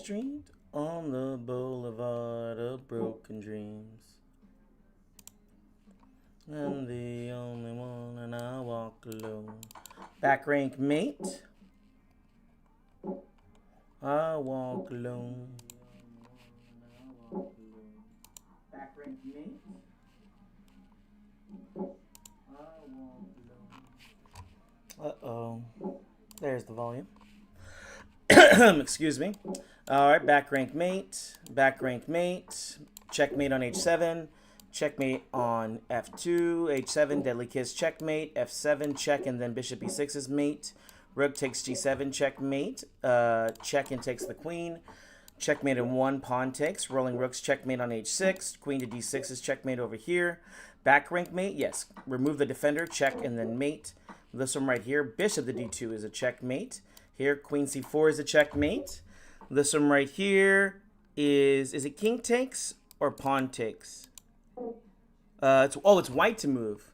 street on the boulevard of broken dreams. I'm the only one and I walk alone. Back rank mate. I walk alone. Back rank mate. I walk alone. Uh-oh. There's the volume. Excuse me. Alright, back rank mate. Back rank mate. Checkmate on h7. Checkmate on f2. h7, deadly kiss, checkmate. f7, check, and then bishop e6 is mate. Rook takes g7, checkmate. Check and takes the queen. Checkmate in 1, pawn takes. Rolling rooks, checkmate on h6. Queen to d6 is checkmate over here. Back rank mate, yes. Remove the defender, check, and then mate. This one right here, bishop to d2 is a checkmate. Here, queen c4 is a checkmate. This one right here is it king takes or pawn takes? It's white to move.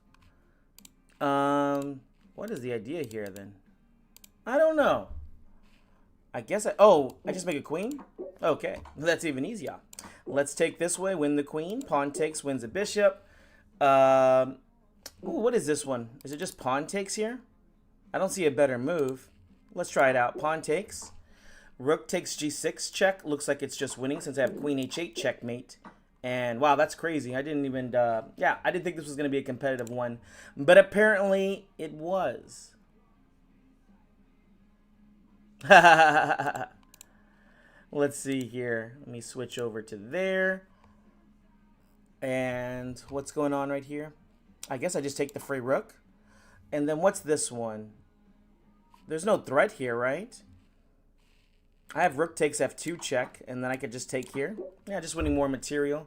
What is the idea here then? I don't know. I guess I just make a queen? Okay, that's even easier. Let's take this way, win the queen. Pawn takes, wins a bishop. Ooh, what is this one? Is it just pawn takes here? I don't see a better move. Let's try it out. Pawn takes. Rook takes g6, check. Looks like it's just winning since I have queen h8, checkmate. And wow, that's crazy. I didn't even, I didn't think this was going to be a competitive one. But apparently it was. Let's see here. Let me switch over to there. And what's going on right here? I guess I just take the free rook. And then what's this one? There's no threat here, right? I have rook takes f2 check, and then I could just take here. Yeah, just winning more material.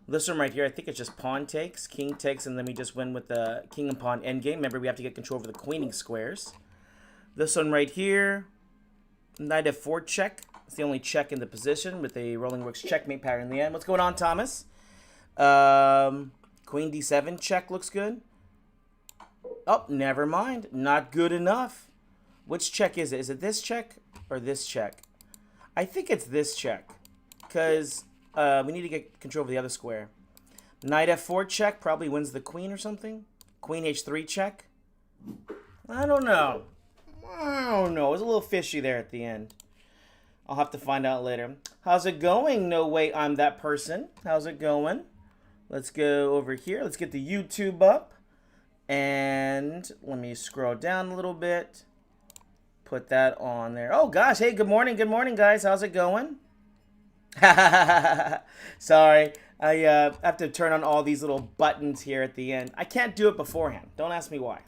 This one right here, I think it's just pawn takes, king takes, and then we just win with the king and pawn endgame. Remember, we have to get control over the queening squares. This one right here, knight f4 check. It's the only check in the position with a rolling rook's checkmate pattern in the end. What's going on, Thomas? Queen d7 check looks good. Oh, never mind. Not good enough. Which check is it? Is it this check or this check? I think it's this check. Because we need to get control of the other square. Knight f4 check probably wins the queen or something. Queen h3 check. I don't know. It was a little fishy there at the end. I'll have to find out later. How's it going? No way I'm that person. How's it going? Let's go over here. Let's get the YouTube up. And let me scroll down a little bit. Put that on there. Oh, gosh. Hey, good morning. Good morning, guys. How's it going? Sorry. I have to turn on all these little buttons here at the end. I can't do it beforehand. Don't ask me why.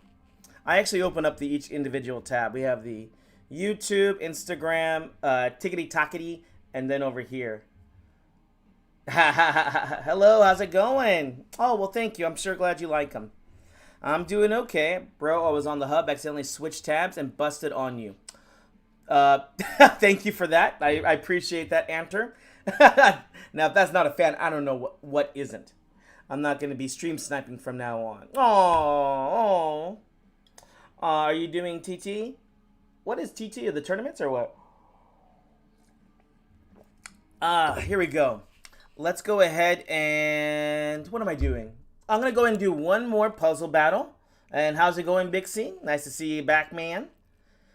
I actually open up each individual tab. We have the YouTube, Instagram, Tickety-Tockety, and then over here. Hello, how's it going? Oh, well, thank you. I'm sure glad you like them. I'm doing okay. Bro, I was on the hub, accidentally switched tabs and busted on you. Thank you for that. I appreciate that answer. Now, if that's not a fan, I don't know what isn't. I'm not going to be stream sniping from now on. Oh. Are you doing TT? What is TT? Are the tournaments or what? Here we go. Let's go ahead and... What am I doing? I'm going to go and do one more puzzle battle. And how's it going, Big C? Nice to see you back, man.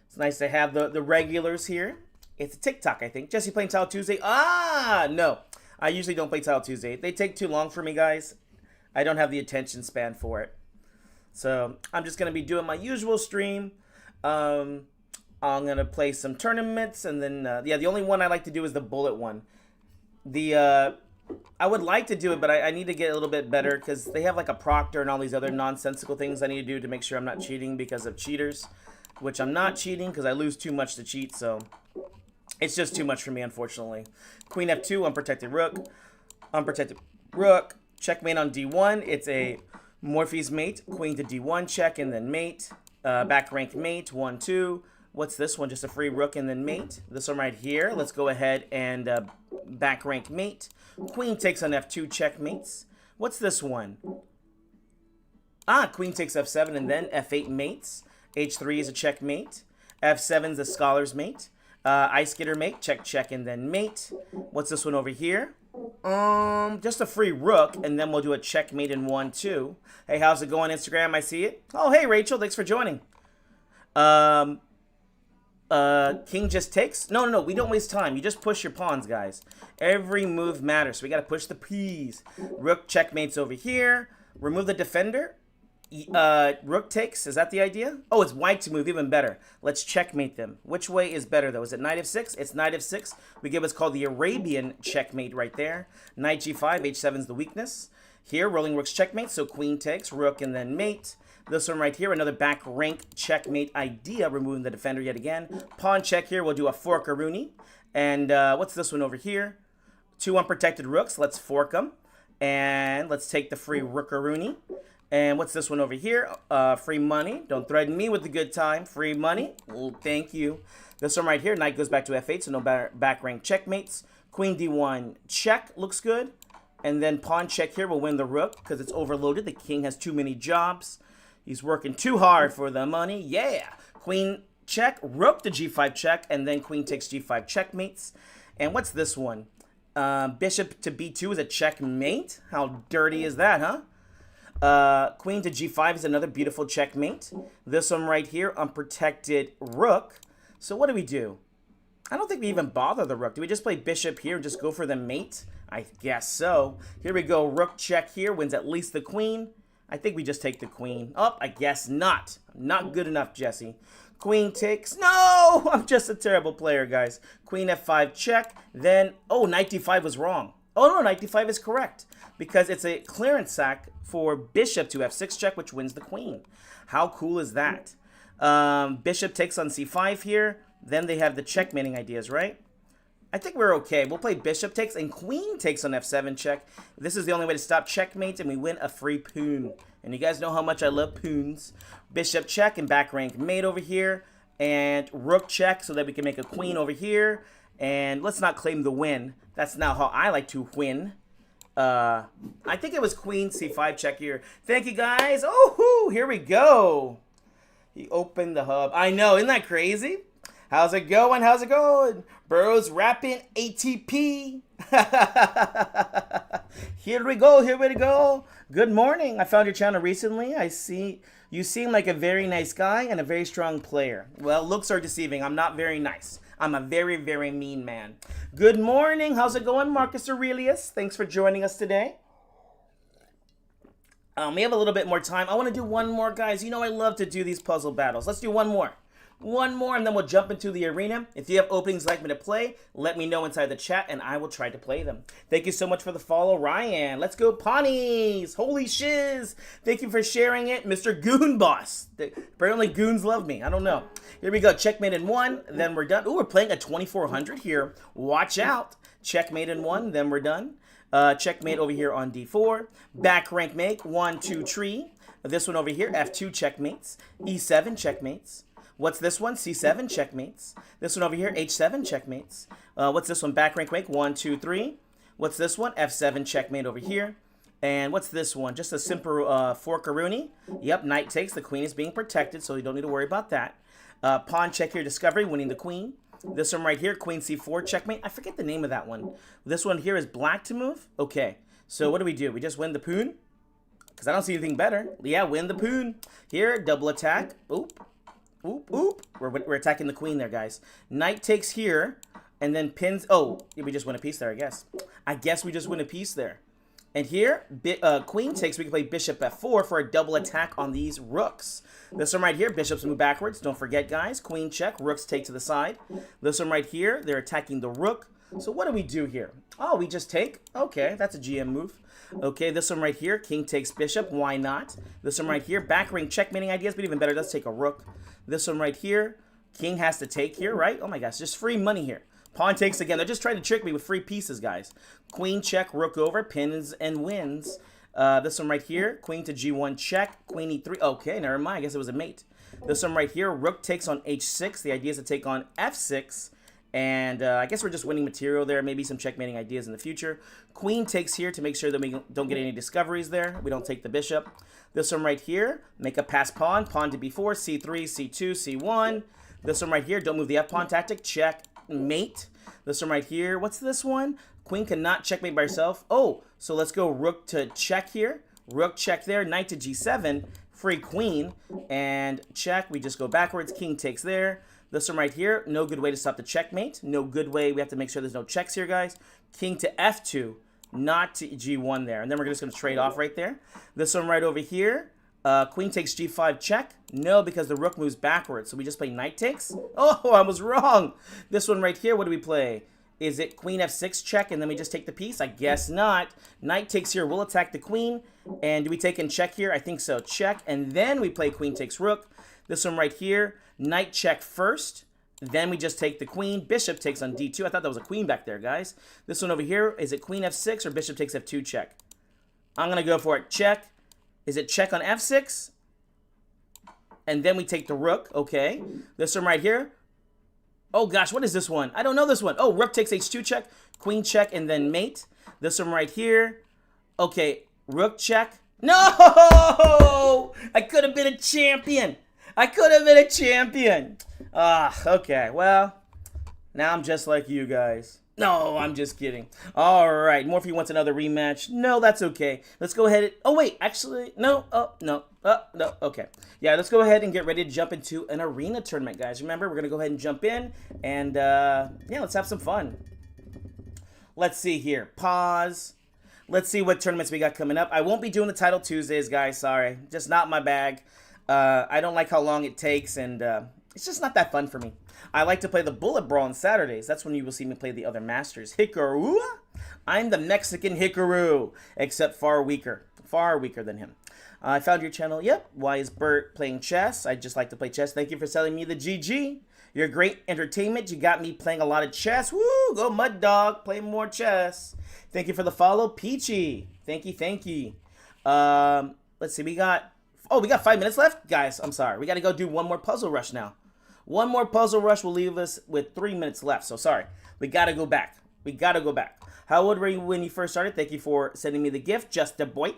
It's nice to have the regulars here. It's a TikTok, I think. Jesse playing Tile Tuesday? No. I usually don't play Tile Tuesday. They take too long for me, guys. I don't have the attention span for it. So I'm just going to be doing my usual stream. I'm going to play some tournaments. And then, the only one I like to do is the bullet one. I would like to do it, but I need to get a little bit better because they have like a proctor and all these other nonsensical things I need to do to make sure I'm not cheating because of cheaters, which I'm not cheating because I lose too much to cheat, so it's just too much for me, unfortunately. Queen f2, unprotected rook, checkmate on d1. It's a Morphe's mate, queen to d1 check and then mate, back rank mate, 1-2. What's this one? Just a free rook and then mate. This one right here. Let's go ahead and back rank mate. Queen takes on f2 checkmates. What's this one? Queen takes f7 and then f8 mates. h3 is a checkmate. f7 is a scholar's mate. Ice Skater mate, check, check, and then mate. What's this one over here? Just a free rook, and then we'll do a checkmate in 1-2. Hey, how's it going, Instagram? I see it. Oh, hey, Rachel, thanks for joining. King just takes. No, we don't waste time. You just push your pawns, guys. Every move matters, so we gotta push the P's. Rook checkmates over here. Remove the defender. Rook takes. Is that the idea? Oh, it's white to move, even better. Let's checkmate them. Which way is better, though? Is it knight f6? It's knight f6. We give what's called the Arabian checkmate right there. Knight g5, h7 is the weakness. Here, rolling rook's checkmate, so queen takes, rook, and then mate. This one right here, another back rank checkmate idea, removing the defender yet again. Pawn check here, we'll do a forkaroonie. And what's this one over here? 2 unprotected rooks, let's fork them. And let's take the free rookaroonie. And what's this one over here? Free money. Don't threaten me with the good time. Free money. Well, thank you. This one right here, knight goes back to f8, so no back rank checkmates. Queen d1 check looks good. And then pawn check here will win the rook because it's overloaded. The king has too many jobs. He's working too hard for the money. Yeah. Queen check, rook to g5 check, and then queen takes g5 checkmates. And what's this one? Bishop to b2 is a checkmate. How dirty is that, huh? Queen to g5 is another beautiful checkmate. This one right here, unprotected rook. So what do we do? I don't think we even bother the rook. Do we just play bishop here and just go for the mate? I guess so. Here we go. Rook check here wins at least the queen. I think we just take the queen. Oh, I guess not. Not good enough, Jesse. Queen takes. No! I'm just a terrible player, guys. Queen f5 check. Then, oh, knight d5 was wrong. Oh, no, knight d5 is correct. Because it's a clearance sack for bishop to f6 check, which wins the queen. How cool is that? Bishop takes on c5 here. Then they have the checkmating ideas, right? I think we're okay. We'll play bishop takes and queen takes on f7 check. This is the only way to stop checkmates, and we win a free poon. And you guys know how much I love poons. Bishop check and back rank mate over here. And rook check so that we can make a queen over here. And let's not claim the win. That's not how I like to win. I think it was queen c5 check here. Thank you, guys. Oh, here we go. He opened the hub. I know, isn't that crazy? How's it going? How's it going? Burrow's rapping ATP. Here we go. Here we go. Good morning. I found your channel recently. I see you seem like a very nice guy and a very strong player. Well, looks are deceiving. I'm not very nice. I'm a very, very mean man. Good morning. How's it going, Marcus Aurelius? Thanks for joining us today. We have a little bit more time. I want to do one more, guys. You know I love to do these puzzle battles. Let's do one more. One more, and then we'll jump into the arena. If you have openings you'd like me to play, let me know inside the chat, and I will try to play them. Thank you so much for the follow, Ryan. Let's go, Pawnies. Holy shiz. Thank you for sharing it, Mr. Goon Boss. Apparently, goons love me. I don't know. Here we go. Checkmate in 1, then we're done. Ooh, we're playing a 2400 here. Watch out. Checkmate in 1, then we're done. Checkmate over here on d4. Back rank make, 1, 2, 3. This one over here, f2 checkmates. e7 checkmates. What's this one? c7 checkmates. This one over here, h7 checkmates. What's this one? Back rank make, 1, 2, 3. What's this one? f7 checkmate over here. And what's this one? Just a simple forkaroonie. Yep, knight takes. The queen is being protected, so you don't need to worry about that. Pawn check here, discovery, winning the queen. This one right here, queen c4 checkmate. I forget the name of that one. This one here is black to move. Okay, so what do? We just win the poon? Because I don't see anything better. Yeah, win the poon. Here, double attack. Oop. Oop, oop. We're attacking the queen there, guys. Knight takes here, and then pins. Oh, we just win a piece there, I guess. I guess we just win a piece there. And here, queen takes. We can play bishop f4 for a double attack on these rooks. This one right here, bishops move backwards. Don't forget, guys. Queen check, rooks take to the side. This one right here, they're attacking the rook. So what do we do here? Oh, we just take. Okay, that's a GM move. Okay, this one right here, king takes bishop. Why not? This one right here, back ring checkmating ideas, but even better, let's take a rook. This one right here, king has to take here, right? Oh my gosh, just free money here. Pawn takes again. They're just trying to trick me with free pieces, guys. Queen check, rook over, pins and wins. This one right here, queen to g1 check, queen e3. Okay, never mind. I guess it was a mate. This one right here, rook takes on h6. The idea is to take on f6. And I guess we're just winning material there. Maybe some checkmating ideas in the future. Queen takes here to make sure that we don't get any discoveries there. We don't take the bishop. This one right here, make a pass pawn. Pawn to b4, c3, c2, c1. This one right here, don't move the f-pawn tactic. Check, Mate. This one right here. What's this one? Queen cannot checkmate by herself. Oh, so let's go rook to check here. Rook check there. Knight to g7. Free queen. And check. We just go backwards. King takes there. This one right here. No good way to stop the checkmate. No good way. We have to make sure there's no checks here, guys. King to f2. Not to g1 there. And then we're just going to trade off right there. This one right over here. Queen takes g5 check. No, because the rook moves backwards. So we just play knight takes. Oh, I was wrong. This one right here, what do we play? Is it queen f6 check and then we just take the piece? I guess not. Knight takes here. We'll attack the queen. And do we take in check here? I think so. Check. And then we play queen takes rook. This one right here. Knight check first. Then we just take the queen. Bishop takes on d2. I thought that was a queen back there, guys. This one over here. Is it queen f6 or bishop takes f2 check? I'm going to go for it. Check. Is it check on f6? And then we take the rook. Okay. This one right here. Oh, gosh. What is this one? I don't know this one. Oh, rook takes h2 check. Queen check and then mate. This one right here. Okay. Rook check. No! I could have been a champion. I could have been a champion. Okay. Well, now I'm just like you guys. No, I'm just kidding. All right. Morphe wants another rematch. No, that's okay. Let's go ahead. Oh, wait. Actually, no. Oh, no. No. Okay. Yeah, let's go ahead and get ready to jump into an arena tournament, guys. Remember, we're going to go ahead and jump in. And, yeah, let's have some fun. Let's see here. Pause. Let's see what tournaments we got coming up. I won't be doing the Title Tuesdays, guys. Sorry. Just not my bag. I don't like how long it takes, and it's just not that fun for me. I like to play the Bullet Brawl on Saturdays. That's when you will see me play the other Masters. Hikaru? I'm the Mexican Hikaru, except far weaker than him. I found your channel. Yep. Why is Bert playing chess? I just like to play chess. Thank you for selling me the GG. You're great entertainment. You got me playing a lot of chess. Woo! Go Mud Dog. Play more chess. Thank you for the follow. Peachy. Thank you. Let's see. We got 5 minutes left? Guys, I'm sorry. We got to go do one more puzzle rush now. One more puzzle rush will leave us with 3 minutes left. So sorry. We got to go back. How old were you when you first started? Thank you for sending me the gift. Just a boy.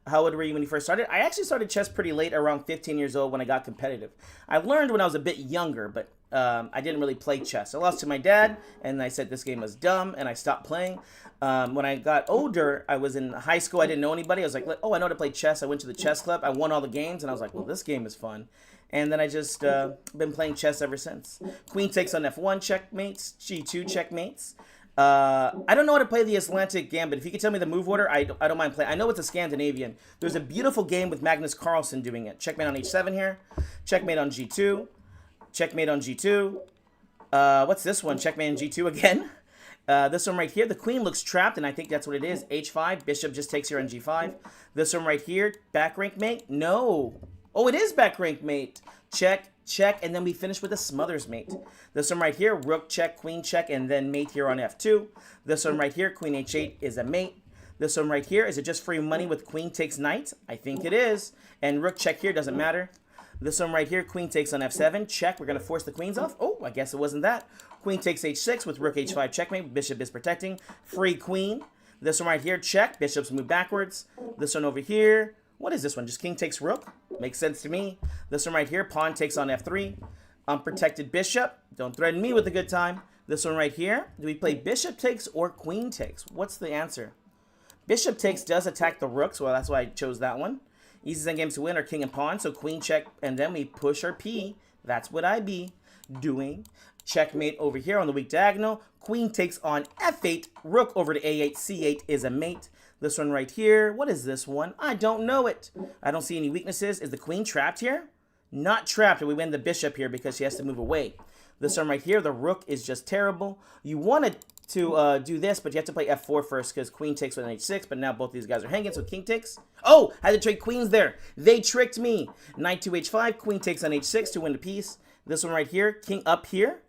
How old were you when you first started? I actually started chess pretty late, around 15 years old when I got competitive. I learned when I was a bit younger, but I didn't really play chess. I lost to my dad, and I said this game was dumb, and I stopped playing. When I got older, I was in high school. I didn't know anybody. I was like, oh, I know how to play chess. I went to the chess club. I won all the games, and I was like, well, this game is fun. And then I just been playing chess ever since. Queen takes on f1 checkmates, g2 checkmates. I don't know how to play the Atlantic Gambit. If you could tell me the move order, I don't mind playing. I know it's a Scandinavian. There's a beautiful game with Magnus Carlsen doing it. Checkmate on h7 here. Checkmate on g2. Checkmate on g2. What's this one? Checkmate on g2 again. This one right here, the queen looks trapped, and I think that's what it is. h5, bishop just takes here on g5. This one right here, back rank mate. No. Oh, it is back rank mate. Check, check, and then we finish with a smothers mate. This one right here, rook check, queen check, and then mate here on f2. This one right here, queen h8 is a mate. This one right here, is it just free money with queen takes knight? I think it is. And rook check here, doesn't matter. This one right here, queen takes on f7, check. We're going to force the queens off. Oh, I guess it wasn't that. Queen takes h6 with rook h5 checkmate. Bishop is protecting. Free queen. This one right here, check. Bishops move backwards. This one over here. What is this one? Just king takes rook? Makes sense to me. This one right here, pawn takes on f3. Unprotected bishop. Don't threaten me with a good time. This one right here. Do we play bishop takes or queen takes? What's the answer? Bishop takes does attack the rook, so that's why I chose that one. Easy endgames to win are king and pawn, so queen check, and then we push our p. That's what I be doing. Checkmate over here on the weak diagonal. Queen takes on f8. Rook over to a8. c8 is a mate. This one right here. What is this one? I don't know it. I don't see any weaknesses. Is the queen trapped here? Not trapped. We win the bishop here because she has to move away. This one right here. The rook is just terrible. You wanted to do this, but you have to play f4 first because queen takes with an h6, but now both these guys are hanging, so king takes. Oh, I had to trade queens there. They tricked me. Knight to h5. Queen takes on h6 to win the piece. This one right here. King up here.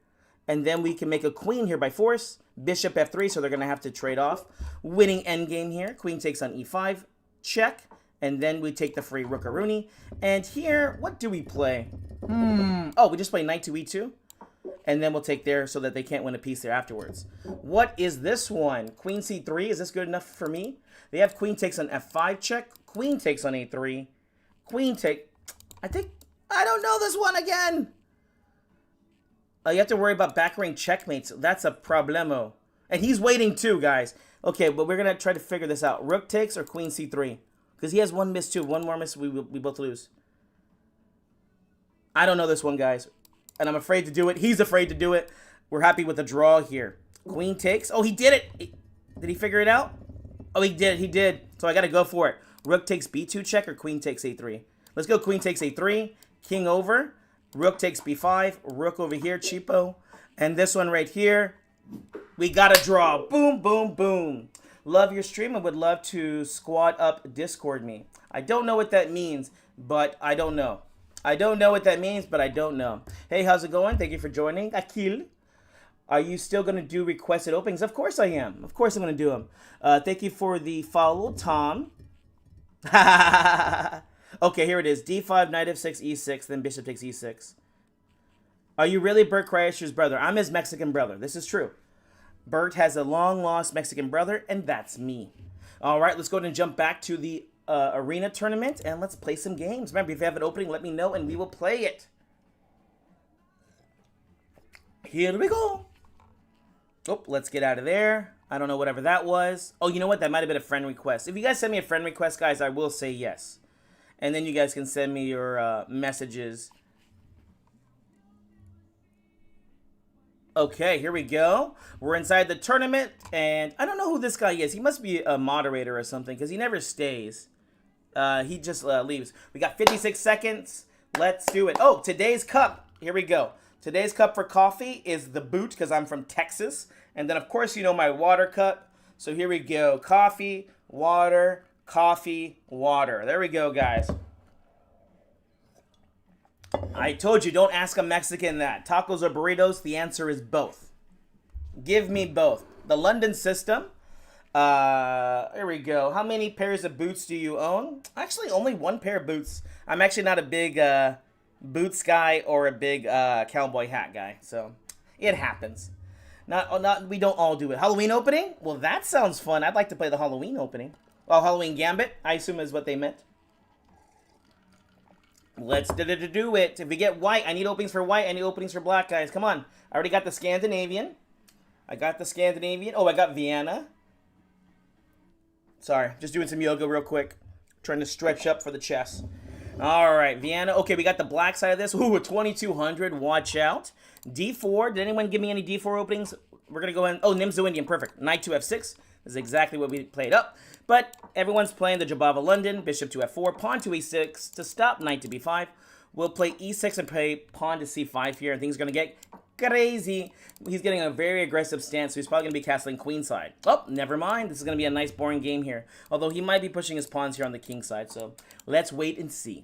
And then we can make a queen here by force. Bishop f3, so they're going to have to trade off. Winning endgame here. Queen takes on e5. Check. And then we take the free rookaroonie. And here, what do we play? Oh, we just play knight to e2. And then we'll take there so that they can't win a piece there afterwards. What is this one? Queen c3. Is this good enough for me? They have queen takes on f5 check. Queen takes on a3. Queen take... I don't know this one again. You have to worry about back rank checkmates. That's a problemo. And he's waiting too, guys. Okay, but we're going to try to figure this out. Rook takes or queen c3? Because he has one miss too. One more miss, we both lose. I don't know this one, guys. And I'm afraid to do it. He's afraid to do it. We're happy with the draw here. Queen takes. Oh, he did it. Did he figure it out? Oh, he did. He did. So I got to go for it. Rook takes b2 check or queen takes a3? Let's go queen takes a3. King over. Rook takes b5. Rook over here, cheapo. And this one right here, we got a draw. Boom, boom, boom. Love your stream and would love to squad up Discord me. I don't know what that means, but I don't know. I don't know what that means, but I don't know. Hey, how's it going? Thank you for joining. Akil. Are you still going to do requested openings? Of course I am. Of course I'm going to do them. Thank you for the follow, Tom. Okay, here it is. D5, knight f6, e6, then bishop takes e6. Are you really Bert Kreischer's brother? I'm his Mexican brother. This is true. Bert has a long-lost Mexican brother, and that's me. All right, let's go ahead and jump back to the arena tournament, and let's play some games. Remember, if you have an opening, let me know, and we will play it. Here we go. Oh, let's get out of there. I don't know whatever that was. Oh, you know what? That might have been a friend request. If you guys send me a friend request, guys, I will say yes. And then you guys can send me your messages. Okay, here we go. We're inside the tournament, and I don't know who this guy is. He must be a moderator or something, because he never stays. He just leaves. We got 56 seconds. Let's do it. Oh, today's cup. Here we go. Today's cup for coffee is the boot, because I'm from Texas. And then, of course, you know my water cup. So here we go. Coffee, water, coffee, water. There we go, guys. I told you, don't ask a Mexican that. Tacos or burritos? The answer is both. Give me both. The London system. Here we go. How many pairs of boots do you own? Actually, only one pair of boots. I'm actually not a big boots guy or a big cowboy hat guy. So, it happens. We don't all do it. Halloween opening? Well, that sounds fun. I'd like to play the Halloween opening. Oh, Halloween Gambit, I assume is what they meant. Let's do it. If we get white, I need openings for white. I need openings for black, guys. Come on. I already got the Scandinavian. I got the Scandinavian. Oh, I got Vienna. Sorry, just doing some yoga real quick. Trying to stretch up for the chest. All right, Vienna. Okay, we got the black side of this. Ooh, 2200. Watch out. D4. Did anyone give me any D4 openings? We're going to go in. Oh, Nimzo Indian. Perfect. Knight to F6. This is exactly what we played up. But everyone's playing the Jabava London. Bishop to F4. Pawn to E6 to stop. Knight to B5. We'll play E6 and play pawn to C5 here. And things are going to get crazy. He's getting a very aggressive stance, so he's probably going to be castling queenside. Oh, never mind. This is going to be a nice, boring game here. Although he might be pushing his pawns here on the king side. So let's wait and see.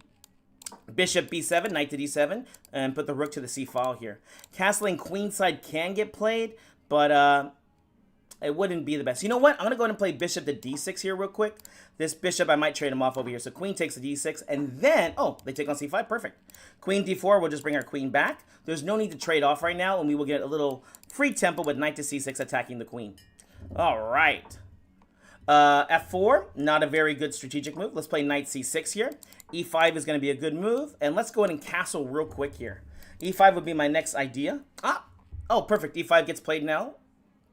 Bishop B7, knight to D7, and put the rook to the C file here. Castling queenside can get played, but it wouldn't be the best. You know what? I'm going to go ahead and play bishop to D6 here real quick. This bishop, I might trade him off over here. So queen takes the D6, and then, oh, they take on C5. Perfect. Queen D4, we'll just bring our queen back. There's no need to trade off right now, and we will get a little free tempo with knight to C6 attacking the queen. All right. F4, not a very good strategic move. Let's play knight C6 here. E5 is going to be a good move, and let's go ahead and castle real quick here. E5 would be my next idea. Oh, perfect. E5 gets played now.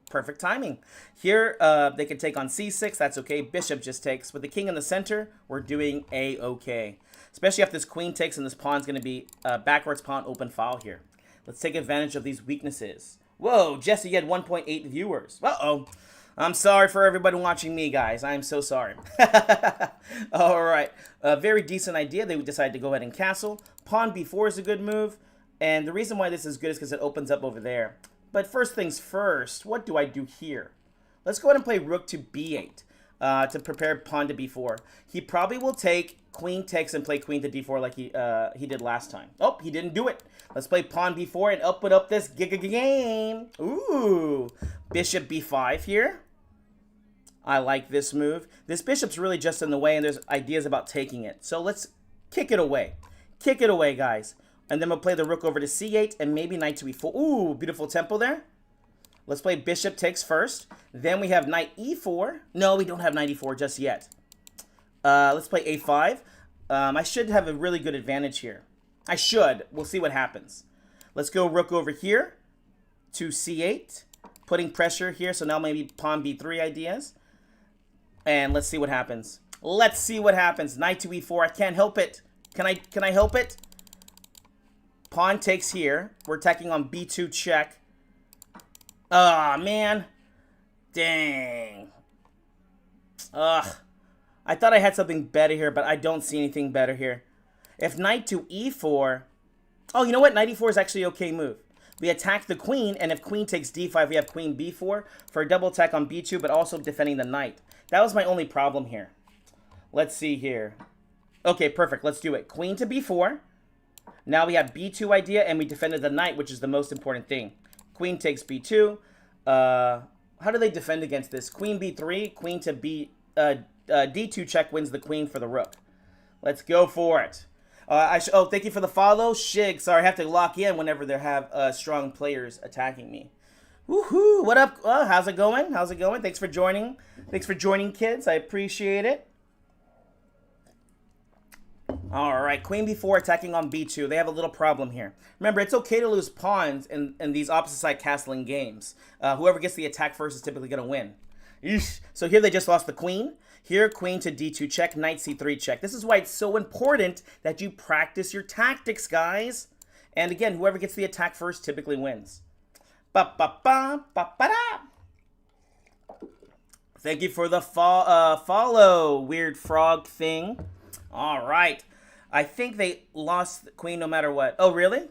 Perfect timing. Here, they can take on C6. That's okay. Bishop just takes. With the king in the center, we're doing A-okay. Especially if this queen takes and this pawn's going to be backwards pawn open file here. Let's take advantage of these weaknesses. Whoa, Jesse, you had 1.8 viewers. Uh-oh. I'm sorry for everybody watching me, guys. I'm so sorry. All right. A very decent idea. They decided to go ahead and castle. Pawn B4 is a good move. And the reason why this is good is because it opens up over there. But first things first, what do I do here? Let's go ahead and play rook to B8 to prepare pawn to B4. He probably will take queen takes and play queen to D4 like he did last time. Oh, he didn't do it. Let's play pawn B4 and open up this game. Ooh. Bishop B5 here. I like this move. This bishop's really just in the way, and there's ideas about taking it. So let's kick it away. Kick it away, guys. And then we'll play the rook over to C8 and maybe knight to E4. Ooh, beautiful tempo there. Let's play bishop takes first. Then we have knight E4. No, we don't have knight E4 just yet. Let's play A5. I should have a really good advantage here. I should. We'll see what happens. Let's go rook over here. to c8, putting pressure here. So now maybe pawn b3 ideas. And let's see what happens. Let's see what happens. Knight to e4. I can't help it. Can I help it? Pawn takes here. We're attacking on b2 check. Ah, man. Dang. Ugh. I thought I had something better here, but I don't see anything better here. If knight to e4... Oh, you know what? Knight e4 is actually an okay move. We attack the queen, and if queen takes d5, we have queen b4 for a double attack on b2, but also defending the knight. That was my only problem here. Let's see here. Okay, perfect. Let's do it. Queen to b4. Now we have b2 idea, and we defended the knight, which is the most important thing. Queen takes b2. How do they defend against this? Queen b3, queen to d2 check wins the queen for the rook. Let's go for it. Oh, thank you for the follow. Shig, sorry, I have to lock in whenever they have strong players attacking me. Woohoo! What up? How's it going? How's it going? Thanks for joining. Thanks for joining, kids. I appreciate it. All right, queen b4 attacking on b2. They have a little problem here. Remember, it's okay to lose pawns in these opposite side castling games. Whoever gets the attack first is typically going to win. Eesh. So here they just lost the queen. Here, queen to d2 check, knight c3 check. This is why it's so important that you practice your tactics, guys. And again, whoever gets the attack first typically wins. Ba-ba-ba-ba-ba-da. Thank you for the follow, weird frog thing. All right. I think they lost the queen no matter what. Oh, really?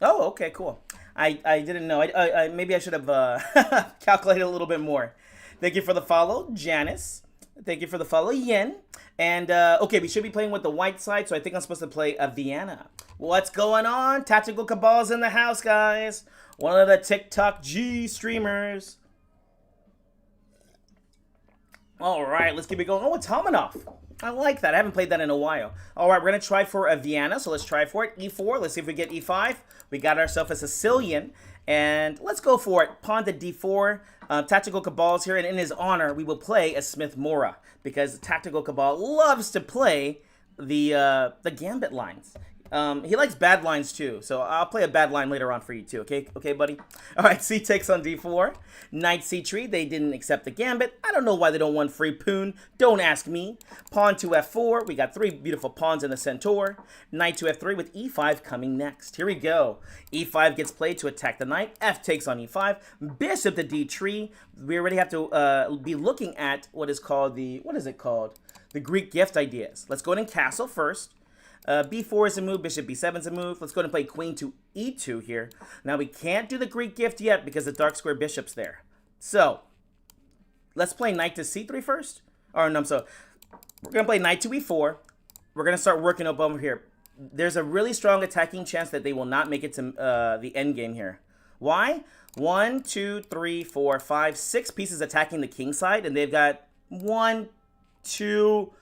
Oh, okay, cool. I didn't know. Maybe I should have calculated a little bit more. Thank you for the follow, Janice. Thank you for the follow, Yen. And, okay, we should be playing with the white side, so I think I'm supposed to play a Vienna. What's going on? Tactical Cabal's in the house, guys. One of the TikTok G streamers. All right, let's keep it going. Oh, it's Hominov. I like that. I haven't played that in a while. All right, we're going to try for a Vienna, so let's try for it. E4, let's see if we get E5. We got ourselves a Sicilian, and let's go for it. Pawn to D4. Tactical Cabal's here, and in his honor, we will play a Smith Mora, because Tactical Cabal loves to play the gambit lines. He likes bad lines too, so I'll play a bad line later on for you too, okay, buddy? All right, C takes on D4. Knight C3, they didn't accept the gambit. I don't know why they don't want free poon. Don't ask me. Pawn to F4. We got three beautiful pawns in the centaur. Knight to F3 with E5 coming next. Here we go. E5 gets played to attack the knight. F takes on E5. Bishop to D3. We already have to be looking at what is called the Greek gift ideas. Let's go ahead and castle first. B4 is a move, bishop B7 is a move. Let's go ahead and play queen to E2 here. Now we can't do the Greek gift yet because the dark square bishop's there. So, let's play knight to C3 first. Or no, so we're going to play knight to E4. We're going to start working up over here. There's a really strong attacking chance that they will not make it to the endgame here. Why? 1, 2, 3, 4, 5, 6 pieces attacking the king side, and they've got 1, 2...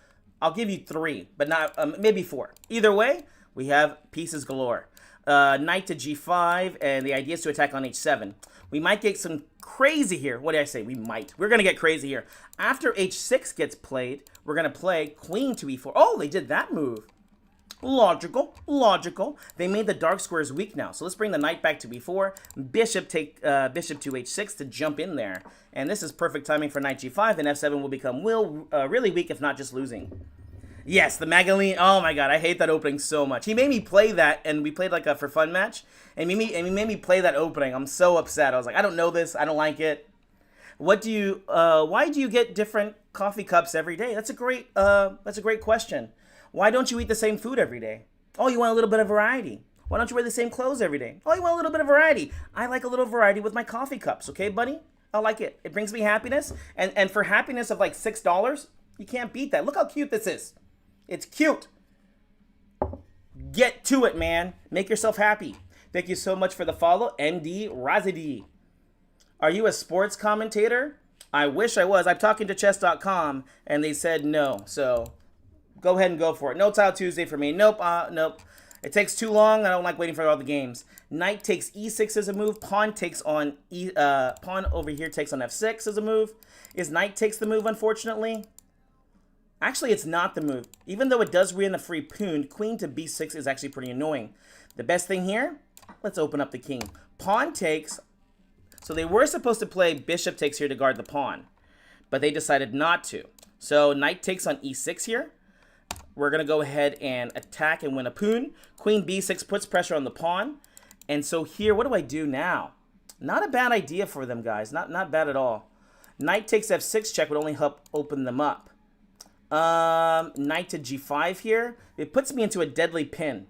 I'll give you 3, but not maybe 4. Either way, we have pieces galore. Knight to G5, and the idea is to attack on H7. We might get some crazy here. What did I say? We might. We're going to get crazy here. After H6 gets played, we're going to play queen to E4. Oh, they did that move. Logical, logical. They made the dark squares weak now. So let's bring the knight back to B4. Bishop to H6 to jump in there. And this is perfect timing for knight G5, and F7 will become really weak, if not just losing. Yes, the Magaline. Oh my god, I hate that opening so much. He made me play that, and we played like a for fun match, and he made me play that opening. I'm so upset. I was like, I don't know this. I don't like it. Why do you get different coffee cups every day? That's a great question. Why don't you eat the same food every day? Oh, you want a little bit of variety. Why don't you wear the same clothes every day? Oh, you want a little bit of variety. I like a little variety with my coffee cups, okay, buddy? I like it. It brings me happiness. And for happiness of like $6, you can't beat that. Look how cute this is. It's cute. Get to it, man. Make yourself happy. Thank you so much for the follow, ND Razidi. Are you a sports commentator? I wish I was. I'm talking to chess.com, and they said no, so... Go ahead and go for it. No Tile Tuesday for me. Nope. Nope. It takes too long. I don't like waiting for all the games. Knight takes E6 as a move. Pawn takes on pawn over here takes on F6 as a move. Is knight takes the move, unfortunately? Actually, it's not the move. Even though it does win a free poon, queen to B6 is actually pretty annoying. The best thing here, let's open up the king. Pawn takes So they were supposed to play bishop takes here to guard the pawn, but they decided not to. So knight takes on e6 here. We're going to go ahead and attack and win a pawn. Queen b6 puts pressure on the pawn. And so here, what do I do now? Not a bad idea for them, guys. Not bad at all. Knight takes f6 check would only help open them up. Knight to g5 here. It puts me into a deadly pin.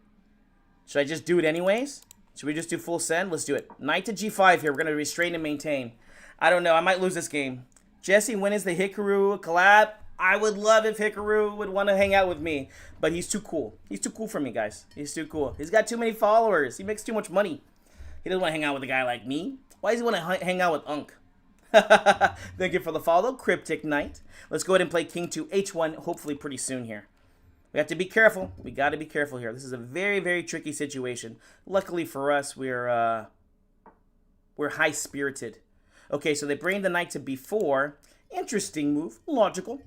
Should I just do it anyways? Should we just do full send? Let's do it. Knight to g5 here. We're going to restrain and maintain. I don't know. I might lose this game. Jesse, when is the Hikaru collab? I would love if Hikaru would want to hang out with me. But he's too cool. He's too cool for me, guys. He's too cool. He's got too many followers. He makes too much money. He doesn't want to hang out with a guy like me. Why does he want to hang out with Unk? Thank you for the follow, Cryptic Knight. Let's go ahead and play King to H1, hopefully pretty soon here. We have to be careful. We got to be careful here. This is a very, very tricky situation. Luckily for us, we're high-spirited. Okay, so they bring the knight to b4. Interesting move. Logical.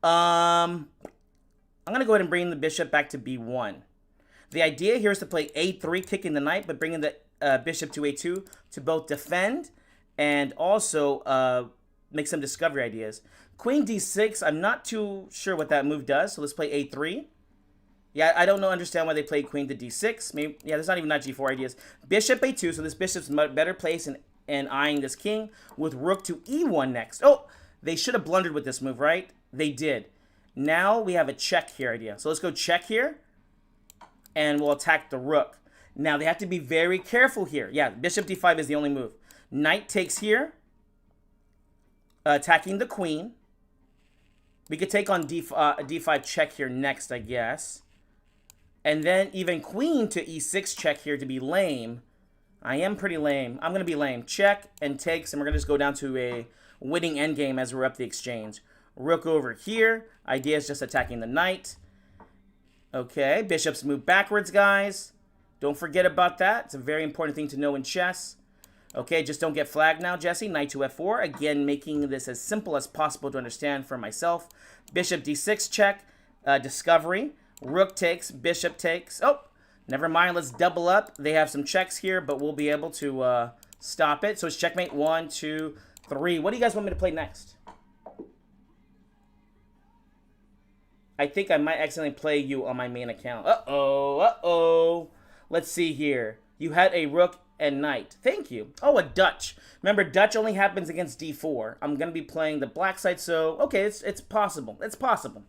I'm going to go ahead and bring the bishop back to b1. The idea here is to play a3, kicking the knight, but bringing the bishop to a2 to both defend and also make some discovery ideas. Queen d6, I'm not too sure what that move does, so let's play a3. Yeah, I don't understand why they played queen to d6. Maybe, yeah, there's not g4 ideas. Bishop a2, so this bishop's better place in eyeing this king, with rook to e1 next. Oh, they should have blundered with this move, right? They did. Now we have a check here idea. So let's go check here, and we'll attack the rook. Now they have to be very careful here. Yeah, bishop d5 is the only move. Knight takes here, attacking the queen. We could take on d5 check here next, I guess. And then even queen to e6 check here to be lame. I am pretty lame. I'm going to be lame. Check and takes, and we're going to just go down to a winning endgame as we're up the exchange. Rook over here. Idea is just attacking the knight. Okay, bishops move backwards, guys. Don't forget about that. It's a very important thing to know in chess. Okay, just don't get flagged now, Jesse. Knight to f4. Again, making this as simple as possible to understand for myself. Bishop d6 check. Discovery. Rook takes. Bishop takes. Oh, never mind. Let's double up. They have some checks here, but we'll be able to stop it. So it's checkmate. 1, 2, 3. What do you guys want me to play next? I think I might accidentally play you on my main account. Uh-oh. Let's see here. You had a rook and knight. Thank you. Oh, a Dutch. Remember, Dutch only happens against d4. I'm going to be playing the black side, so okay, it's possible. It's possible.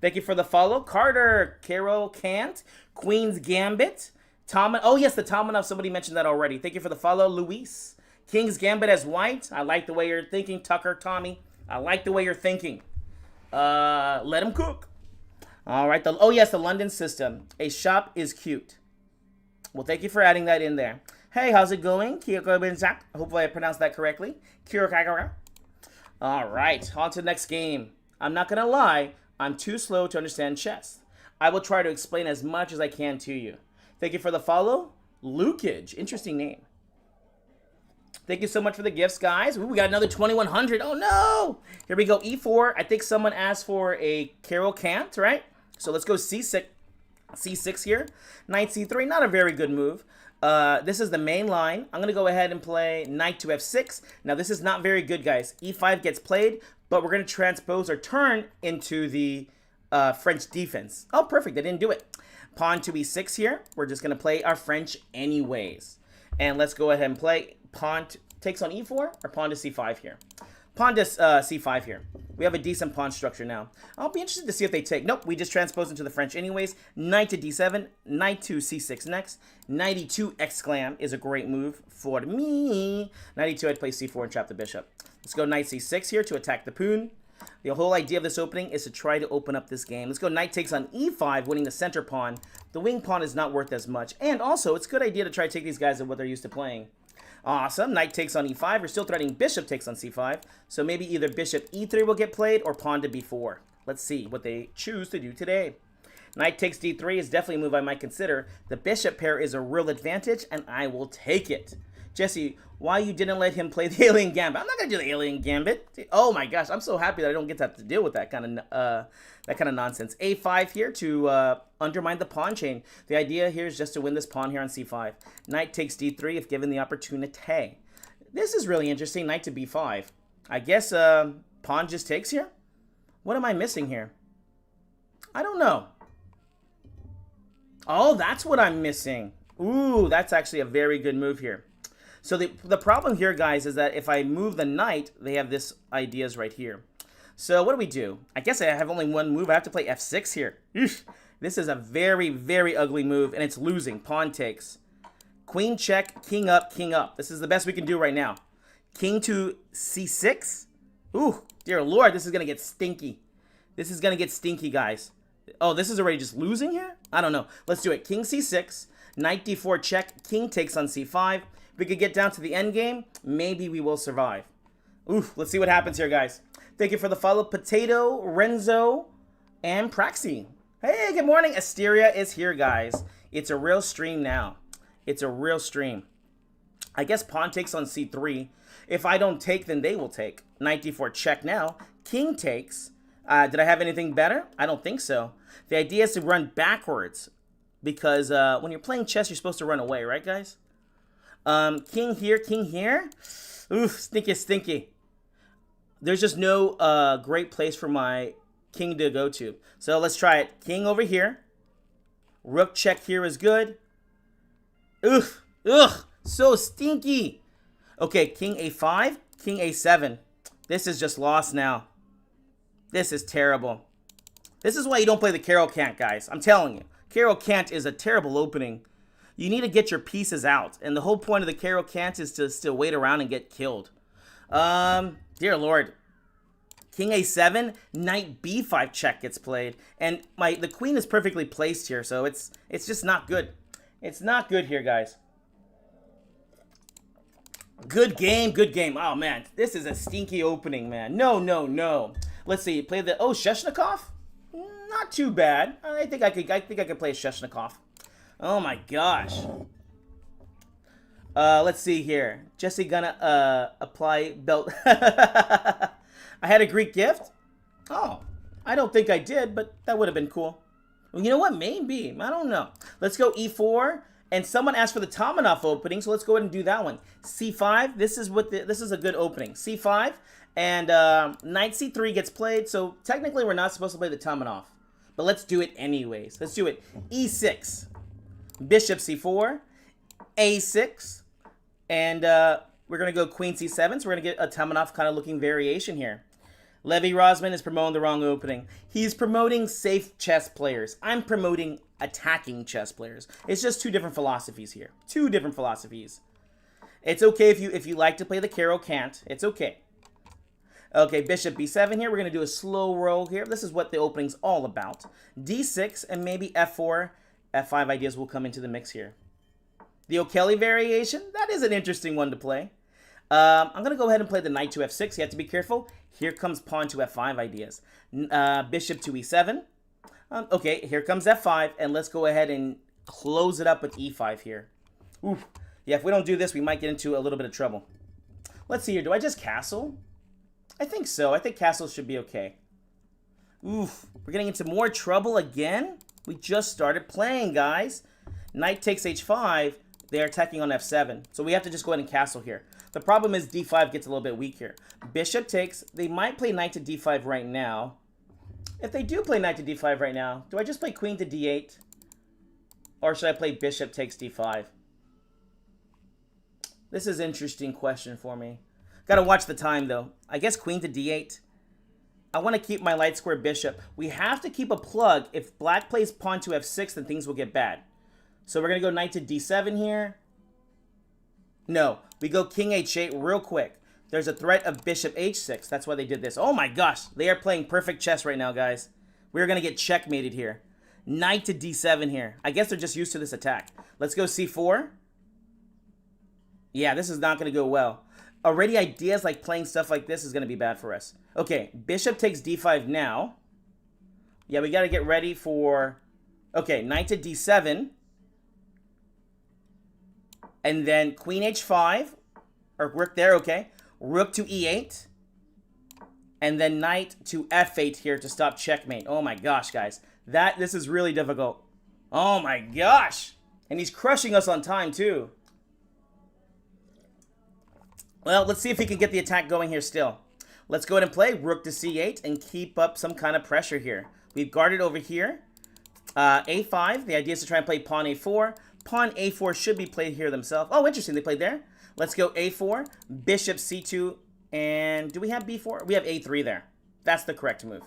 Thank you for the follow. Carter, Caro Kant, Queen's Gambit, oh, yes, the Tomanov. Somebody mentioned that already. Thank you for the follow, Luis. King's Gambit as white. I like the way you're thinking, Tucker, Tommy. I like the way you're thinking. Let him cook. All right. Oh, yes, the London system. A shop is cute. Well, thank you for adding that in there. Hey, how's it going? Hopefully I pronounced that correctly. All right, on to the next game. I'm not going to lie. I'm too slow to understand chess. I will try to explain as much as I can to you. Thank you for the follow. Lukage. Interesting name. Thank you so much for the gifts, guys. Ooh, we got another 2100. Oh, no. Here we go. E4. I think someone asked for a Carol Kant, right? So let's go C6. C6 here. Knight C3. Not a very good move. This is the main line. I'm going to go ahead and play knight to F6. Now, this is not very good, guys. E5 gets played, but we're going to transpose or turn into the French defense. Oh, perfect. I didn't do it. Pawn to E6 here. We're just going to play our French anyways. And let's go ahead and play pawn takes on E4 or pawn to C5 here. Pawn to C5 here. We have a decent pawn structure now. I'll be interested to see if they take. Nope, we just transpose into the French anyways. Knight to D7, knight to C6 next. Knight E2 exclam is a great move for me. Knight E2, I'd play C4 and trap the bishop. Let's go knight C6 here to attack the pawn. The whole idea of this opening is to try to open up this game. Let's go knight takes on E5, winning the center pawn. The wing pawn is not worth as much. And also, it's a good idea to try to take these guys at what they're used to playing. Awesome. Knight takes on E5. We're still threatening bishop takes on C5. So maybe either bishop E3 will get played or pawn to B4. Let's see what they choose to do today. Knight takes D3 is definitely a move I might consider. The bishop pair is a real advantage, and I will take it. Jesse, why you didn't let him play the Alien Gambit? I'm not going to do the Alien Gambit. Oh my gosh, I'm so happy that I don't get to have to deal with that kind of nonsense. A5 here to undermine the pawn chain. The idea here is just to win this pawn here on C5. Knight takes D3 if given the opportunity. This is really interesting. Knight to b5. I guess pawn just takes here? What am I missing here? I don't know. Oh, that's what I'm missing. Ooh, that's actually a very good move here. So the problem here, guys, is that if I move the knight, they have this ideas right here. So what do we do? I guess I have only one move. I have to play f6 here. Eesh. This is a very, very ugly move, and it's losing. Pawn takes. Queen check, king up, king up. This is the best we can do right now. King to c6. Ooh, dear Lord, this is going to get stinky. This is going to get stinky, guys. Oh, this is already just losing here? I don't know. Let's do it. King c6, knight d4 check, king takes on c5. If we could get down to the endgame, maybe we will survive. Ooh, let's see what happens here, guys. Thank you for the follow, Potato, Renzo, and Praxi. Hey, good morning. Asteria is here, guys. It's a real stream now. It's a real stream. I guess pawn takes on c3. If I don't take, then they will take. Knight d4 check now. King takes. Did I have anything better? I don't think so. The idea is to run backwards because when you're playing chess, you're supposed to run away, right, guys? King here, king here. Oof, stinky, stinky. There's just no great place for my king to go to. So let's try it. King over here. Rook check here is good. Ugh, ugh, so stinky. Okay, king a5, king a7. This is just lost now. This is terrible. This is why you don't play the Carol Cant, guys. I'm telling you. Carol Cant is a terrible opening. You need to get your pieces out. And the whole point of the Carol Cant is to still wait around and get killed. Dear Lord. King a7, knight b5 check gets played. And the queen is perfectly placed here, so it's just not good. It's not good here, guys. Good game, good game. Oh, man. This is a stinky opening, man. No, no, no. Let's see. Play the... Oh, Sheshnikov? Not too bad. I think I could play Sheshnikov. Oh, my gosh. Let's see here. Jesse gonna apply belt. I had a Greek gift? Oh, I don't think I did, but that would have been cool. Well, you know what? Maybe. I don't know. Let's go e4. And someone asked for the Tomanov opening, so let's go ahead and do that one. c5. This is a good opening. c5 and knight c3 gets played. So technically, we're not supposed to play the Tomanov, but let's do it anyways. Let's do it. e6, bishop c4, a6, and we're gonna go queen c7. So we're gonna get a Tomanov kind of looking variation here. Levi Rosman is promoting the wrong opening. He's promoting safe chess players. I'm promoting attacking chess players. It's just two different philosophies here. Two different philosophies. It's okay if you like to play the Carol Cant. It's okay. Okay, bishop b7 here. We're going to do a slow roll here. This is what the opening's all about. d6 and maybe f4, f5 ideas will come into the mix here. The O'Kelly variation, that is an interesting one to play. I'm going to go ahead and play the knight to f6. You have to be careful. Here comes pawn to f5 ideas. Bishop to e7. Okay, here comes f5. And let's go ahead and close it up with e5 here. Oof. Yeah, if we don't do this, we might get into a little bit of trouble. Let's see here. Do I just castle? I think so. I think castle should be okay. Oof. We're getting into more trouble again? We just started playing, guys. Knight takes h5. They're attacking on f7. So we have to just go ahead and castle here. The problem is d5 gets a little bit weak here. Bishop takes. They might play knight to d5 right now. If they do play knight to d5 right now, do I just play queen to d8? Or should I play bishop takes d5? This is an interesting question for me. Got to watch the time, though. I guess queen to d8. I want to keep my light square bishop. We have to keep a plug. If black plays pawn to f6, then things will get bad. So we're going to go knight to d7 here. No, we go king h8 real quick. There's a threat of bishop h6. That's why they did this. Oh my gosh, they are playing perfect chess right now, guys. We're going to get checkmated here. Knight to d7 here. I guess they're just used to this attack. Let's go c4. Yeah, this is not going to go well. Already ideas like playing stuff like this is going to be bad for us. Okay, bishop takes d5 now. Yeah, we got to get ready for... Okay, knight to d7. And then queen h5. Or rook there, okay. Rook to e8. And then knight to f8 here to stop checkmate. Oh my gosh, guys. This is really difficult. Oh my gosh. And he's crushing us on time, too. Well, let's see if he can get the attack going here still. Let's go ahead and play rook to c8 and keep up some kind of pressure here. We've guarded over here. A5. The idea is to try and play pawn a4. Pawn a4 should be played here themselves. Oh, interesting. They played there. Let's go a4. Bishop c2. And do we have b4? We have a3 there. That's the correct move.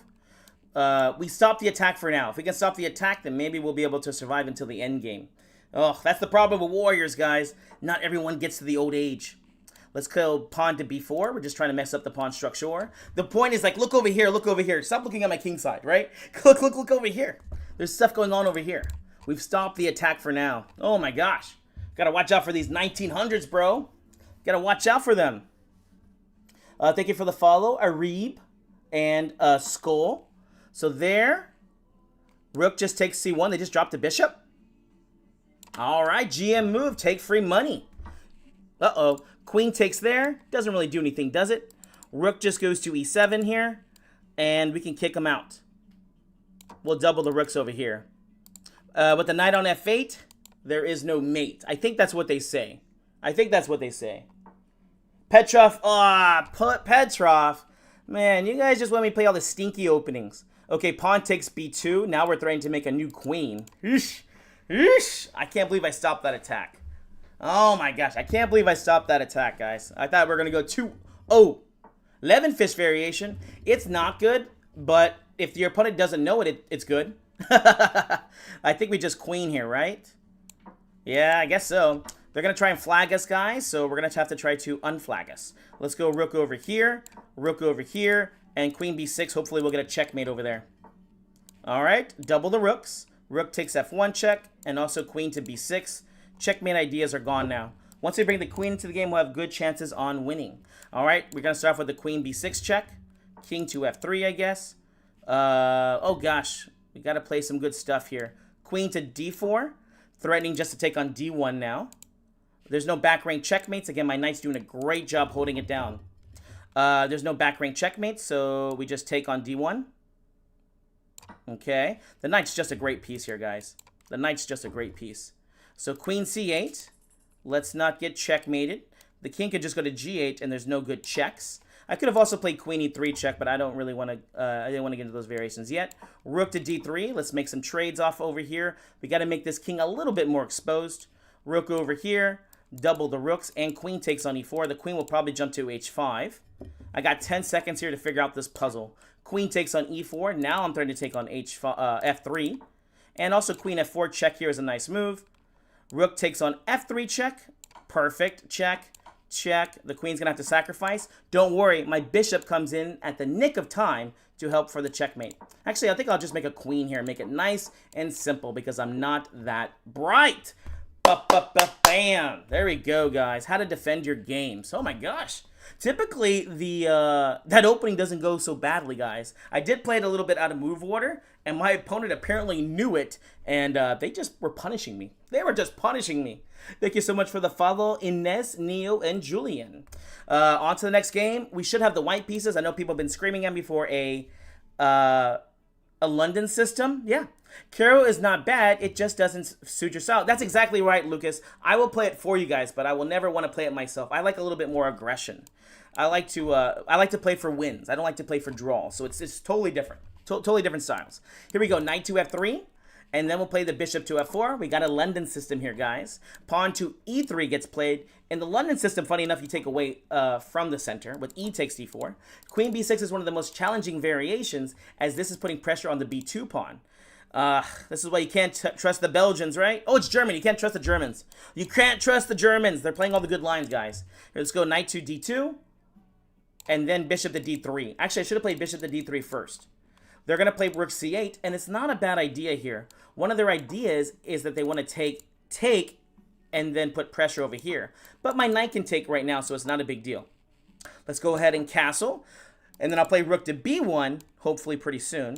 We stop the attack for now. If we can stop the attack, then maybe we'll be able to survive until the end game. Oh, that's the problem with warriors, guys. Not everyone gets to the old age. Let's go pawn to b4. We're just trying to mess up the pawn structure. The point is, like, look over here, look over here. Stop looking at my king side, right? Look over here. There's stuff going on over here. We've stopped the attack for now. Oh my gosh. Gotta watch out for these 1900s, bro. Gotta watch out for them. Thank you for the follow, Arib and Skull. So there, rook just takes c1. They just dropped the bishop. All right, GM move. Take free money. Uh-oh. Queen takes there. Doesn't really do anything, does it? Rook just goes to e7 here, and we can kick him out. We'll double the rooks over here. With the knight on f8, there is no mate. I think that's what they say. Petrov. Petrov. Man, you guys just want me to play all the stinky openings. Okay, pawn takes b2. Now we're threatening to make a new queen. Eesh. I can't believe I stopped that attack. Oh my gosh, I can't believe I stopped that attack, guys. I thought we were going to go 2-0. 11 fish variation. It's not good, but if your opponent doesn't know it, it's good. I think we just queen here, right? Yeah, I guess so. They're going to try and flag us, guys, so we're going to have to try to unflag us. Let's go rook over here, and queen b6. Hopefully we'll get a checkmate over there. All right, double the rooks. Rook takes f1 check, and also queen to b6. Checkmate ideas are gone now. Once we bring the queen into the game, we'll have good chances on winning. All right, we're going to start off with the queen b6 check. King to f3, I guess. Oh, gosh. We got to play some good stuff here. Queen to d4. Threatening just to take on d1 now. There's no back rank checkmates. Again, my knight's doing a great job holding it down. There's no back rank checkmates, so we just take on d1. Okay. The knight's just a great piece here, guys. The knight's just a great piece. So queen c8. Let's not get checkmated. The king could just go to g8, and there's no good checks. I could have also played queen e3 check, but I don't really want to. I didn't want to get into those variations yet. Rook to d3. Let's make some trades off over here. We got to make this king a little bit more exposed. Rook over here. Double the rooks, and queen takes on e4. The queen will probably jump to h5. I got 10 seconds here to figure out this puzzle. Queen takes on e4. Now I'm trying to take on f3. And also queen f4 check here is a nice move. Rook takes on f3 check. Perfect. Check. Check. The queen's going to have to sacrifice. Don't worry. My bishop comes in at the nick of time to help for the checkmate. Actually, I think I'll just make a queen here. Make it nice and simple because I'm not that bright. Bam. There we go, guys. How to defend your games. Oh, my gosh. Typically, that opening doesn't go so badly, guys. I did play it a little bit out of move order, and my opponent apparently knew it, and they just were punishing me. They were just punishing me. Thank you so much for the follow, Inez, Neo, and Julian. On to the next game. We should have the white pieces. I know people have been screaming at me for a London system. Yeah. Caro is not bad. It just doesn't suit your style. That's exactly right, Lucas. I will play it for you guys, but I will never want to play it myself. I like a little bit more aggression. I like to play for wins. I don't like to play for draws. So it's totally different. Totally different styles. Here we go. Knight to f3. And then we'll play the bishop to f4. We got a London system here, guys. Pawn to e3 gets played. In the London system, funny enough, you take away from the center with e takes d4. Queen b6 is one of the most challenging variations as this is putting pressure on the b2 pawn. This is why you can't trust the Belgians, right? Oh, it's Germany. You can't trust the Germans. You can't trust the Germans. They're playing all the good lines, guys. Here, let's go knight to d2. And then bishop to d3. Actually, I should have played bishop to d3 first. They're going to play rook c8, and it's not a bad idea here. One of their ideas is that they want to take, and then put pressure over here. But my knight can take right now, so it's not a big deal. Let's go ahead and castle. And then I'll play rook to b1, hopefully pretty soon.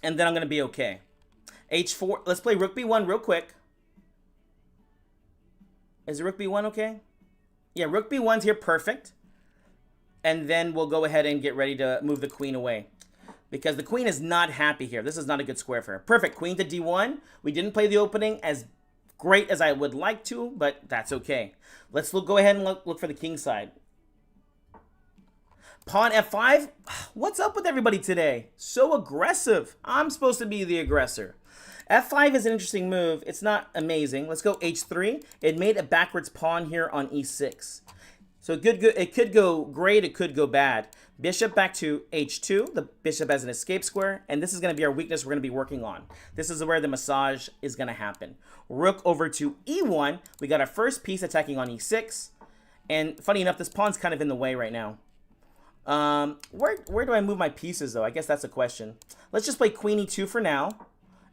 And then I'm going to be okay. h4. Let's play rook b1 real quick. Is rook b1 okay? Yeah, rook b1's here, perfect. And then we'll go ahead and get ready to move the queen away. Because the queen is not happy here. This is not a good square for her. Perfect. Queen to d1. We didn't play the opening as great as I would like to, but that's okay. Let's go ahead and look for the king side. Pawn f5? What's up with everybody today? So aggressive. I'm supposed to be the aggressor. f5 is an interesting move. It's not amazing. Let's go h3. It made a backwards pawn here on e6. So it could go great, it could go bad. Bishop back to h2. The bishop has an escape square, and this is going to be our weakness we're going to be working on. This is where the massage is going to happen. Rook over to e1. We got our first piece attacking on e6. And funny enough, this pawn's kind of in the way right now. Where do I move my pieces, though? I guess that's a question. Let's just play queen e2 for now,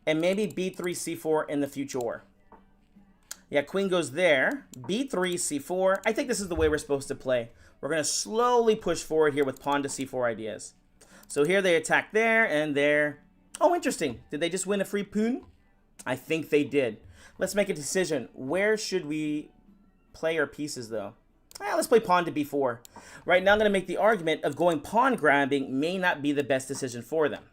and maybe b3, c4 in the future. Yeah, queen goes there. b3, c4. I think this is the way we're supposed to play. We're going to slowly push forward here with pawn to c4 ideas. So here they attack there and there. Oh, interesting. Did they just win a free pawn? I think they did. Let's make a decision. Where should we play our pieces, though? Let's play pawn to b4. Right now, I'm going to make the argument of going pawn grabbing may not be the best decision for them.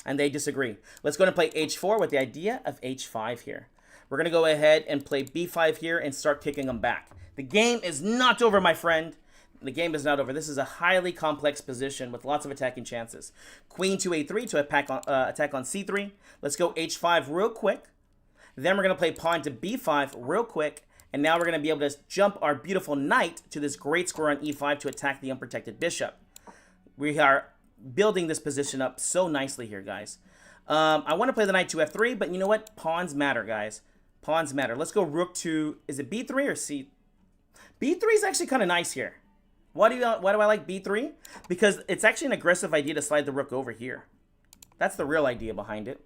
And they disagree. Let's go and play h4 with the idea of h5 here. We're going to go ahead and play b5 here and start kicking them back. The game is not over, my friend. The game is not over. This is a highly complex position with lots of attacking chances. Queen to a3 to attack on c3. Let's go h5 real quick. Then we're going to play pawn to b5 real quick. And now we're going to be able to jump our beautiful knight to this great square on e5 to attack the unprotected bishop. We are building this position up so nicely here, guys. I want to play the knight to f3, but you know what? Pawns matter, guys. Pawns matter. Let's go rook to, is it b3 or c? b3 is actually kind of nice here. Why do I like b3? Because it's actually an aggressive idea to slide the rook over here. That's the real idea behind it.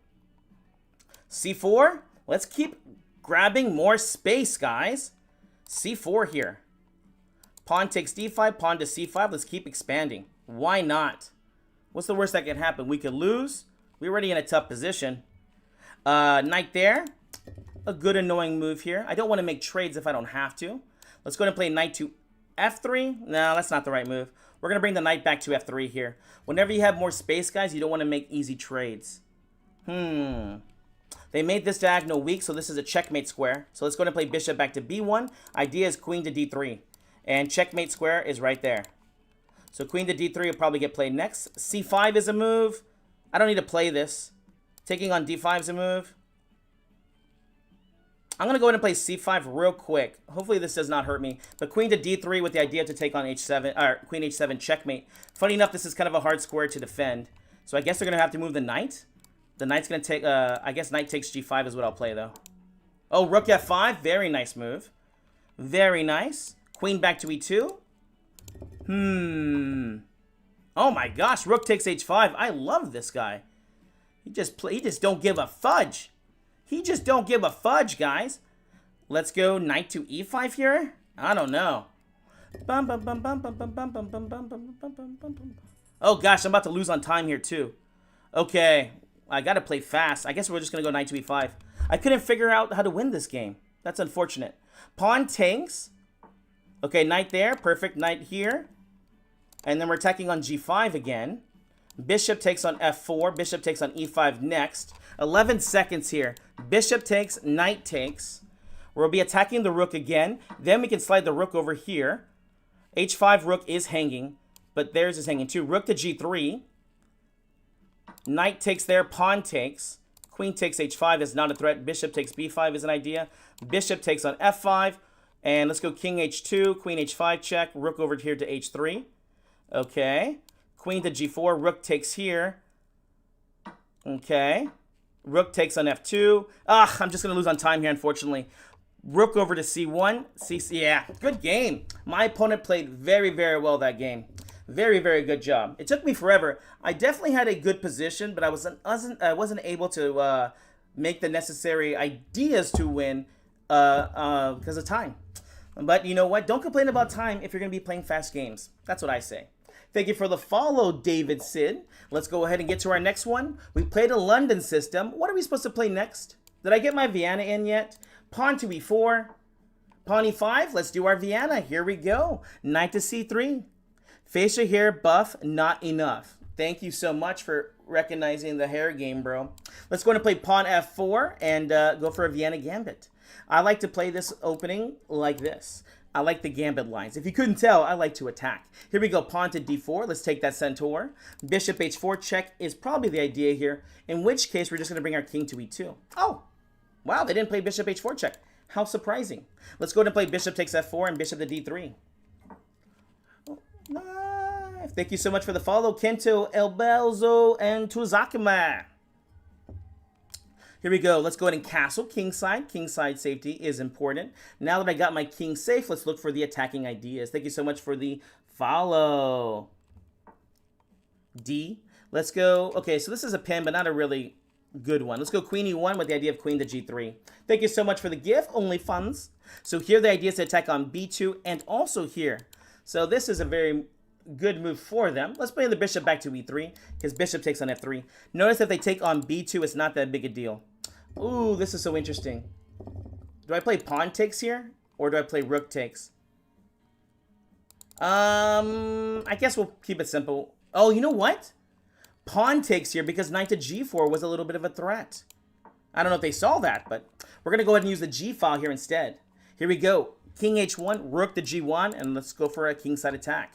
c4. Let's keep grabbing more space, guys. c4 here. Pawn takes d5, pawn to c5. Let's keep expanding. Why not? What's the worst that can happen? We could lose. We're already in a tough position. Knight there. A good annoying move here. I don't want to make trades if I don't have to. Let's go ahead and play knight to f3. No, that's not the right move. We're going to bring the knight back to f3 here. Whenever you have more space, guys, you don't want to make easy trades. They made this diagonal weak, so this is a checkmate square. So let's go ahead and play bishop back to b1. Idea is queen to d3. And checkmate square is right there. So queen to d3 will probably get played next. c5 is a move. I don't need to play this. Taking on d5 is a move. I'm going to go ahead and play c5 real quick. Hopefully this does not hurt me. But queen to d3 with the idea to take on h7, or queen h7 checkmate. Funny enough, this is kind of a hard square to defend. So I guess they're going to have to move the knight. The knight's going to take, I guess knight takes g5 is what I'll play, though. Oh, rook f5. Very nice move. Very nice. Queen back to e2. Oh my gosh, rook takes h5. I love this guy. He just don't give a fudge. He just don't give a fudge, guys. Let's go knight to e5 here. I don't know. Oh gosh, I'm about to lose on time here too. Okay, I gotta play fast. I guess we're just gonna go knight to e5. I couldn't figure out how to win this game. That's unfortunate. Pawn takes. Okay, knight there. Perfect. Knight here. And then we're attacking on g5 again. Bishop takes on f4. Bishop takes on e5 next. 11 seconds here. Bishop takes, knight takes. We'll be attacking the rook again. Then we can slide the rook over here. h5 rook is hanging, but theirs is hanging too. Rook to g3. Knight takes there, pawn takes. Queen takes h5 is not a threat. Bishop takes b5 is an idea. Bishop takes on f5. And let's go king h2, queen h5 check. Rook over here to h3. Okay. Queen to g4. Rook takes here. Okay. Rook takes on f2. I'm just going to lose on time here, unfortunately. Rook over to c1. Yeah, good game. My opponent played very, very well that game. Very, very good job. It took me forever. I definitely had a good position, but I wasn't able to make the necessary ideas to win because of time. But you know what? Don't complain about time if you're going to be playing fast games. That's what I say. Thank you for the follow, David Sid. Let's go ahead and get to our next one. We played a London system. What are we supposed to play next? Did I get my Vienna in yet? Pawn to e4. Pawn e5. Let's do our Vienna. Here we go. Knight to c3. Fascia here, buff, not enough. Thank you so much for recognizing the hair game, bro. Let's go ahead and play pawn f4 and go for a Vienna gambit. I like to play this opening like this. I like the gambit lines. If you couldn't tell, I like to attack. Here we go, pawn to d4. Let's take that centaur. Bishop h4 check is probably the idea here, in which case we're just going to bring our king to e2. Oh, wow, they didn't play bishop h4 check. How surprising. Let's go ahead and play bishop takes f4 and bishop to d3. Oh, nice. Thank you so much for the follow, Kento, Elbelzo, and Tuzakima. Here we go. Let's go ahead and castle kingside. Kingside safety is important. Now that I got my king safe, let's look for the attacking ideas. Thank you so much for the follow. D. Let's go. Okay, so this is a pin, but not a really good one. Let's go queen e1 with the idea of queen to g3. Thank you so much for the gift. Only funds. So here the idea is to attack on b2 and also here. So this is a very good move for them. Let's play the bishop back to e3 because bishop takes on f3. Notice if they take on b2, it's not that big a deal. Ooh, this is so interesting. Do I play pawn takes here or do I play rook takes? I guess we'll keep it simple. Oh, you know what? Pawn takes here because knight to g4 was a little bit of a threat. I don't know if they saw that, but we're going to go ahead and use the g file here instead. Here we go. King h1, rook to g1, and let's go for a kingside attack.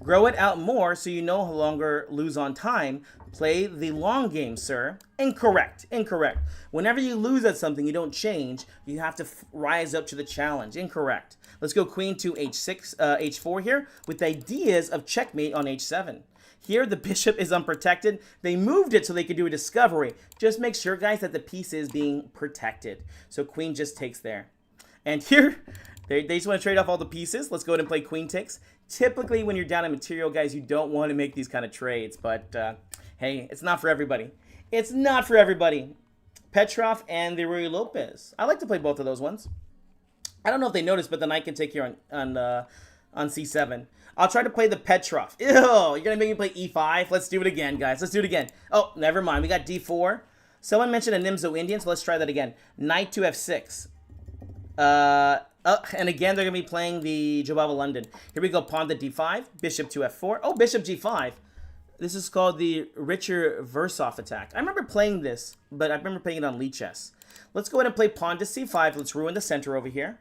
Grow it out more so you no longer lose on time. Play the long game, sir. Incorrect. Incorrect. Whenever you lose at something, you don't change. You have to rise up to the challenge. Incorrect. Let's go queen to h6, h4 here with ideas of checkmate on h7. Here, the bishop is unprotected. They moved it so they could do a discovery. Just make sure, guys, that the piece is being protected. So queen just takes there. And here, they just want to trade off all the pieces. Let's go ahead and play queen takes. Typically, when you're down in material, guys, you don't want to make these kind of trades. But, hey, it's not for everybody. It's not for everybody. Petrov and the Rui Lopez. I like to play both of those ones. I don't know if they noticed, but the knight can take here on c7. I'll try to play the Petrov. Ew, you're going to make me play e5? Let's do it again, guys. Let's do it again. Oh, never mind. We got d4. Someone mentioned a Nimzo Indian, so let's try that again. Knight to f6. And again, they're going to be playing the Jobava London. Here we go, pawn to d5, bishop to f4. Oh, bishop g5. This is called the Richard Versov attack. I remember playing this, but I remember playing it on Lichess. Let's go ahead and play pawn to c5. Let's ruin the center over here.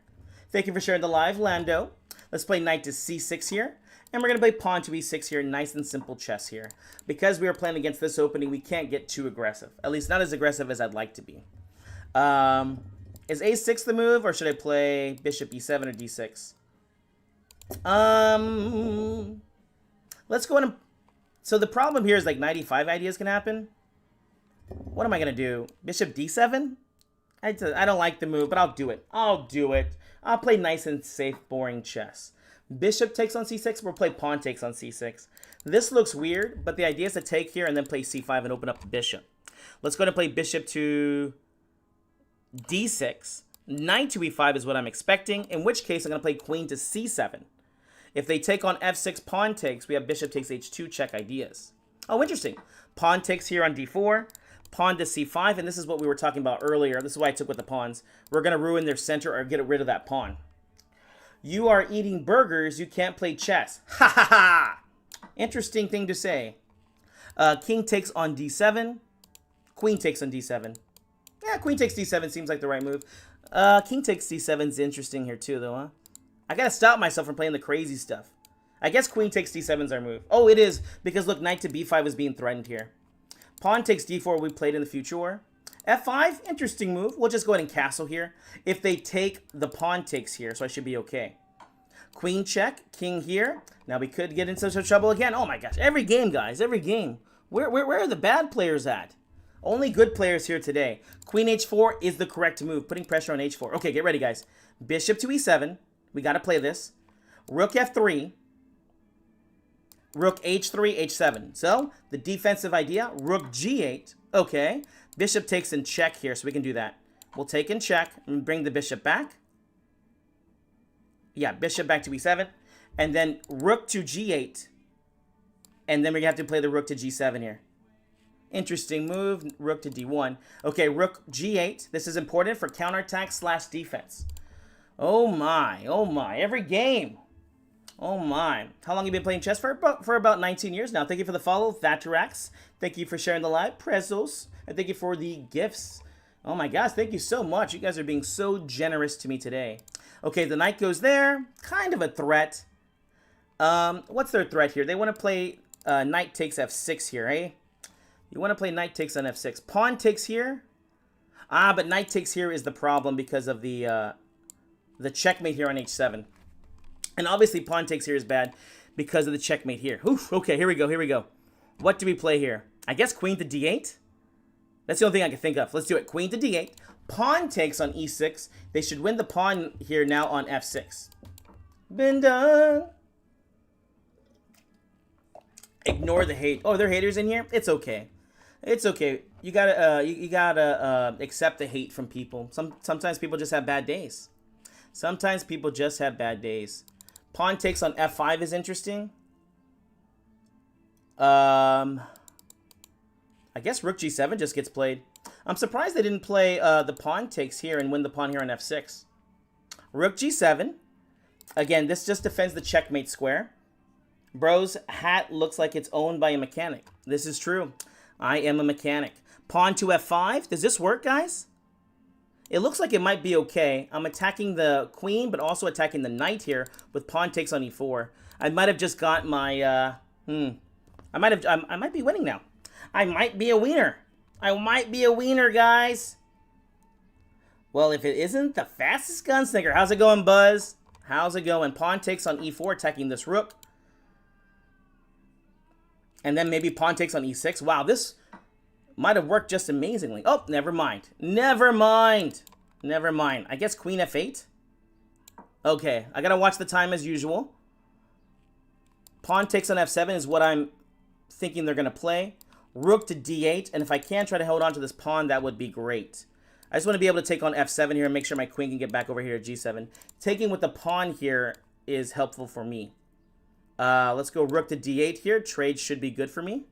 Thank you for sharing the live, Lando. Let's play knight to c6 here. And we're going to play pawn to e6 here. Nice and simple chess here. Because we are playing against this opening, we can't get too aggressive. At least not as aggressive as I'd like to be. Is a6 the move, or should I play bishop e7 or d6? Let's go in and... So the problem here is like knight e5 ideas can happen. What am I going to do? Bishop d7? I don't like the move, but I'll do it. I'll do it. I'll play nice and safe, boring chess. Bishop takes on c6, we'll play pawn takes on c6. This looks weird, but the idea is to take here and then play c5 and open up the bishop. Let's go ahead and play bishop to d6. Knight to e5 is what I'm expecting, in which case I'm going to play queen to c7. If they take on f6 pawn takes, we have bishop takes h2 check ideas. Oh, interesting. Pawn takes here on d4, pawn to c5, and this is what we were talking about earlier. This is why I took with the pawns. We're going to ruin their center or get rid of that pawn. You are eating burgers, you can't play chess. Ha ha ha! Interesting thing to say. King takes on d7, queen takes on d7. Yeah, queen takes d7 seems like the right move. King takes d7 is interesting here too, though, huh? I gotta stop myself from playing the crazy stuff. I guess queen takes d7 is our move. Oh, it is, because look, knight to b5 is being threatened here. Pawn takes d4 we played in the future war. f5, interesting move. We'll just go ahead and castle here. If they take, the pawn takes here, so I should be okay. Queen check, king here. Now we could get into some trouble again. Oh my gosh, every game, guys, every game. Where are the bad players at? Only good players here today. Queen h4 is the correct move, putting pressure on h4. Okay, get ready, guys. Bishop to e7. We got to play this. Rook f3. Rook h3, h7. So, the defensive idea, rook g8. Okay. Bishop takes in check here, so we can do that. We'll take in check and bring the bishop back. Yeah, bishop back to e7. And then rook to g8. And then we have to play the rook to g7 here. Interesting move, rook to d1. Okay, rook g8. This is important for counterattack / defense. Oh my, every game. Oh my. How long have you been playing chess for? For about 19 years now. Thank you for the follow, Thatrax. Thank you for sharing the live, Prezos. And thank you for the gifts. Oh my gosh, thank you so much. You guys are being so generous to me today. Okay, the knight goes there. Kind of a threat. What's their threat here? They want to play knight takes f6 here, eh? You want to play knight takes on f6. Pawn takes here. Ah, but knight takes here is the problem because of the checkmate here on h7. And obviously pawn takes here is bad because of the checkmate here. Oof, okay, here we go, here we go. What do we play here? I guess queen to d8? That's the only thing I can think of. Let's do it. Queen to d8. Pawn takes on e6. They should win the pawn here now on f6. Been done. Ignore the hate. Oh, there are haters in here? It's okay. It's okay. You gotta you gotta accept the hate from people. Sometimes people just have bad days. Sometimes people just have bad days. Pawn takes on f5 is interesting. I guess rook g7 just gets played. I'm surprised they didn't play the pawn takes here and win the pawn here on f6. Rook g7. Again, this just defends the checkmate square. Bro's hat looks like it's owned by a mechanic. This is true. I am a mechanic. Pawn to f5. Does this work, guys? It looks like it might be okay. I'm attacking the queen, but also attacking the knight here with pawn takes on e4. I might have just got my, I might be winning now. I might be a wiener. I might be a wiener, guys. Well, if it isn't the fastest gunslinger. How's it going, Buzz? How's it going? Pawn takes on e4, attacking this rook. And then maybe pawn takes on e6. Wow, this might have worked just amazingly. Oh, never mind. Never mind. Never mind. I guess queen f8. Okay, I gotta watch the time as usual. Pawn takes on f7 is what I'm thinking they're gonna play. Rook to d8, and if I can try to hold on to this pawn, that would be great. I just want to be able to take on f7 here and make sure my queen can get back over here at g7. Taking with the pawn here is helpful for me. Let's go rook to d8 here. Trades should be good for me.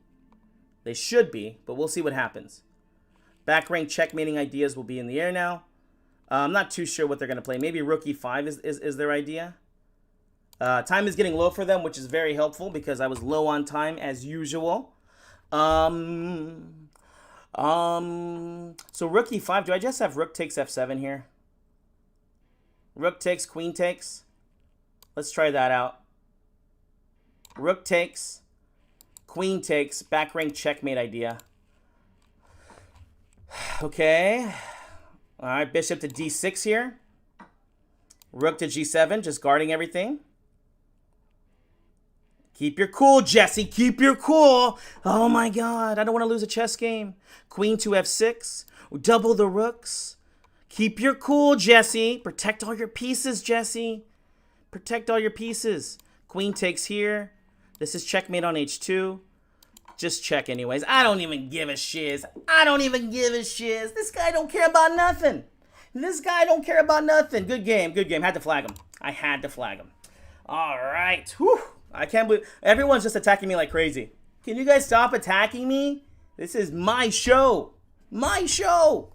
They should be, but we'll see what happens. Back rank checkmating ideas will be in the air now. I'm not too sure what they're going to play. Maybe rook e5 is their idea. Time is getting low for them, which is very helpful because I was low on time as usual. So rook e5. Do I just have rook takes f7 here? Rook takes, queen takes. Let's try that out. Rook takes, queen takes, back rank checkmate idea. Okay. All right, bishop to d6 here. Rook to g7, just guarding everything. Keep your cool, Jesse. Keep your cool. Oh, my God. I don't want to lose a chess game. Queen to f6. Double the rooks. Keep your cool, Jesse. Protect all your pieces, Jesse. Protect all your pieces. Queen takes here. This is checkmate on h2. Just check anyways. I don't even give a shiz. I don't even give a shiz. This guy don't care about nothing. This guy don't care about nothing. Good game. Good game. Had to flag him. I had to flag him. All right. Whew. I can't believe everyone's just attacking me like crazy. Can you guys stop attacking me? This is my show. My show.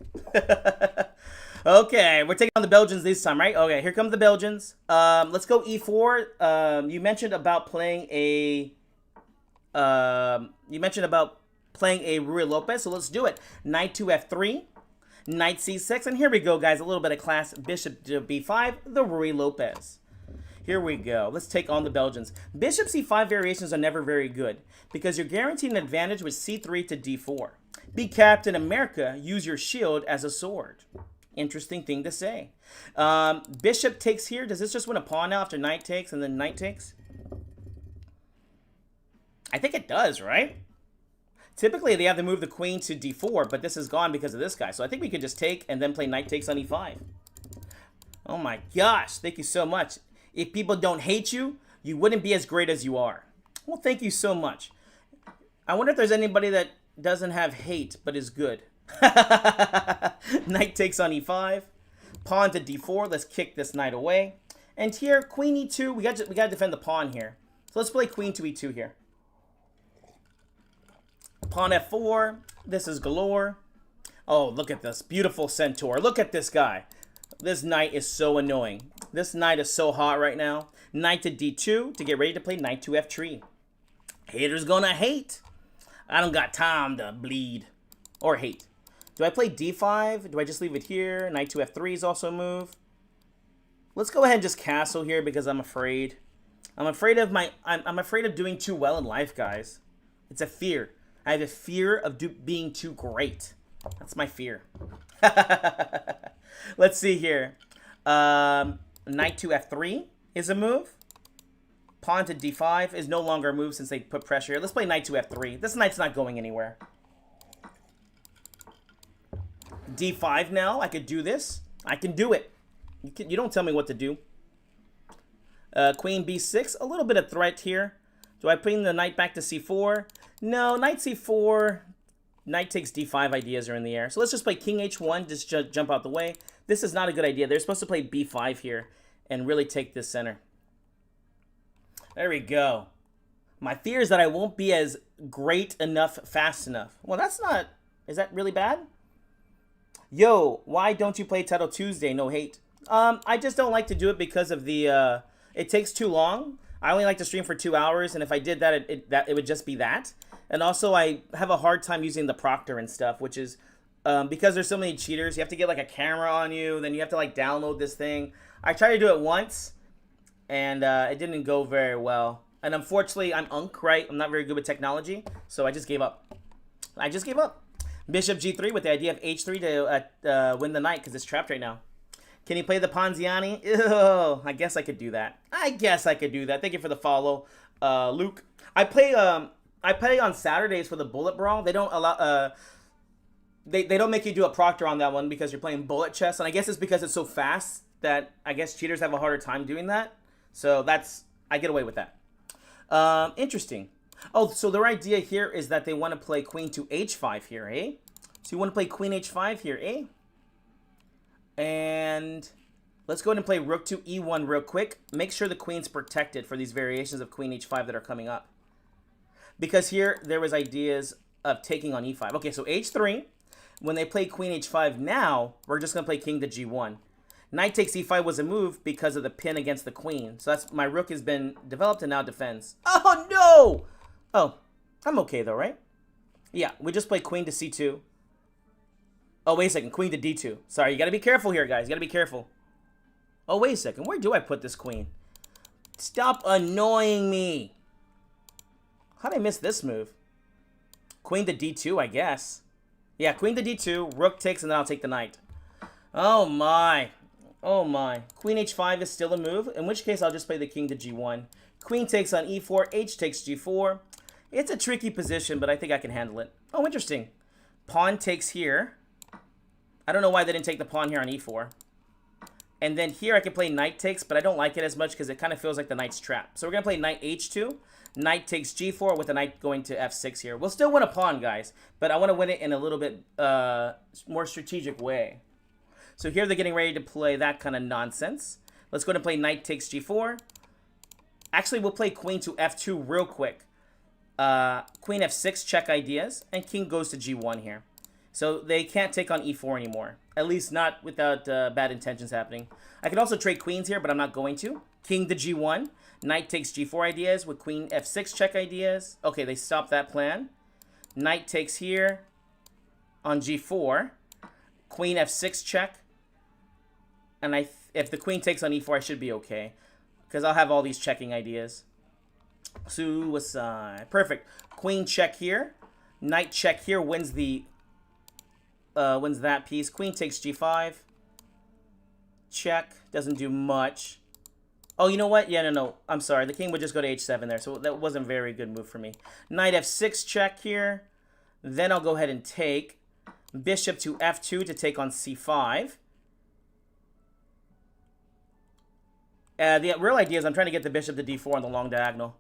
Okay, we're taking on the Belgians this time, right? Okay, here come the Belgians. Let's go e4. You mentioned about playing a Ruy Lopez, so let's do it. Knight to f3, knight c6, and here we go, guys. A little bit of class. Bishop to b5, the Ruy Lopez. Here we go. Let's take on the Belgians. Bishop c5 variations are never very good because you're guaranteed an advantage with c3 to d4. Be Captain America. Use your shield as a sword. Interesting thing to say. Bishop takes here. Does this just win a pawn now after knight takes and then knight takes? I think it does, right? Typically, they have to move the queen to d4, but this is gone because of this guy. So I think we could just take and then play knight takes on e5. Oh my gosh. Thank you so much. If people don't hate you, you wouldn't be as great as you are. Well, thank you so much. I wonder if there's anybody that doesn't have hate but is good. Knight takes on e5. Pawn to d4. Let's kick this knight away. And here, queen e2. We got to defend the pawn here. So let's play queen to e2 here. Pawn f4. This is galore. Oh, look at this. Beautiful centaur. Look at this guy. This knight is so annoying. This knight is so hot right now. Knight to d2 to get ready to play knight to f3. Haters gonna hate. I don't got time to bleed. Or hate. Do I play d5? Do I just leave it here? Knight to f3 is also a move. Let's go ahead and just castle here because I'm afraid. I'm afraid of I'm afraid of doing too well in life, guys. It's a fear. I have a fear of being too great. That's my fear. Let's see here. Knight to f3 is a move. Pawn to d5 is no longer a move since they put pressure here. Let's play knight to f3. This knight's not going anywhere. d5 now. I could do this. I can do it. You don't tell me what to do. Queen b6. A little bit of threat here. Do I bring the knight back to c4? No, knight c4. Knight takes d5 ideas are in the air. So let's just play king h1. Just jump out the way. This is not a good idea. They're supposed to play b5 here and really take this center. There we go. My fear is that I won't be as great enough fast enough. Well, that's not... Is that really bad? Yo, why don't you play Title Tuesday? No hate. I just don't like to do it because of the... it takes too long. I only like to stream for 2 hours, and if I did that, it would just be that. And also, I have a hard time using the proctor and stuff, which is... because there's so many cheaters, you have to get like a camera on you, then you have to like download this thing. I tried to do it once, and it didn't go very well. And unfortunately, I'm unk, right? I'm not very good with technology, so I just gave up. I just gave up. Bishop g3 with the idea of h3 to win the knight because it's trapped right now. Can you play the Ponziani? Ew, I guess I could do that. I guess I could do that. Thank you for the follow, Luke. I play on Saturdays for the Bullet Brawl. They don't allow... They don't make you do a proctor on that one because you're playing bullet chess. And I guess it's because it's so fast that I guess cheaters have a harder time doing that. So I get away with that. Interesting. Oh, so their idea here is that they want to play queen to h5 here, eh? So you want to play queen h5 here, eh? And let's go ahead and play rook to e1 real quick. Make sure the queen's protected for these variations of queen h5 that are coming up. Because here there was ideas of taking on e5. Okay, so h3. When they play queen h5 now, we're just going to play king to g1. Knight takes e5 was a move because of the pin against the queen. So that's my rook has been developed and now defends. Oh, no! Oh, I'm okay though, right? Yeah, we just play queen to c2. Oh, wait a second. Queen to d2. Sorry, you got to be careful here, guys. You got to be careful. Oh, wait a second. Where do I put this queen? Stop annoying me. How did I miss this move? Queen to d2, I guess. Yeah, queen to d2, rook takes, and then I'll take the knight. Oh, my. Oh, my. Queen h5 is still a move, in which case I'll just play the king to g1. Queen takes on e4, h takes g4. It's a tricky position, but I think I can handle it. Oh, interesting. Pawn takes here. I don't know why they didn't take the pawn here on e4. And then here I can play knight takes, but I don't like it as much because it kind of feels like the knight's trapped. So we're going to play knight h2. Knight takes g4 with the knight going to f6 here. We'll still win a pawn, guys, but I want to win it in a little bit more strategic way. So here they're getting ready to play that kind of nonsense. Let's go ahead and play knight takes g4. Actually, we'll play queen to f2 real quick. Queen f6 check ideas, and king goes to g1 here. So they can't take on e4 anymore, at least not without bad intentions happening. I can also trade queens here, but I'm not going to. King to g1. Knight takes g4 ideas with queen f6 check ideas. Okay, they stopped that plan. Knight takes here on g4. Queen f6 check. And if the queen takes on e4, I should be okay. Because I'll have all these checking ideas. Suicide. Perfect. Queen check here. Knight check here wins wins that piece. Queen takes g5. Check. Doesn't do much. Oh, you know what? Yeah, no. I'm sorry. The king would just go to h7 there, so that wasn't a very good move for me. Knight f6 check here. Then I'll go ahead and take. Bishop to f2 to take on c5. The real idea is I'm trying to get the bishop to d4 on the long diagonal.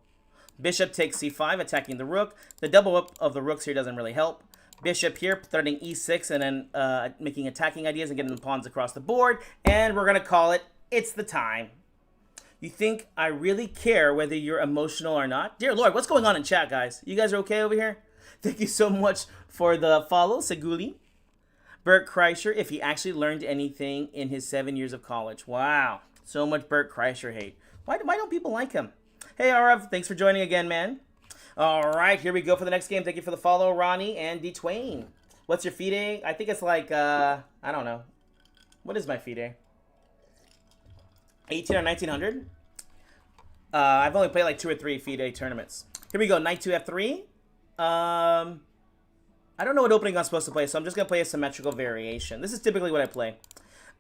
Bishop takes c5, attacking the rook. The double up of the rooks here doesn't really help. Bishop here, threatening e6, and then making attacking ideas and getting the pawns across the board. And we're going to call it, it's the time. You think I really care whether you're emotional or not? Dear Lord, what's going on in chat, guys? You guys are okay over here? Thank you so much for the follow, Seguli. Bert Kreischer, if he actually learned anything in his 7 years of college. Wow. So much Bert Kreischer hate. Why don't people like him? Hey, Arav, thanks for joining again, man. All right, here we go for the next game. Thank you for the follow, Ronnie and D. Twain. What's your FIDE? I think it's like, I don't know. What is my FIDE? 18 or 1900. I've only played like 2 or 3 FIDE tournaments. Here we go. Knight 2 F3. I don't know what opening I'm supposed to play, so I'm just going to play a symmetrical variation. This is typically what I play.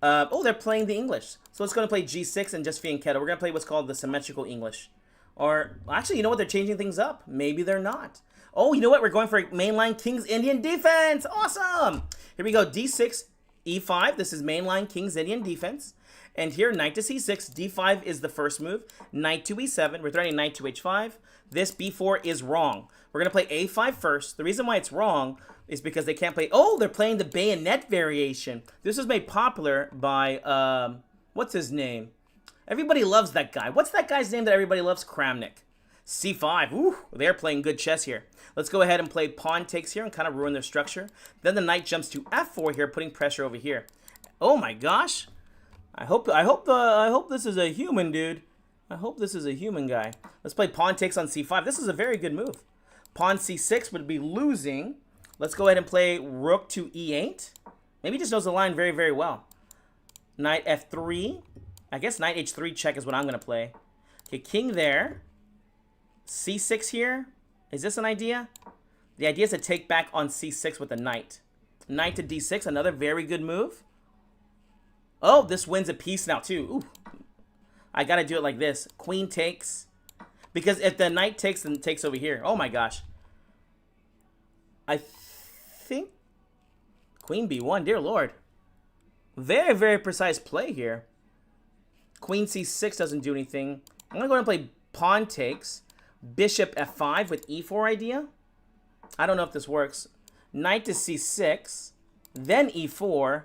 Oh, they're playing the English. So it's going to play G6 and just fianchetto. We're going to play what's called the symmetrical English. Or, actually, you know what? They're changing things up. Maybe they're not. Oh, you know what? We're going for mainline King's Indian defense. Awesome. Here we go. D6, E5. This is mainline King's Indian defense. And here, knight to C6. D5 is the first move. Knight to E7. We're threatening knight to H5. This B4 is wrong. We're going to play A5 first. The reason why it's wrong is because they can't play... Oh, they're playing the bayonet variation. This was made popular by... what's his name? Everybody loves that guy. What's that guy's name that everybody loves? Kramnik. C5. Ooh, they're playing good chess here. Let's go ahead and play pawn takes here and kind of ruin their structure. Then the knight jumps to F4 here, putting pressure over here. Oh my gosh. I hope this is a human, dude. I hope this is a human guy. Let's play pawn takes on C5. This is a very good move. Pawn C6 would be losing. Let's go ahead and play rook to E8. Maybe he just knows the line very, very well. Knight F3. I guess knight H3 check is what I'm going to play. Okay, king there. C6 here. Is this an idea? The idea is to take back on C6 with the knight. Knight to D6, another very good move. Oh, this wins a piece now too. Ooh. I got to do it like this. Queen takes. Because if the knight takes, then takes over here. Oh my gosh. I think Queen B1, dear Lord. Very, very precise play here. Queen C6 doesn't do anything. I'm going to go ahead and play pawn takes. Bishop F5 with E4 idea. I don't know if this works. Knight to C6. Then E4.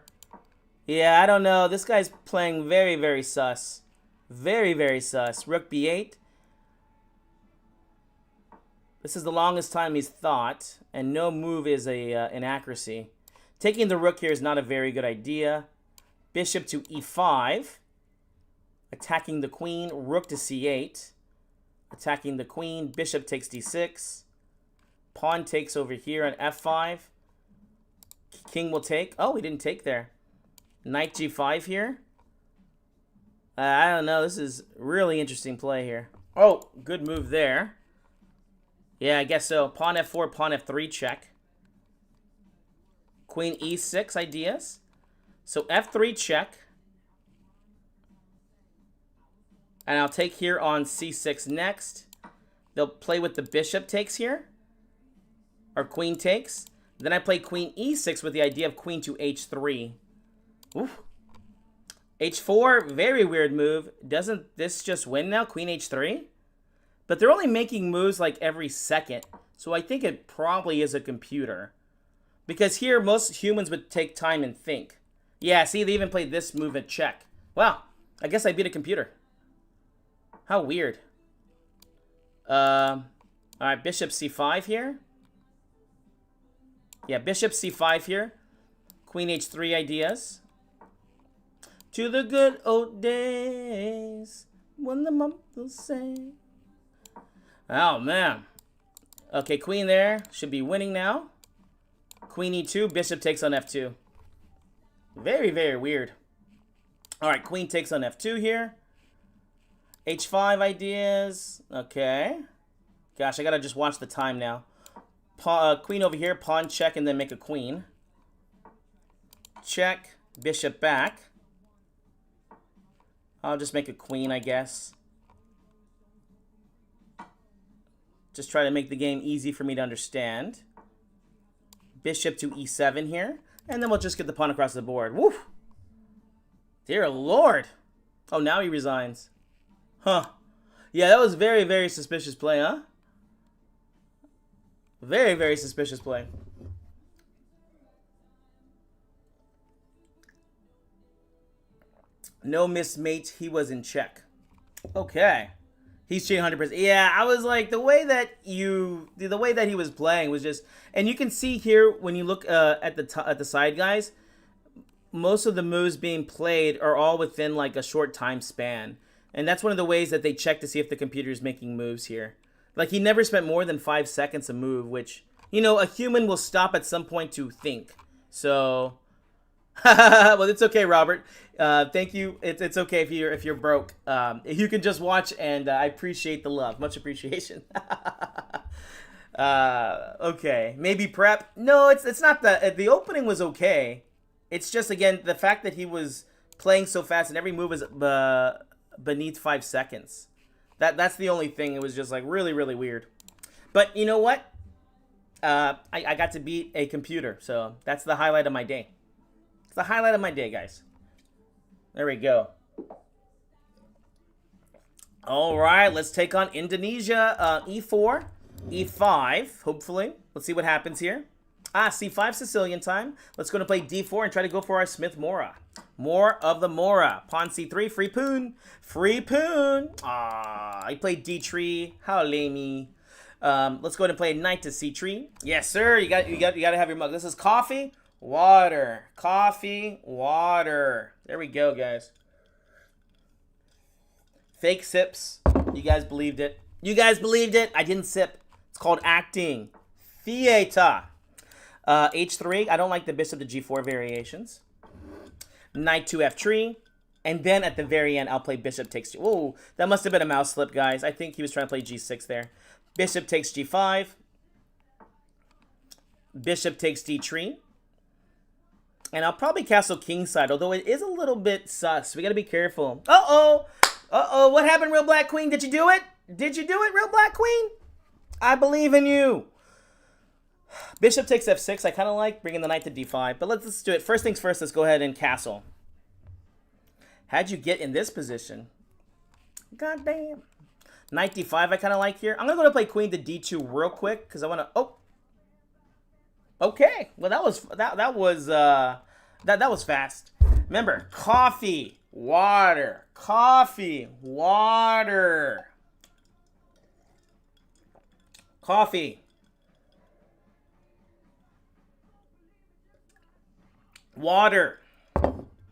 Yeah, I don't know. This guy's playing very, very sus. Very, very sus. Rook B8. This is the longest time he's thought, and no move is an accuracy. Taking the rook here is not a very good idea. Bishop to E5. Attacking the queen. Rook to C8. Attacking the queen. Bishop takes D6. Pawn takes over here on F5. King will take. Oh, he didn't take there. Knight G5 here. I don't know. This is really interesting play here. Oh, good move there. Yeah, I guess so. Pawn F4, pawn F3 check. Queen E6 ideas. So F3 check. And I'll take here on C6 next. They'll play with the bishop takes here. Or queen takes. Then I play queen E6 with the idea of queen to H3. Oof. H4, very weird move. Doesn't this just win now? Queen H3? But they're only making moves like every second. So I think it probably is a computer. Because here, most humans would take time and think. Yeah, see, they even played this move at check. Wow, I guess I beat a computer. How weird. Alright, bishop C5 here. Yeah, bishop C5 here. Queen H3 ideas. To the good old days when the month will say. Oh, man. Okay, queen there. Should be winning now. Queen E2. Bishop takes on F2. Very, very weird. All right, queen takes on F2 here. H5 ideas. Okay. Gosh, I got to just watch the time now. Queen over here. Pawn check and then make a queen. Check. Bishop back. I'll just make a queen, I guess. Just try to make the game easy for me to understand. Bishop to E7 here. And then we'll just get the pawn across the board. Woo! Dear Lord. Oh, now he resigns. Huh. Yeah, that was very, very suspicious play, huh? Very, very suspicious play. No miss mate, he was in check. Okay. He's cheating 100%. Yeah, I was like, the way that he was playing was just, and you can see here when you look at the side guys, most of the moves being played are all within like a short time span. And that's one of the ways that they check to see if the computer is making moves here. Like, he never spent more than 5 seconds a move, which, you know, a human will stop at some point to think. So, Well, it's okay, Robert. Thank you. It's okay if you're broke. You can just watch, and I appreciate the love. Much appreciation. Okay, maybe prep. No, it's not the opening was okay. It's just again the fact that he was playing so fast and every move was beneath 5 seconds. That's the only thing. It was just like really really weird. But you know what? I got to beat a computer, so that's the highlight of my day. It's the highlight of my day, guys. There we go. All right, let's take on Indonesia. E4, E5, hopefully. Let's see what happens here. C5 Sicilian time. Let's go to play D4 and try to go for our Smith Mora. More of the Mora. Pawn C3, free poon. Free poon. I played D3. How lamey. Let's go ahead and play knight to C3. Yes, sir. You got to have your mug. This is coffee, water, coffee, water. There we go, guys. Fake sips. You guys believed it. You guys believed it. I didn't sip. It's called acting. Theater. H3. I don't like the bishop to G4 variations. Knight to F3. And then at the very end, I'll play bishop takes G. Whoa, that must have been a mouse slip, guys. I think he was trying to play G6 there. Bishop takes G5. Bishop takes D3. And I'll probably castle kingside, although it is a little bit sus. We got to be careful. Uh-oh. Uh-oh. What happened, Real Black Queen? Did you do it? Did you do it, Real Black Queen? I believe in you. Bishop takes F6. I kind of like bringing the knight to D5. But let's do it. First things first, let's go ahead and castle. How'd you get in this position? God damn. Knight D5 I kind of like here. I'm going to go to play queen to D2 real quick because I want to... Oh. Okay. Well, that was fast. Remember, coffee, water, coffee, water. Coffee. Water.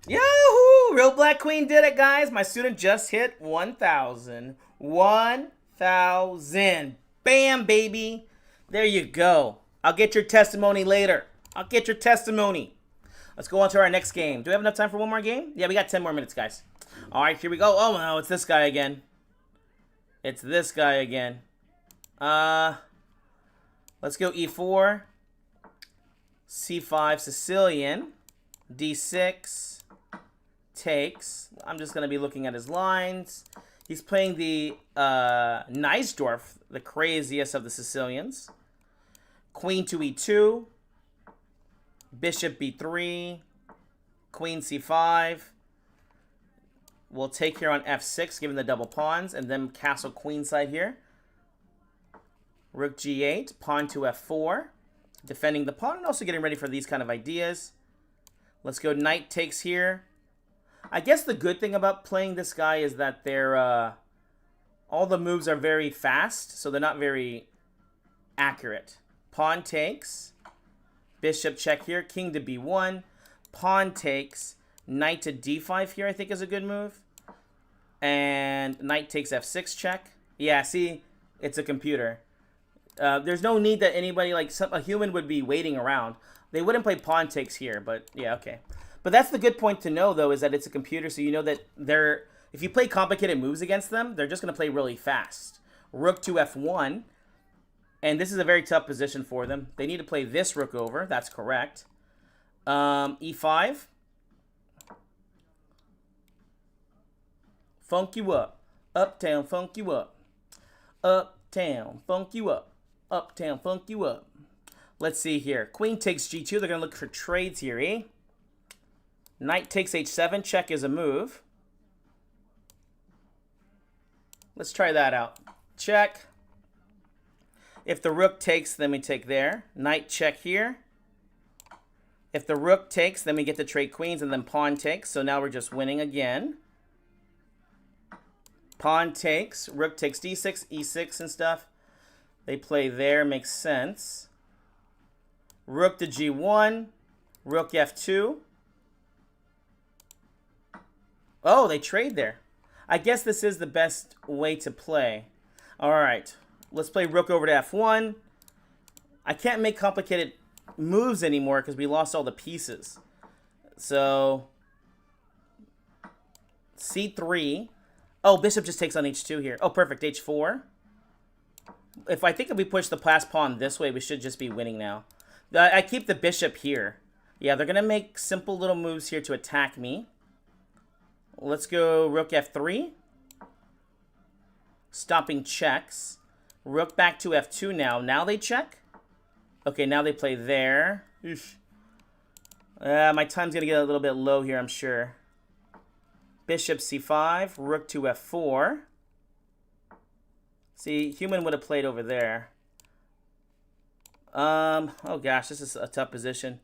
Yahoo! Real Black Queen did it, guys. My student just hit 1,000. 1,000. Bam, baby. There you go. I'll get your testimony later. I'll get your testimony. Let's go on to our next game. Do we have enough time for one more game? Yeah, we got 10 more minutes, guys. All right, here we go. Oh, no, it's this guy again. It's this guy again. Let's go E4. C5 Sicilian. D6. Takes. I'm just going to be looking at his lines. He's playing the Neisdorf, the craziest of the Sicilians. Queen to E2. Bishop B3. Queen C5. We'll take here on F6, given the double pawns, and then castle queenside here. Rook G8. Pawn to F4. Defending the pawn and also getting ready for these kind of ideas. Let's go knight takes here. I guess the good thing about playing this guy is that they're all the moves are very fast, so they're not very accurate. Pawn takes. Bishop check here. King to B1. Pawn takes. Knight to D5 here I think is a good move. And knight takes F6 check. Yeah, see, it's a computer. There's no need that anybody, like a human would be waiting around. They wouldn't play pawn takes here, but yeah, okay. But that's the good point to know, though, is that it's a computer, so you know that if you play complicated moves against them, they're just going to play really fast. Rook to F1, and this is a very tough position for them. They need to play this rook over. That's correct. E5. Funk you up. Uptown, funk you up. Uptown, funk you up. Uptown, funk you up. Let's see here. Queen takes G2. They're going to look for trades here, eh? Knight takes H7. Check is a move. Let's try that out. Check. If the rook takes, then we take there. Knight check here. If the rook takes, then we get to trade queens, and then pawn takes. So now we're just winning again. Pawn takes. Rook takes D6, E6 and stuff. They play there. Makes sense. Rook to G1. Rook F2. Oh, they trade there. I guess this is the best way to play. All right. Let's play rook over to F1. I can't make complicated moves anymore because we lost all the pieces. So c3. Oh, bishop just takes on h2 here. Oh, perfect. h4. If we push the last pawn this way, we should just be winning now. I keep the bishop here. Yeah, they're going to make simple little moves here to attack me. Let's go rook f3. Stopping checks. Rook back to f2 now. Now they check. Okay, now they play there. My time's going to get a little bit low here, I'm sure. Bishop c5. Rook to f4. See, human would have played over there. Oh gosh, this is a tough position.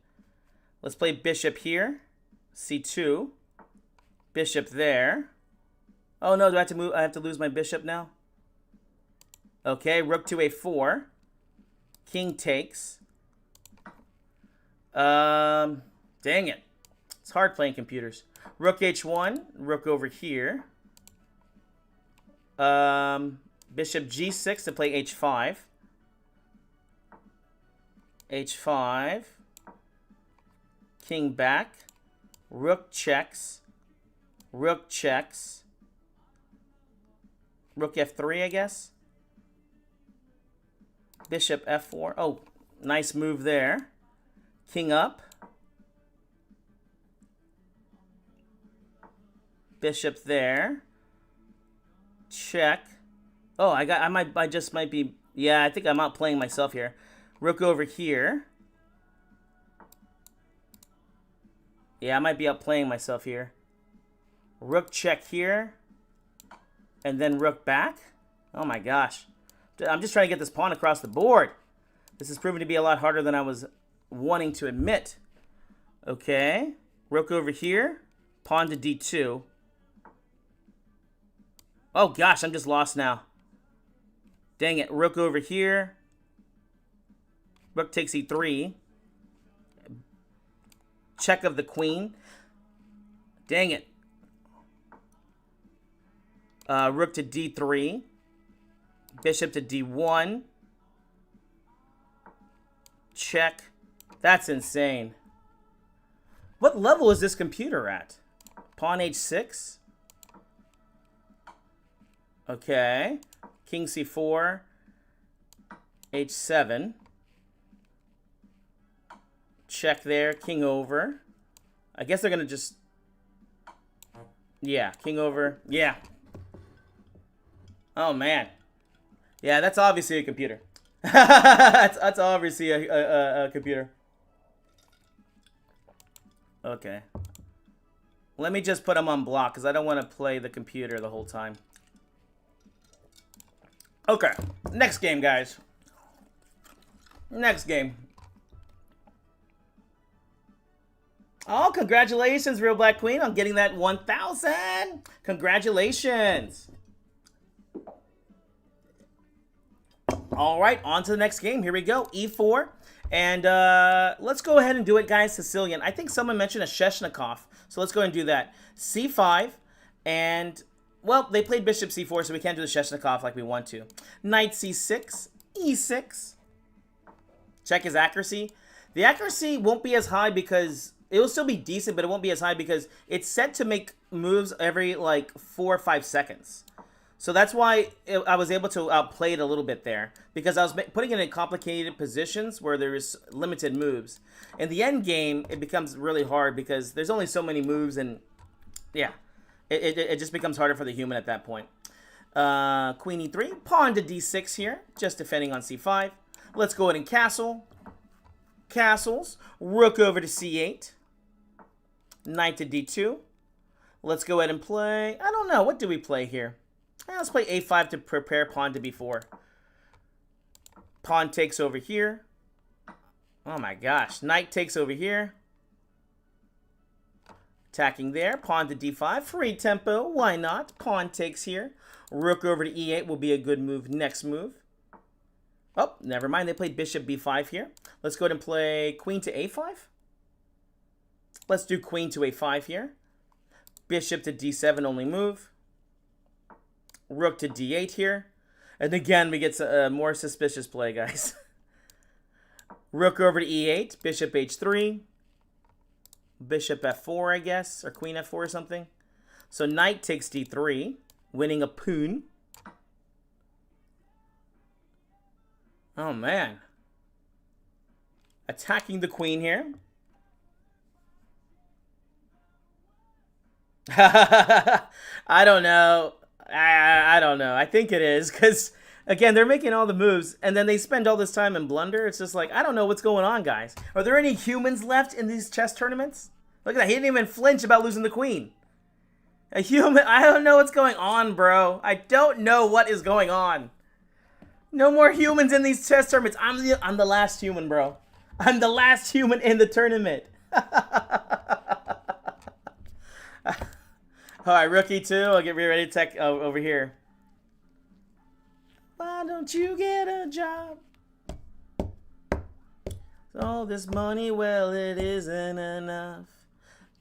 Let's play bishop here. c2. Bishop there. Oh no, do I have to move? I have to lose my bishop now? Okay, rook to a4. King takes. Dang it. It's hard playing computers. Rook h1. Rook over here. Bishop g6 to play h5. h5. King back. Rook checks. Rook checks. Rook f3, I guess. Bishop f4. Oh, nice move there. King up. Bishop there. Check. Oh, I just might be, yeah, I think I'm outplaying myself here. Rook over here. Yeah, I might be outplaying myself here. Rook check here. And then rook back. Oh my gosh. I'm just trying to get this pawn across the board. This is proving to be a lot harder than I was wanting to admit. Okay. Rook over here. Pawn to d2. Oh gosh, I'm just lost now. Dang it. Rook over here. Rook takes e3. Check of the queen. Dang it. Rook to d3. Bishop to d1. Check. That's insane. What level is this computer at? Pawn h6. Okay. King c4. h7. Check there. King over. I guess they're going to just... Yeah, king over. Yeah. Oh, man. Yeah, that's obviously a computer. that's obviously a computer. Okay. Let me just put him on block because I don't want to play the computer the whole time. Okay. Next game, guys. Next game. Oh, congratulations, Real Black Queen, on getting that 1,000. Congratulations. All right, on to the next game. Here we go. E4. And let's go ahead and do it, guys. Sicilian. I think someone mentioned a Sheshnikov. So let's go ahead and do that. C5. And, well, they played bishop c4, so we can't do the Sheshnikov like we want to. Knight c6. E6. Check his accuracy. The accuracy won't be as high because... It will still be decent, but it won't be as high because it's set to make moves every, like, 4 or 5 seconds. So that's why I was able to outplay it a little bit there. Because I was putting it in complicated positions where there's limited moves. In the end game, it becomes really hard because there's only so many moves and, yeah. It just becomes harder for the human at that point. Queen e3. Pawn to d6 here. Just defending on c5. Let's go ahead and castle. Castles. Rook over to c8. Knight to d2. Let's go ahead and play... I don't know. What do we play here? Let's play a5 to prepare pawn to b4. Pawn takes over here. Oh my gosh. Knight takes over here. Attacking there. Pawn to d5. Free tempo. Why not? Pawn takes here. Rook over to e8 will be a good move. Next move. Oh, never mind. They played bishop b5 here. Let's go ahead and play queen to a5. Let's do queen to a5 here. Bishop to d7 only move. Rook to d8 here. And again, we get a more suspicious play, guys. Rook over to e8. Bishop h3. Bishop f4, I guess, or queen f4 or something. So knight takes d3, winning a pawn. Oh, man. Attacking the queen here. I don't know. I don't know. I think it is because, again, they're making all the moves, and then they spend all this time in blunder. It's just like, I don't know what's going on, guys. Are there any humans left in these chess tournaments? Look at that. He didn't even flinch about losing the queen. A human. I don't know what's going on, bro. I don't know what is going on. No more humans in these chess tournaments. I'm the last human, bro. I'm the last human in the tournament. All right, rookie 2. I'll get ready to tech over here. Why don't you get a job? All this money, well, it isn't enough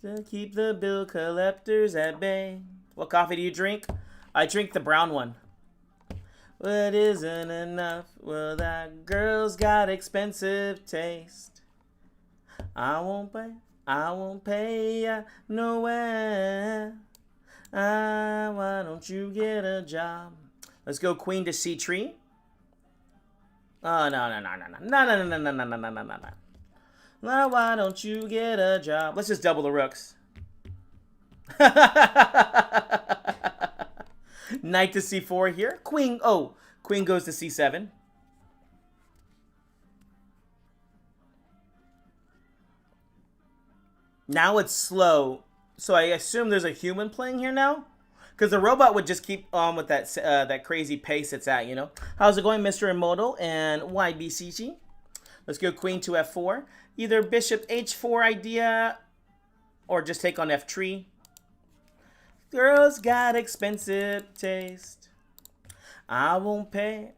to keep the bill collectors at bay. What coffee do you drink? I drink the brown one. Well, it isn't enough. Well, that girl's got expensive taste. I won't pay ya nowhere. Why don't you get a job? Let's go queen to c3. Oh, no. Now, why don't you get a job? Let's just double the rooks. Knight to c4 here. Queen, queen goes to c7. Now it's slow. So I assume there's a human playing here now? Because the robot would just keep on with that that crazy pace it's at, you know? How's it going, Mr. Immortal and YBCG? Let's go queen to f4. Either bishop h4 idea or just take on f3. Girls got expensive taste. I won't pay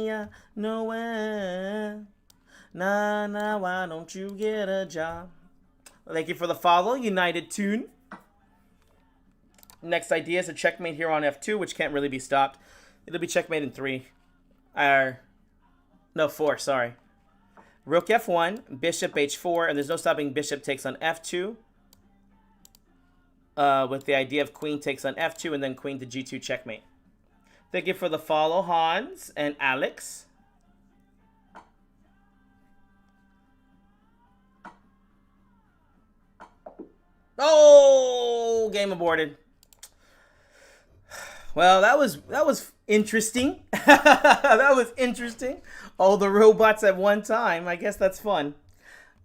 ya nowhere. Nah, why don't you get a job? Thank you for the follow, United Tune. Next idea is a checkmate here on f2, which can't really be stopped. It'll be checkmate in 3. No, 4, sorry. Rook f1, bishop h4, and there's no stopping bishop takes on f2. With the idea of queen takes on f2, and then queen to g2 checkmate. Thank you for the follow, Hans and Alex. Oh, game aborted. Well, that was interesting. That was interesting. All the robots at one time. I guess that's fun.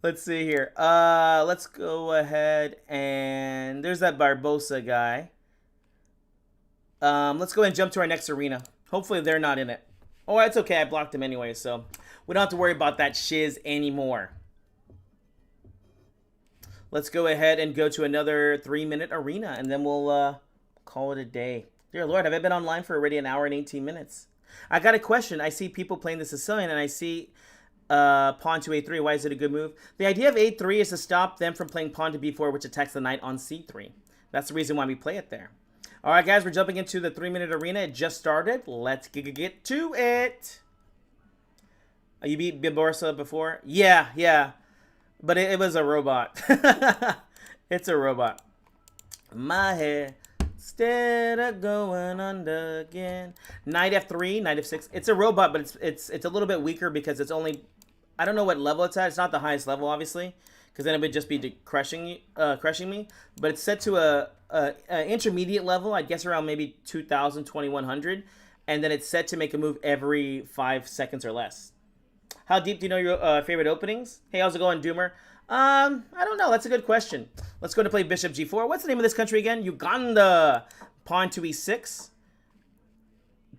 Let's see here. Let's go ahead and there's that Barbosa guy. Let's go ahead and jump to our next arena. Hopefully they're not in it. Oh, it's okay. I blocked them anyway, so we don't have to worry about that shiz anymore. Let's go ahead and go to another 3-minute arena, and then we'll call it a day. Dear Lord, have I been online for already an hour and 18 minutes? I got a question. I see people playing the Sicilian, and I see pawn to a3. Why is it a good move? The idea of a3 is to stop them from playing pawn to b4, which attacks the knight on c3. That's the reason why we play it there. All right, guys, we're jumping into the 3-minute arena. It just started. Let's get to it. You beat Barbosa before? Yeah. But it was a robot. It's a robot. My head, instead of going under again. Knight f3, knight f6. It's a robot, but it's a little bit weaker because it's only, I don't know what level it's at. It's not the highest level, obviously, because then it would just be crushing me. But it's set to a intermediate level, I guess around maybe 2,000, 2,100, and then it's set to make a move every 5 seconds or less. How deep do you know your favorite openings? Hey, how's it going, Doomer? I don't know. That's a good question. Let's go to play bishop g4. What's the name of this country again? Uganda. Pawn to e6.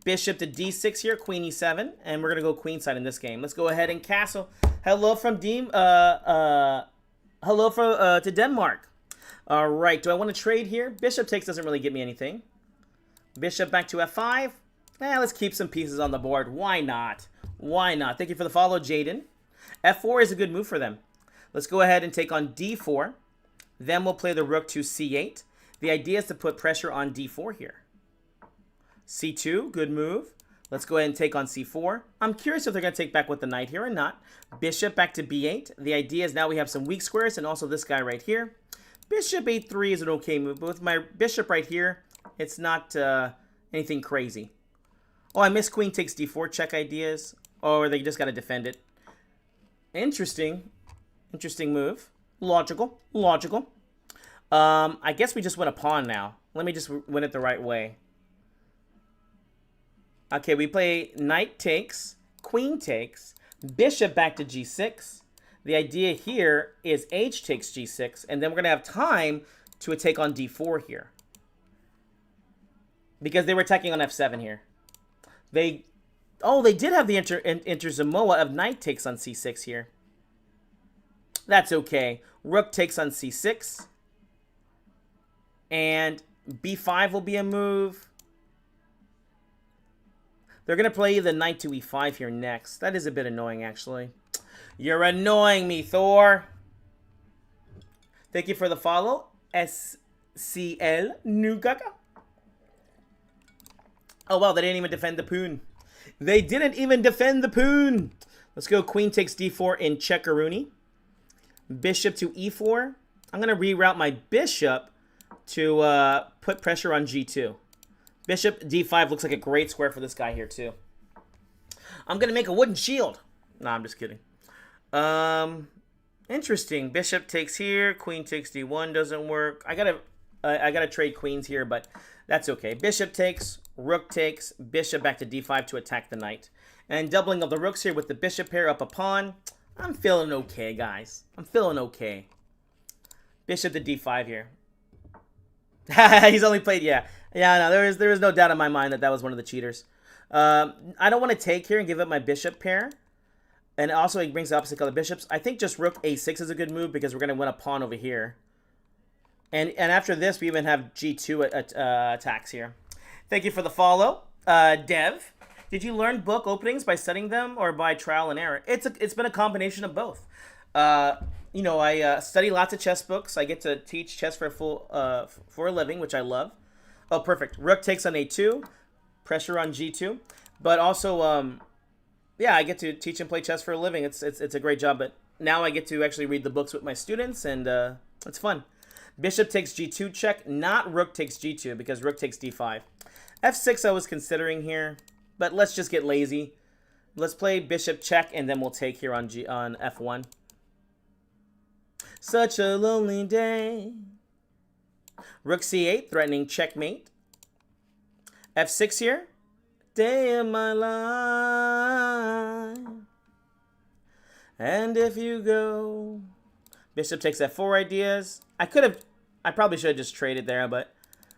Bishop to d6 here. Queen e7. And we're going to go queenside in this game. Let's go ahead and castle. Hello from to Denmark. All right. Do I want to trade here? Bishop takes doesn't really get me anything. Bishop back to f5. Let's keep some pieces on the board. Why not? Why not? Thank you for the follow, Jaden. f4 is a good move for them. Let's go ahead and take on d4. Then we'll play the rook to c8. The idea is to put pressure on d4 here. c2, good move. Let's go ahead and take on c4. I'm curious if they're going to take back with the knight here or not. Bishop back to b8. The idea is now we have some weak squares and also this guy right here. Bishop a3 is an okay move, but with my bishop right here, it's not anything crazy. Oh, I missed queen takes d4 check ideas. Or they just got to defend it. Interesting. Interesting move. Logical. Logical. I guess we just win a pawn now. Let me just win it the right way. Okay, we play knight takes, queen takes, bishop back to g6. The idea here is h takes g6, and then we're going to have time to take on d4 here. Because they were attacking on f7 here. They did have the inter-Samoa of knight takes on c6 here. That's okay. Rook takes on c6. And b5 will be a move. They're going to play the knight to e5 here next. That is a bit annoying, actually. You're annoying me, Thor. Thank you for the follow. SCL Nugaka. Oh, well, they didn't even defend the poon. They didn't even defend the poon. Let's go queen takes d4 in checkaroonie. Bishop to e4. I'm going to reroute my bishop to put pressure on g2. Bishop d5 looks like a great square for this guy here, too. I'm going to make a wooden shield. Nah, I'm just kidding. Interesting. Bishop takes here. Queen takes d1. Doesn't work. I gotta trade queens here, but that's okay. Bishop takes. Rook takes. Bishop back to d5 to attack the knight. And doubling of the rooks here with the bishop pair up a pawn. I'm feeling okay, guys. I'm feeling okay. Bishop to d5 here. He's only played, yeah. Yeah, no, there is no doubt in my mind that was one of the cheaters. I don't want to take here and give up my bishop pair. And also, he brings the opposite color bishops. I think just rook a6 is a good move because we're going to win a pawn over here. And after this, we even have g2 attacks here. Thank you for the follow. Dev, did you learn book openings by studying them or by trial and error? It's been a combination of both. You know, I study lots of chess books. I get to teach chess for a living, which I love. Oh, perfect. Rook takes on a2. Pressure on g2. But also, yeah, I get to teach and play chess for a living. It's a great job. But now I get to actually read the books with my students, and it's fun. Bishop takes g2 check, not rook takes g2, because rook takes d5. f6 I was considering here, but let's just get lazy. Let's play bishop check, and then we'll take here on f1. Such a lonely day. Rook c8, threatening checkmate. f6 here. Day of my life. And if you go. Bishop takes f4 ideas. I probably should have just traded there, but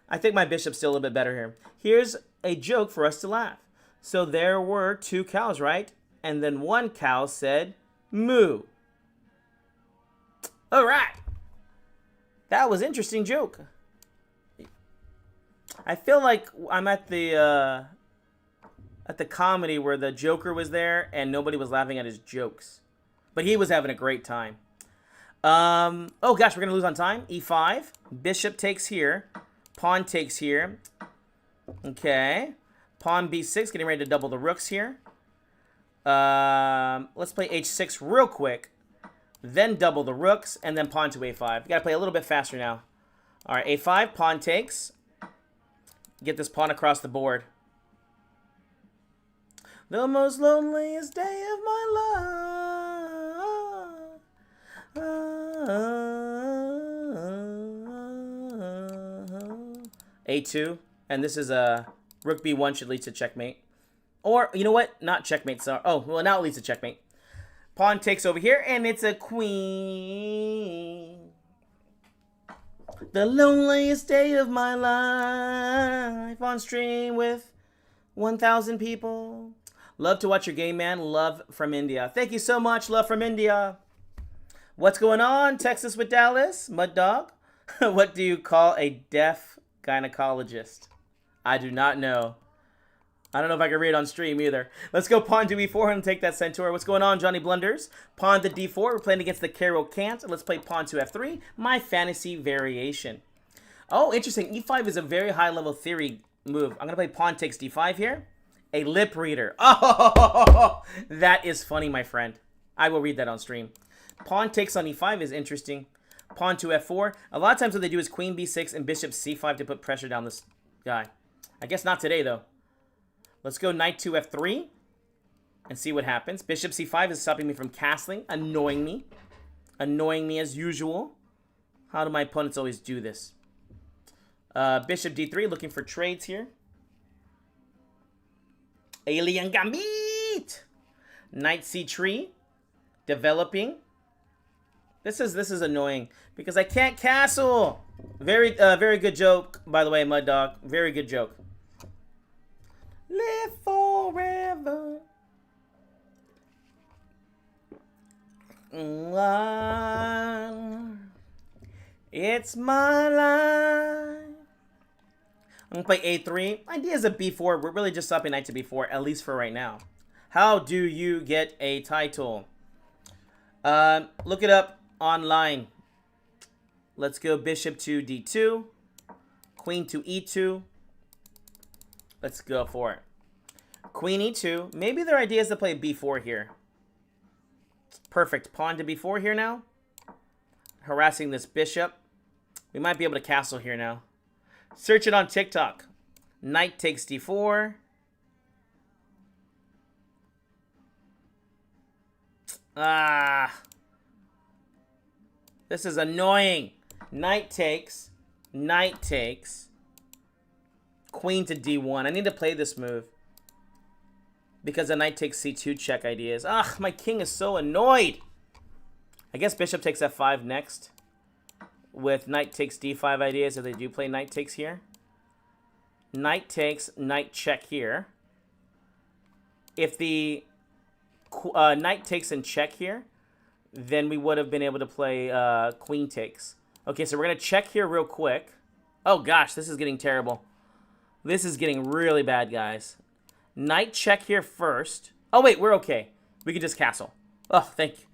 I think my bishop's still a little bit better here. Here's a joke for us to laugh. So there were 2 cows, right? And then one cow said, moo. All right. That was an interesting joke. I feel like I'm at the comedy where the Joker was there and nobody was laughing at his jokes. But he was having a great time. Oh gosh, we're going to lose on time. e5. Bishop takes here. Pawn takes here. Okay. Pawn b6, getting ready to double the rooks here. Let's play h6 real quick. Then double the rooks, and then pawn to a5. You got to play a little bit faster now. All right, a5, pawn takes. Get this pawn across the board. The most loneliest day of my life. a2, and this is a rook b1 should lead to checkmate. Or, you know what? Not checkmate, so, oh, well, now it leads to checkmate. Pawn takes over here, and it's a queen. The loneliest day of my life on stream with 1,000 people. Love to watch your game, man. Love from India. Thank you so much. Love from India. What's going on? Texas with Dallas? Mud Dog? What do you call a deaf gynecologist? I do not know. I don't know if I can read on stream either. Let's go pawn to e4 and take that centaur. What's going on, Johnny Blunders? Pawn to d4. We're playing against the Carol Cant. Let's play pawn to f3. My fantasy variation. Oh, interesting. e5 is a very high-level theory move. I'm going to play pawn takes d5 here. A lip reader. Oh, that is funny, my friend. I will read that on stream. Pawn takes on e5 is interesting. Pawn to f4. A lot of times what they do is queen b6 and bishop c5 to put pressure down this guy. I guess not today, though. Let's go knight to f3 and see what happens. Bishop c5 is stopping me from castling, annoying me. Annoying me as usual. How do my opponents always do this? Bishop d3, looking for trades here. Alien Gambit! Knight c3, developing. This is annoying because I can't castle. Very good joke, by the way, Mud Dog. Very good joke. Live forever. It's my life. I'm going to play a3. Ideas of b4. We're really just stopping knight to b4, at least for right now. How do you get a title? Look it up online. Let's go bishop to d2. Queen to e2. Let's go for it. Queen e2. Maybe their idea is to play b4 here. Perfect. Pawn to b4 here now. Harassing this bishop. We might be able to castle here now. Search it on TikTok. Knight takes d4. This is annoying. Knight takes. Knight takes. Queen to d1. I need to play this move. Because the knight takes c2 check ideas. My king is so annoyed. I guess bishop takes f5 next. With knight takes d5 ideas if they do play knight takes here. Knight takes, knight check here. If the knight takes and check here, then we would have been able to play queen takes. Okay, so we're going to check here real quick. Oh gosh, this is getting terrible. This is getting really bad, guys. Knight check here first. Oh wait, we're okay. We can just castle. Oh, thank you.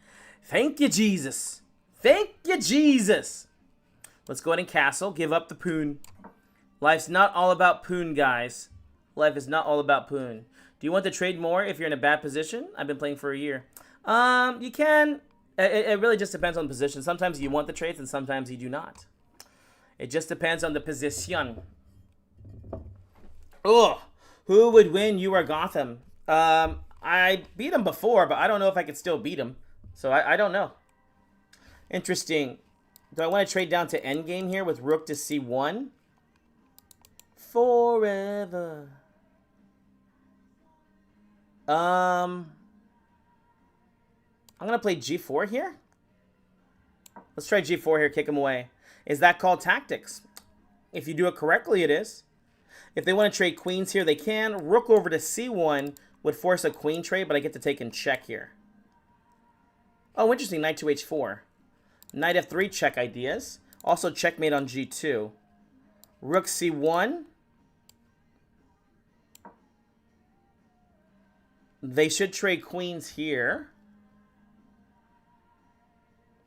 Thank you, Jesus. Thank you, Jesus. Let's go ahead and castle. Give up the poon. Life's not all about poon, guys. Life is not all about poon. Do you want to trade more if you're in a bad position? I've been playing for a year. You can. It really just depends on the position. Sometimes you want the trades and sometimes you do not. It just depends on the position. Ugh. Who would win you or Gotham? I beat him before, but I don't know if I could still beat him. So I don't know. Interesting. Do I want to trade down to endgame here with rook to c1? Forever. I'm going to play g4 here. Let's try g4 here, kick him away. Is that called tactics? If you do it correctly, it is. If they want to trade queens here, they can. Rook over to c1 would force a queen trade, but I get to take and check here. Oh, interesting. Knight to h4. Knight f3 check ideas. Also checkmate on g2. Rook c1. They should trade queens here.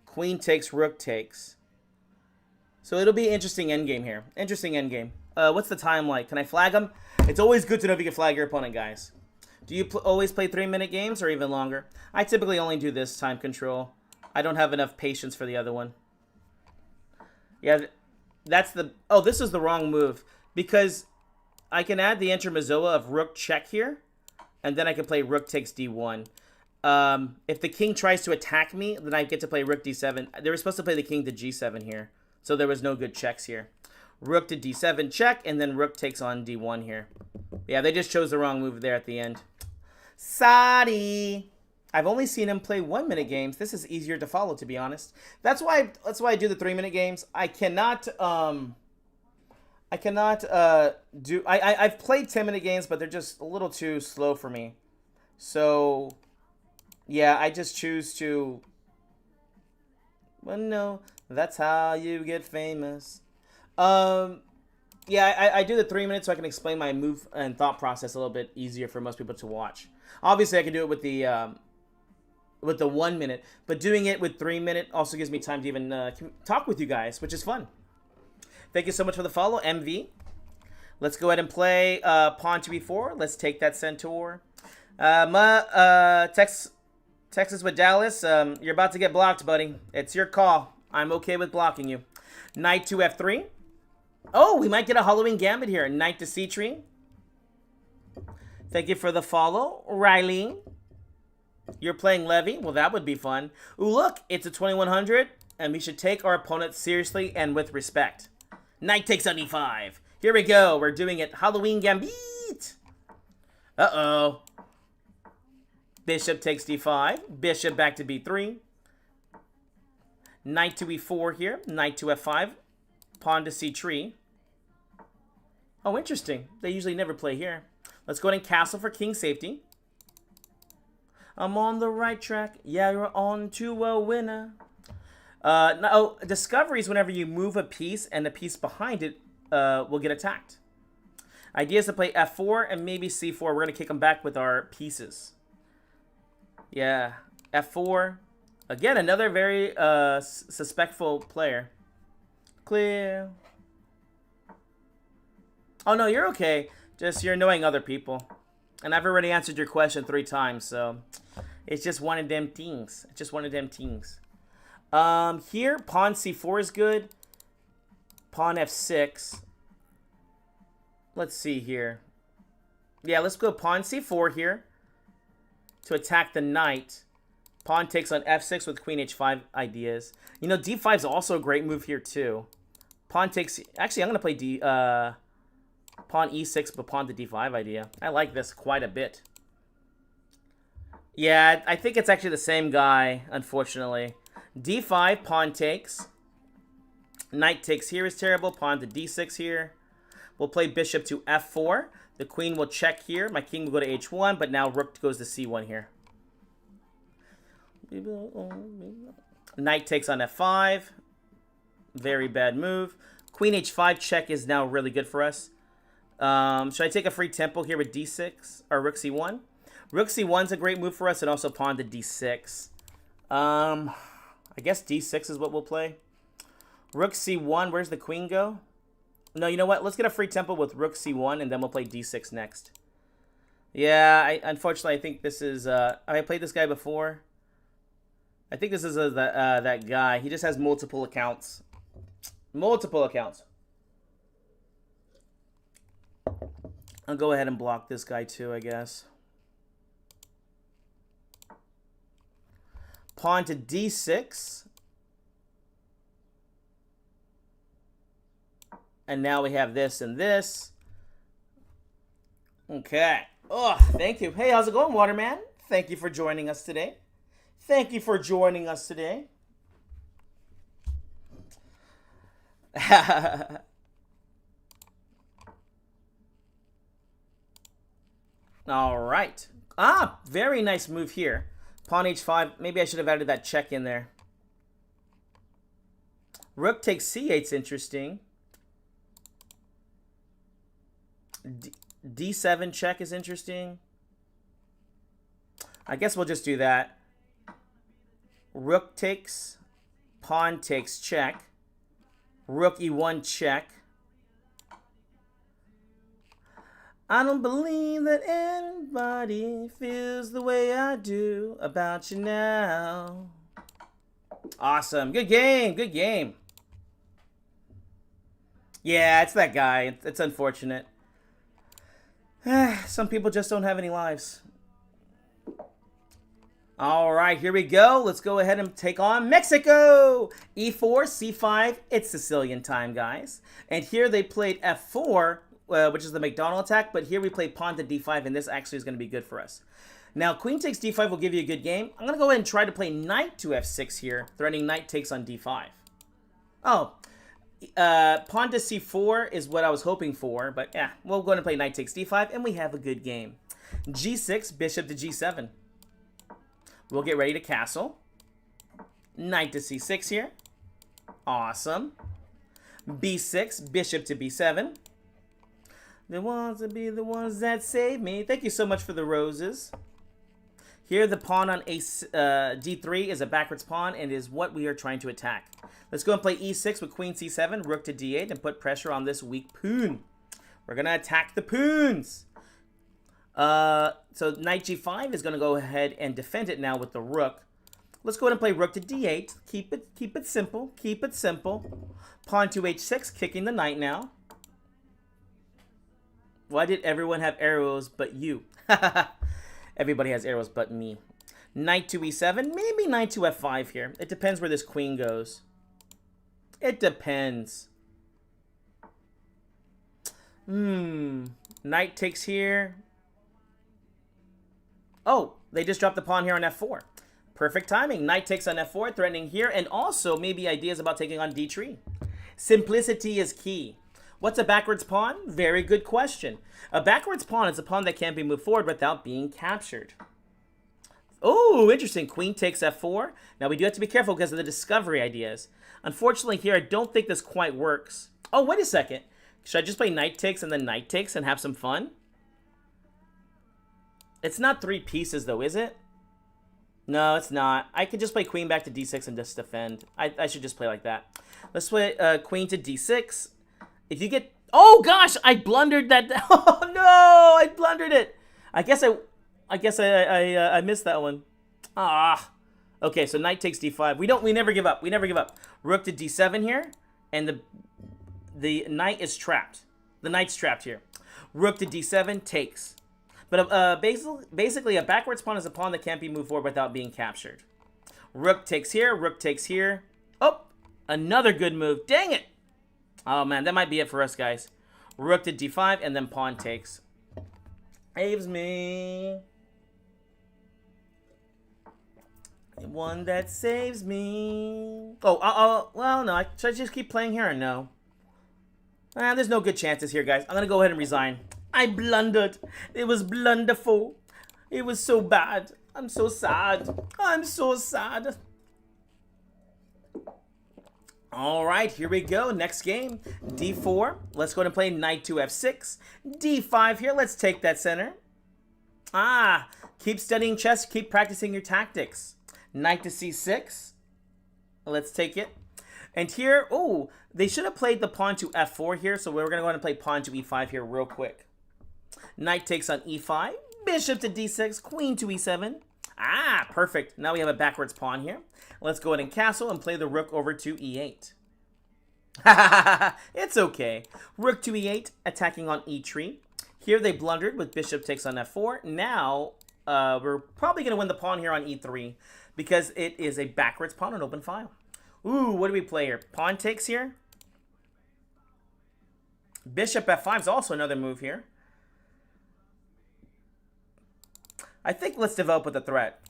Queen takes, rook takes. So it'll be an interesting endgame here. Interesting endgame. What's the time like? Can I flag them? It's always good to know if you can flag your opponent, guys. Do you always play 3-minute games or even longer? I typically only do this time control. I don't have enough patience for the other one. Yeah, that's the... Oh, this is the wrong move. Because I can add the intermezzoa of rook check here. And then I can play rook takes d1. If the king tries to attack me, then I get to play rook d7. They were supposed to play the king to g7 here. So there was no good checks here. Rook to d7 check, and then rook takes on d1 here. Yeah, they just chose the wrong move there at the end. Sorry. I've only seen him play 1-minute games. This is easier to follow, to be honest. That's why I do the 3-minute games. I've played 10-minute games, but they're just a little too slow for me. So yeah, I just choose to... Well, no, that's how you get famous. Yeah, I do the 3 minutes so I can explain my move and thought process a little bit easier for most people to watch. Obviously, I can do it with the 1 minute, but doing it with 3 minute also gives me time to even talk with you guys, which is fun. Thank you so much for the follow, MV. Let's go ahead and play pawn to b4. Let's take that centaur. Texas with Dallas, you're about to get blocked, buddy. It's your call. I'm okay with blocking you. Knight to f3. Oh, we might get a Halloween gambit here. Knight to c3. Thank you for the follow, Riley. You're playing Levy? Well, that would be fun. Ooh, look, it's a 2100, and we should take our opponent seriously and with respect. Knight takes on e5. Here we go. We're doing it. Halloween gambit. Uh-oh. Bishop takes d5. Bishop back to b3. Knight to e4 here. Knight to f5. Pawn to c3. Oh, interesting. They usually never play here. Let's go ahead and castle for king safety. I'm on the right track. Yeah, you're on to a winner. Now, discoveries whenever you move a piece and the piece behind it will get attacked. Idea is to play f4 and maybe c4. We're going to kick them back with our pieces. Yeah, f4. Again, another very suspectful player. Clear. Oh, no, you're okay. Just you're annoying other people. And I've already answered your question 3 times, so it's just one of them things. It's just one of them things. Here, pawn c4 is good. Pawn f6. Let's see here. Yeah, let's go pawn c4 here to attack the knight. Pawn takes on f6 with queen h5 ideas. You know, d5 is also a great move here too. Pawn takes... Actually, I'm going to play pawn e6, but pawn to d5 idea. I like this quite a bit. Yeah, I think it's actually the same guy, unfortunately. d5, pawn takes. Knight takes here is terrible. Pawn to d6 here. We'll play bishop to f4. The queen will check here. My king will go to h1, but now rook goes to c1 here. Knight takes on f5. Very bad move. Queen h5 check is now really good for us. Should I take a free tempo here with d6 or rook c1? Rook c1 is a great move for us, and also pawn to d6. I guess d6 is what we'll play. Rook c1, where's the queen go? No, you know what? Let's get a free tempo with rook c1, and then we'll play d6 next. Yeah, unfortunately, I think this is... I played this guy before. I think this is that guy. He just has multiple accounts. Multiple accounts. I'll go ahead and block this guy too, I guess. Pawn to d6. And now we have this and this. Okay. Oh, thank you. Hey, how's it going, Waterman? Thank you for joining us today. Thank you for joining us today. All right. Ah, very nice move here. Pawn h5. Maybe I should have added that check in there. Rook takes c8's interesting. D7 check is interesting. I guess we'll just do that. Rook takes. Pawn takes check. Rook e1 check. I don't believe that anybody feels the way I do about you now. Awesome. Good game. Good game. Yeah, it's that guy. It's unfortunate. Some people just don't have any lives. All right, here we go. Let's go ahead and take on Mexico. E4, C5. It's Sicilian time, guys. And here they played F4, which is the McDonald attack. But here we play pawn to D5, and this actually is going to be good for us. Now, queen takes D5 will give you a good game. I'm going to go ahead and try to play knight to F6 here, threatening knight takes on D5. Oh, pawn to C4 is what I was hoping for. But yeah, we'll go ahead and play knight takes D5, and we have a good game. G6, bishop to G7. We'll get ready to castle. Knight to c6 here. Awesome. b6, bishop to b7. They want to be the ones that save me. Thank you so much for the roses. Here, the pawn on d3 is a backwards pawn and is what we are trying to attack. Let's go and play e6 with queen c7, rook to d8, and put pressure on this weak pawn. We're going to attack the poons. So knight g5 is going to go ahead and defend it now with the rook. Let's go ahead and play rook to d8. Keep it simple. Keep it simple. Pawn to h6, kicking the knight now. Why did everyone have arrows but you? Everybody has arrows but me. Knight to e7. Maybe knight to f5 here. It depends where this queen goes. It depends. Knight takes here. Oh, they just dropped the pawn here on f4. Perfect timing. Knight takes on f4, threatening here, and also maybe ideas about taking on d3. Simplicity is key. What's a backwards pawn? Very good question. A backwards pawn is a pawn that can't be moved forward without being captured. Oh, interesting. Queen takes f4. Now, we do have to be careful because of the discovery ideas. Unfortunately, here, I don't think this quite works. Oh, wait a second. Should I just play knight takes and then knight takes and have some fun? It's not 3 pieces, though, is it? No, it's not. I could just play queen back to d6 and just defend. I should just play like that. Let's play queen to d6. If you get... Oh, gosh! I blundered that... Oh, no! I blundered it! I guess I missed that one. Ah. Okay, so knight takes d5. We never give up. We never give up. Rook to d7 here. And the knight is trapped. The knight's trapped here. Rook to d7 takes. But basically, a backwards pawn is a pawn that can't be moved forward without being captured. Rook takes here. Rook takes here. Oh, another good move. Dang it. Oh, man, that might be it for us, guys. Rook to d5, and then pawn takes. Saves me. One that saves me. Oh, well, no. Should I just keep playing here or no? There's no good chances here, guys. I'm going to go ahead and resign. I blundered. It was blunderful. It was so bad. I'm so sad. I'm so sad. All right, here we go. Next game, d4. Let's go ahead and play knight to f6. d5 here. Let's take that center. Keep studying chess. Keep practicing your tactics. Knight to c6. Let's take it. And here, oh, they should have played the pawn to f4 here, so we're going to go ahead and play pawn to e5 here real quick. Knight takes on e5. Bishop to d6. Queen to e7. Perfect. Now we have a backwards pawn here. Let's go ahead and castle and play the rook over to e8. It's okay. Rook to e8, attacking on e3. Here they blundered with bishop takes on f4. Now, we're probably going to win the pawn here on e3 because it is a backwards pawn on open file. Ooh, what do we play here? Pawn takes here. Bishop f5 is also another move here. I think let's develop with a threat.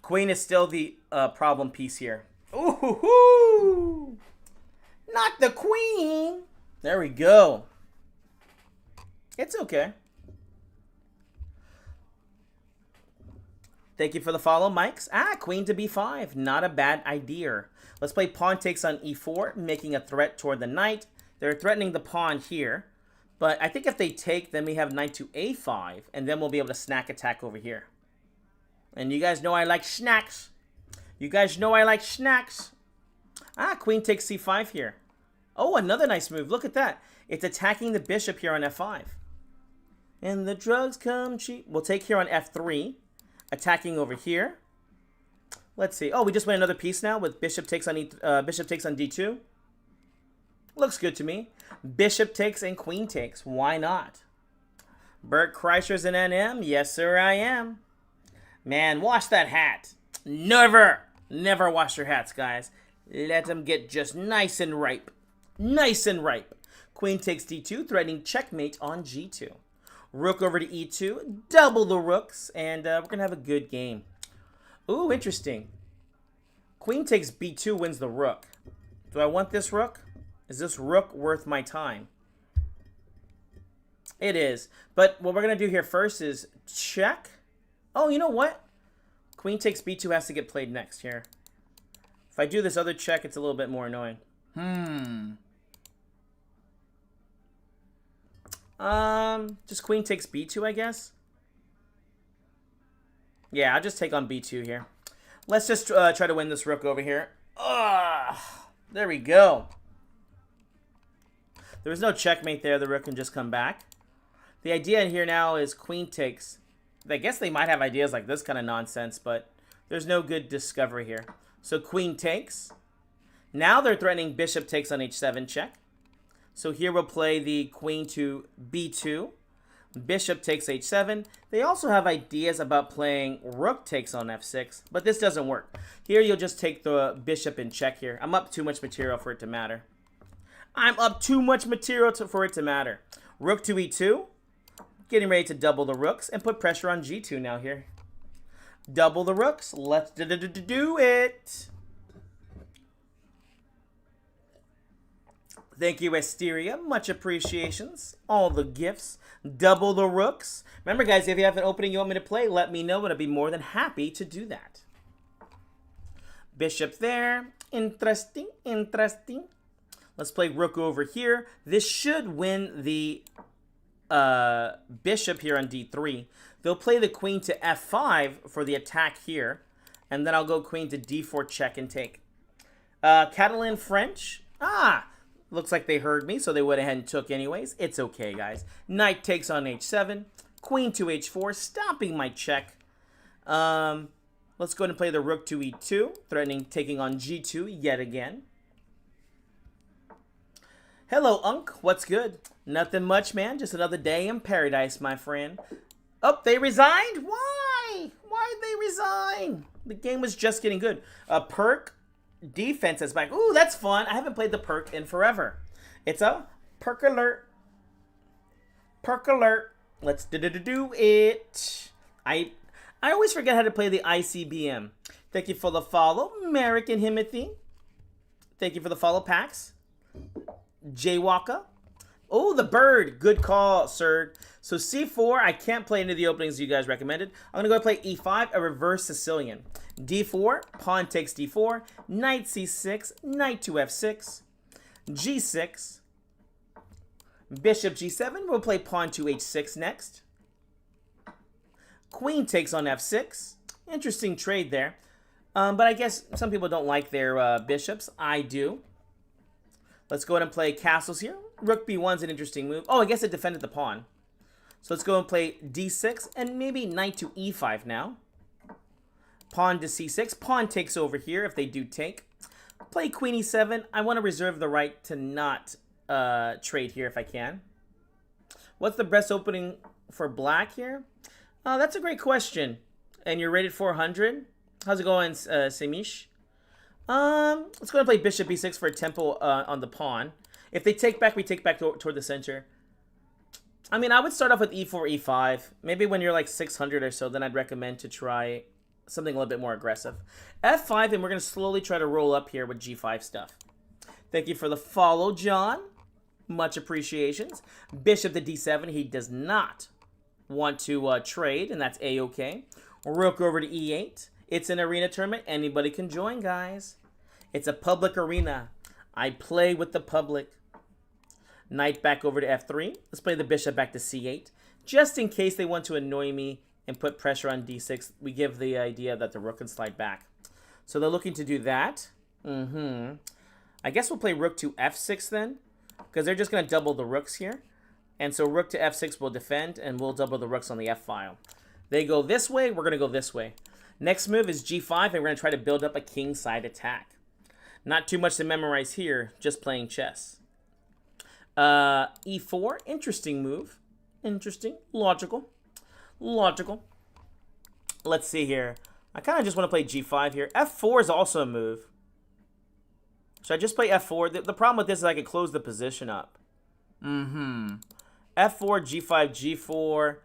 Queen is still the problem piece here. Ooh, not the queen. There we go. It's okay. Thank you for the follow, Mikes. Queen to b5. Not a bad idea. Let's play pawn takes on e4, making a threat toward the knight. They're threatening the pawn here. But I think if they take, then we have knight to a5, and then we'll be able to snack attack over here. And you guys know I like snacks. You guys know I like snacks. Queen takes c5 here. Oh, another nice move. Look at that. It's attacking the bishop here on f5. And the drugs come cheap. We'll take here on f3, attacking over here. Let's see. Oh, we just went another piece now with bishop takes on d2. Looks good to me. Bishop takes and queen takes. Why not? Bert Kreischer's an NM? Yes, sir, I am. Man, wash that hat. Never wash your hats, guys. Let them get just nice and ripe. Nice and ripe. Queen takes d2, threatening checkmate on g2. Rook over to e2. Double the rooks, and we're going to have a good game. Ooh, interesting. Queen takes b2, wins the rook. Do I want this rook? Is this rook worth my time? It is. But what we're going to do here first is check. Oh, you know what? Queen takes b2 has to get played next here. If I do this other check, it's a little bit more annoying. Just queen takes b2, I guess. Yeah, I'll just take on b2 here. Let's just try to win this rook over here. There we go. There was no checkmate there. The rook can just come back. The idea here now is queen takes. I guess they might have ideas like this kind of nonsense, but there's no good discovery here. So queen takes. Now they're threatening bishop takes on h7 check. So here we'll play the queen to b2. Bishop takes h7. They also have ideas about playing rook takes on f6, but this doesn't work. Here you'll just take the bishop in check here. I'm up too much material for it to matter. I'm up too much material for it to matter. Rook to e2. Getting ready to double the rooks and put pressure on g2 now here. Double the rooks. Let's do it. Thank you, Esteria. Much appreciations. All the gifts. Double the rooks. Remember, guys, if you have an opening you want me to play, let me know, and I'd be more than happy to do that. Bishop there. Interesting, interesting. Let's play rook over here. This should win the bishop here on d3. They'll play the queen to f5 for the attack here. And then I'll go queen to d4 check and take. Catalan French. Looks like they heard me, so they went ahead and took anyways. It's okay, guys. Knight takes on h7. Queen to h4, stopping my check. Let's go ahead and play the rook to e2, threatening taking on g2 yet again. Hello, Unk. What's good? Nothing much, man. Just another day in paradise, my friend. Oh, they resigned? Why? Why'd they resign? The game was just getting good. Perk defense is back. Ooh, that's fun. I haven't played the perk in forever. It's a perk alert. Perk alert. Let's do it. I always forget how to play the ICBM. Thank you for the follow, American Himothy. Thank you for the follow, Pax. Jaywalker. Oh, the bird. Good call, sir. So c4, I can't play any of the openings you guys recommended. I'm going to go play e5, a reverse Sicilian. d4, pawn takes d4. Knight c6, knight to f6. g6. Bishop g7, we'll play pawn to h6 next. Queen takes on f6. Interesting trade there. But I guess some people don't like their bishops. I do. Let's go ahead and play castles here. Rook b1's an interesting move. Oh, I guess it defended the pawn. So let's go and play d6 and maybe knight to e5 now. Pawn to c6. Pawn takes over here if they do take. Play queen e7. I want to reserve the right to not trade here if I can. What's the best opening for black here? That's a great question. And you're rated 400? How's it going, Semish? Let's go and play bishop b6 for a tempo on the pawn. If they take back, we take back toward the center. I mean, I would start off with e4, e5. Maybe when you're like 600 or so, then I'd recommend to try something a little bit more aggressive. f5, and we're going to slowly try to roll up here with g5 stuff. Thank you for the follow, John. Much appreciations. Bishop to d7. He does not want to trade, and that's a-okay. Rook over to e8. It's an arena tournament. Anybody can join, guys. It's a public arena. I play with the public. Knight back over to f3. Let's play the bishop back to c8. Just in case they want to annoy me and put pressure on d6, we give the idea that the rook can slide back. So they're looking to do that. I guess we'll play rook to f6 then, because they're just going to double the rooks here. And so rook to f6 will defend, and we'll double the rooks on the f-file. They go this way, we're going to go this way. Next move is g5, and we're going to try to build up a kingside attack. Not too much to memorize here, just playing chess. e4, interesting move. Interesting. Logical. Logical. Let's see here. I kind of just want to play g5 here. f4 is also a move. Should I just play f4? The problem with this is I could close the position up. f4, g5, g4.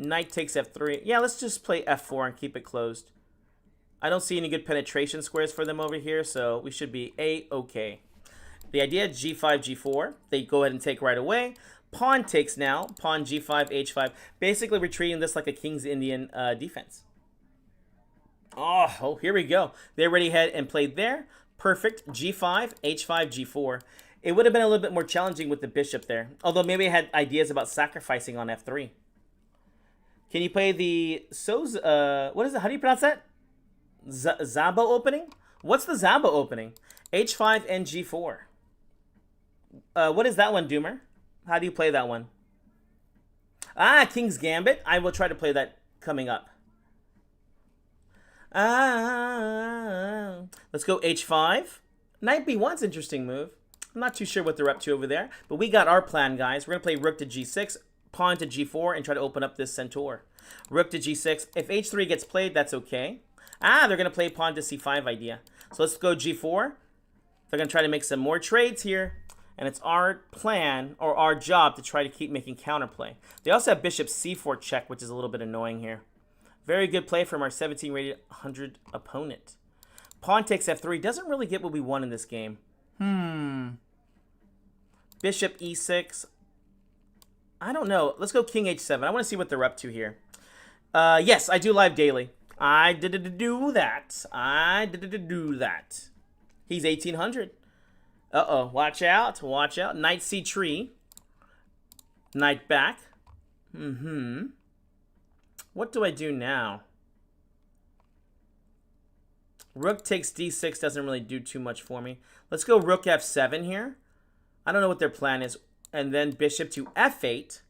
Knight takes f3. Yeah, let's just play f4 and keep it closed. I don't see any good penetration squares for them over here, so we should be a-okay. The idea is g5, g4. They go ahead and take right away. Pawn takes now. Pawn g5, h5. Basically, we're treating this like a King's Indian defense. Oh, here we go. They already had and played there. Perfect. g5, h5, g4. It would have been a little bit more challenging with the bishop there. Although maybe I had ideas about sacrificing on f3. Can you play the what is it? How do you pronounce that? Zabo opening? What's the Zabo opening? h5 and g4. What is that one, Doomer? How do you play that one? Ah, King's Gambit. I will try to play that coming up. Let's go H5. Knight B1's interesting move. I'm not too sure what they're up to over there, but we got our plan, guys. We're going to play rook to G6, pawn to G4, and try to open up this centaur. Rook to G6. If H3 gets played, that's okay. Ah, they're going to play pawn to C5 idea. So let's go G4. They're going to try to make some more trades here, and it's our plan, or our job, to try to keep making counterplay. They also have bishop C4 check, which is a little bit annoying here. Very good play from our 17 rated 100 opponent. Pawn takes F3. Doesn't really get what we want in this game. Bishop E6. I don't know. Let's go King H7. I want to see what they're up to here. Yes, I do live daily. I did do that. I did do that. He's 1800. Uh-oh. Watch out. Watch out. Knight C3. Knight back. What do I do now? Rook takes D6 doesn't really do too much for me. Let's go Rook F7 here. I don't know what their plan is. And then Bishop to F8.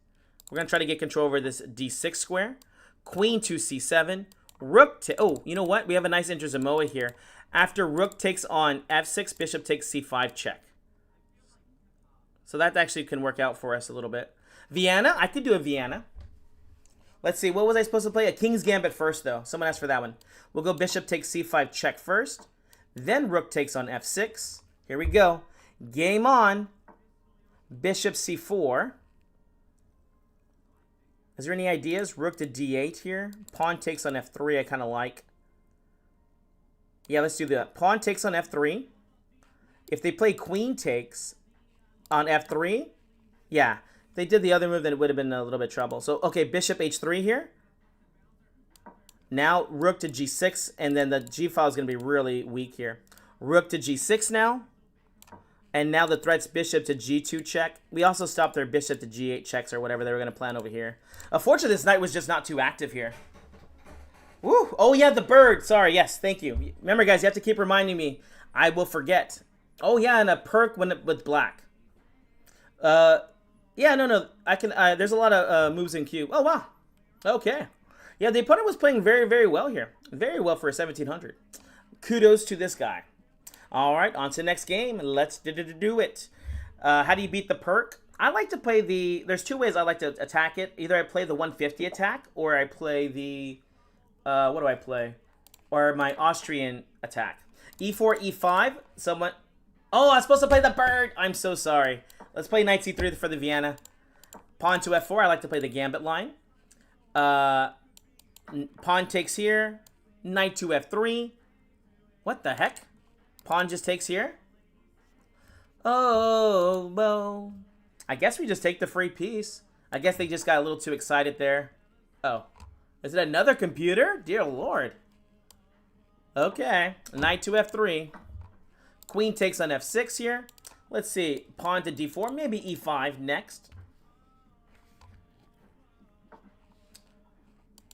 We're going to try to get control over this D6 square. Queen to C7. Rook to... Oh, you know what? We have a nice Inter-Samoa here. After Rook takes on F6, Bishop takes C5 check. So that actually can work out for us a little bit. Vienna. I could do a Vienna. Let's see. What was I supposed to play? A King's Gambit first, though. Someone asked for that one. We'll go Bishop takes C5 check first. Then Rook takes on F6. Here we go. Game on. Bishop C4. Is there any ideas? Rook to D8 here. Pawn takes on F3. I kind of like. Yeah, let's do that. Pawn takes on F3. If they play Queen takes on F3, yeah. If they did the other move, then it would have been a little bit of trouble. So, okay, Bishop H3 here. Now, Rook to G6, and then the G file is going to be really weak here. Rook to G6 now. And now the threat's Bishop to G2 check. We also stopped their Bishop to G8 checks or whatever they were going to plan over here. Unfortunately, this knight was just not too active here. Woo! Oh, yeah, the bird. Sorry, yes, thank you. Remember, guys, you have to keep reminding me. I will forget. Oh, yeah, and a perk with black. Yeah, no. I can. There's a lot of moves in queue. Oh, wow. Okay. Yeah, the opponent was playing very, very well here. Very well for a 1700. Kudos to this guy. All right, on to the next game. Let's do it. How do you beat the perk? I like to play the... There's two ways I like to attack it. Either I play the 150 attack, or I play the... what do I play? Or my Austrian attack. E4, E5. Someone... Oh, I was supposed to play the bird. I'm so sorry. Let's play Knight C3 for the Vienna. Pawn to F4. I like to play the Gambit line. Pawn takes here. Knight to F3. What the heck? Pawn just takes here. Oh, well. I guess we just take the free piece. I guess they just got a little too excited there. Oh. Is it another computer? Dear Lord. Okay. Knight to F3. Queen takes on F6 here. Let's see. Pawn to D4. Maybe E5 next.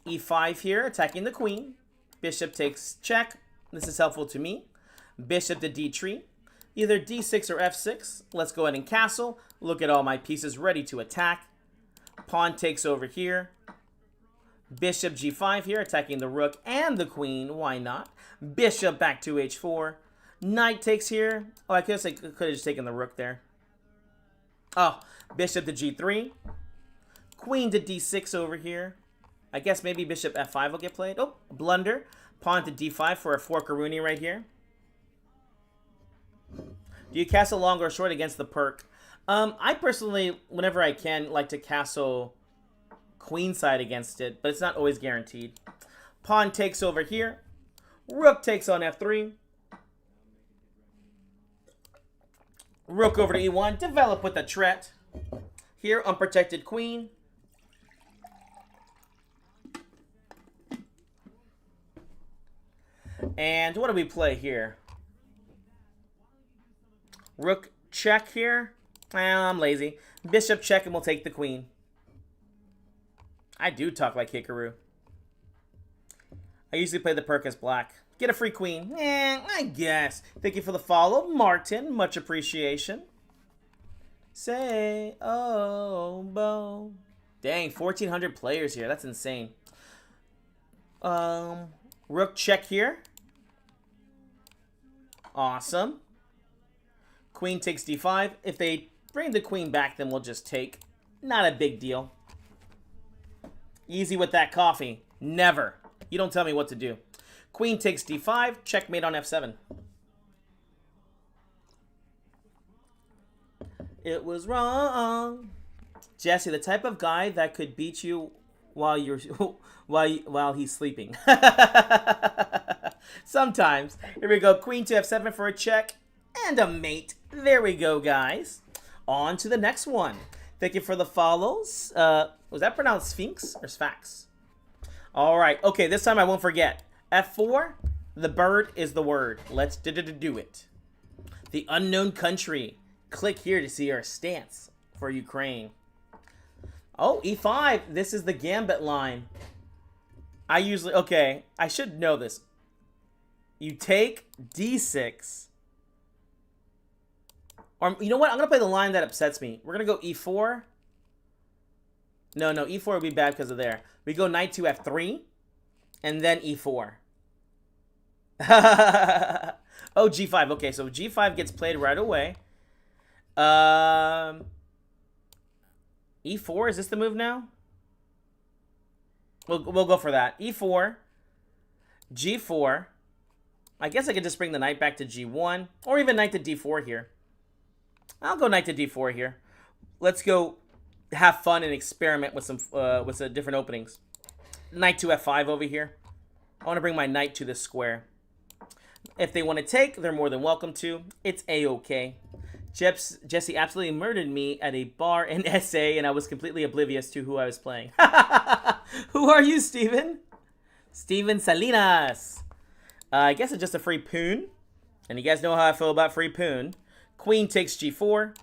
E5 here, attacking the queen. Bishop takes check. This is helpful to me. Bishop to D3. Either D6 or F6. Let's go ahead and castle. Look at all my pieces ready to attack. Pawn takes over here. Bishop G5 here, attacking the rook and the queen. Why not? Bishop back to H4. Knight takes here. Oh, I guess I could have just taken the rook there. Oh, Bishop to G3. Queen to D6 over here. I guess maybe Bishop F5 will get played. Oh, blunder. Pawn to D5 for a forkaroonie right here. Do you castle long or short against the perk? I personally, whenever I can, like to castle queenside against it, but it's not always guaranteed. Pawn takes over here. Rook takes on F3. Rook over to E1. Develop with a threat. Here, unprotected queen. And what do we play here? Rook check here. Well, I'm lazy. Bishop check and we'll take the queen. I do talk like Hikaru. I usually play the perk as black. Get a free queen. I guess. Thank you for the follow, Martin. Much appreciation. Say, oh, bo. Dang, 1,400 players here. That's insane. Rook check here. Awesome. Queen takes d5. If they bring the queen back, then we'll just take. Not a big deal. Easy with that coffee. Never. You don't tell me what to do. Queen takes d5. Checkmate on f7. It was wrong. Jesse, the type of guy that could beat you while you're while he's sleeping. Sometimes. Here we go. Queen to f7 for a check and a mate. There we go, guys. On to the next one. Thank you for the follows. Was that pronounced Sphinx or Sphax? All right. Okay, this time I won't forget. F4, the bird is the word. Let's do it. The unknown country. Click here to see our stance for Ukraine. Oh, E5. This is the gambit line. I usually... Okay, I should know this. You take D6. Or, you know what? I'm going to play the line that upsets me. We're going to go E4. No, E4 would be bad because of there. We go knight to F3. And then E4. Oh, G5. Okay, so G5 gets played right away. E4, is this the move now? We'll go for that. E4, G4. I guess I could just bring the knight back to G1, or even knight to D4 here. I'll go knight to D4 here. Let's go have fun and experiment with some different openings. Knight to F5 over here. I want to bring my knight to this square. If they want to take, they're more than welcome to. It's A-okay. Jesse absolutely murdered me at a bar in SA, and I was completely oblivious to who I was playing. Who are you, Steven? Steven Salinas. I guess it's just a free poon. And you guys know how I feel about free poon. Queen takes G4.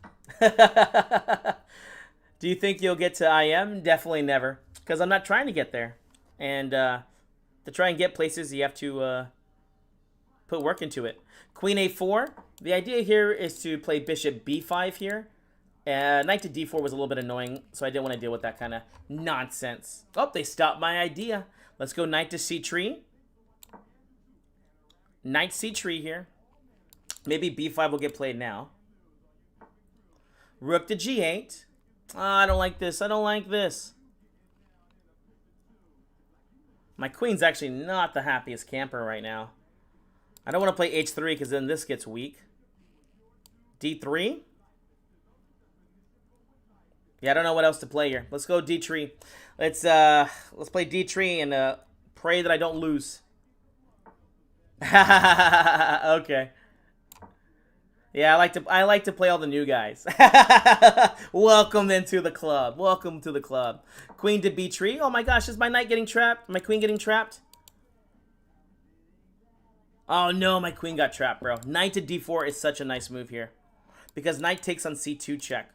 Do you think you'll get to IM? Definitely never. Because I'm not trying to get there. And to try and get places, you have to put work into it. Queen A4. The idea here is to play bishop B5 here. Knight to D4 was a little bit annoying, so I didn't want to deal with that kind of nonsense. Oh, they stopped my idea. Let's go knight to C3. Knight C3 here. Maybe B5 will get played now. Rook to G8. Oh, I don't like this. I don't like this. My queen's actually not the happiest camper right now. I don't want to play H3 because then this gets weak. D3. Yeah, I don't know what else to play here. Let's go D3. Let's play D3 and pray that I don't lose. Okay. Yeah, I like to play all the new guys. Welcome into the club. Welcome to the club. Queen to B3. Oh my gosh, is my knight getting trapped? My queen getting trapped? Oh no, my queen got trapped, bro. Knight to D4 is such a nice move here. Because knight takes on C2 check.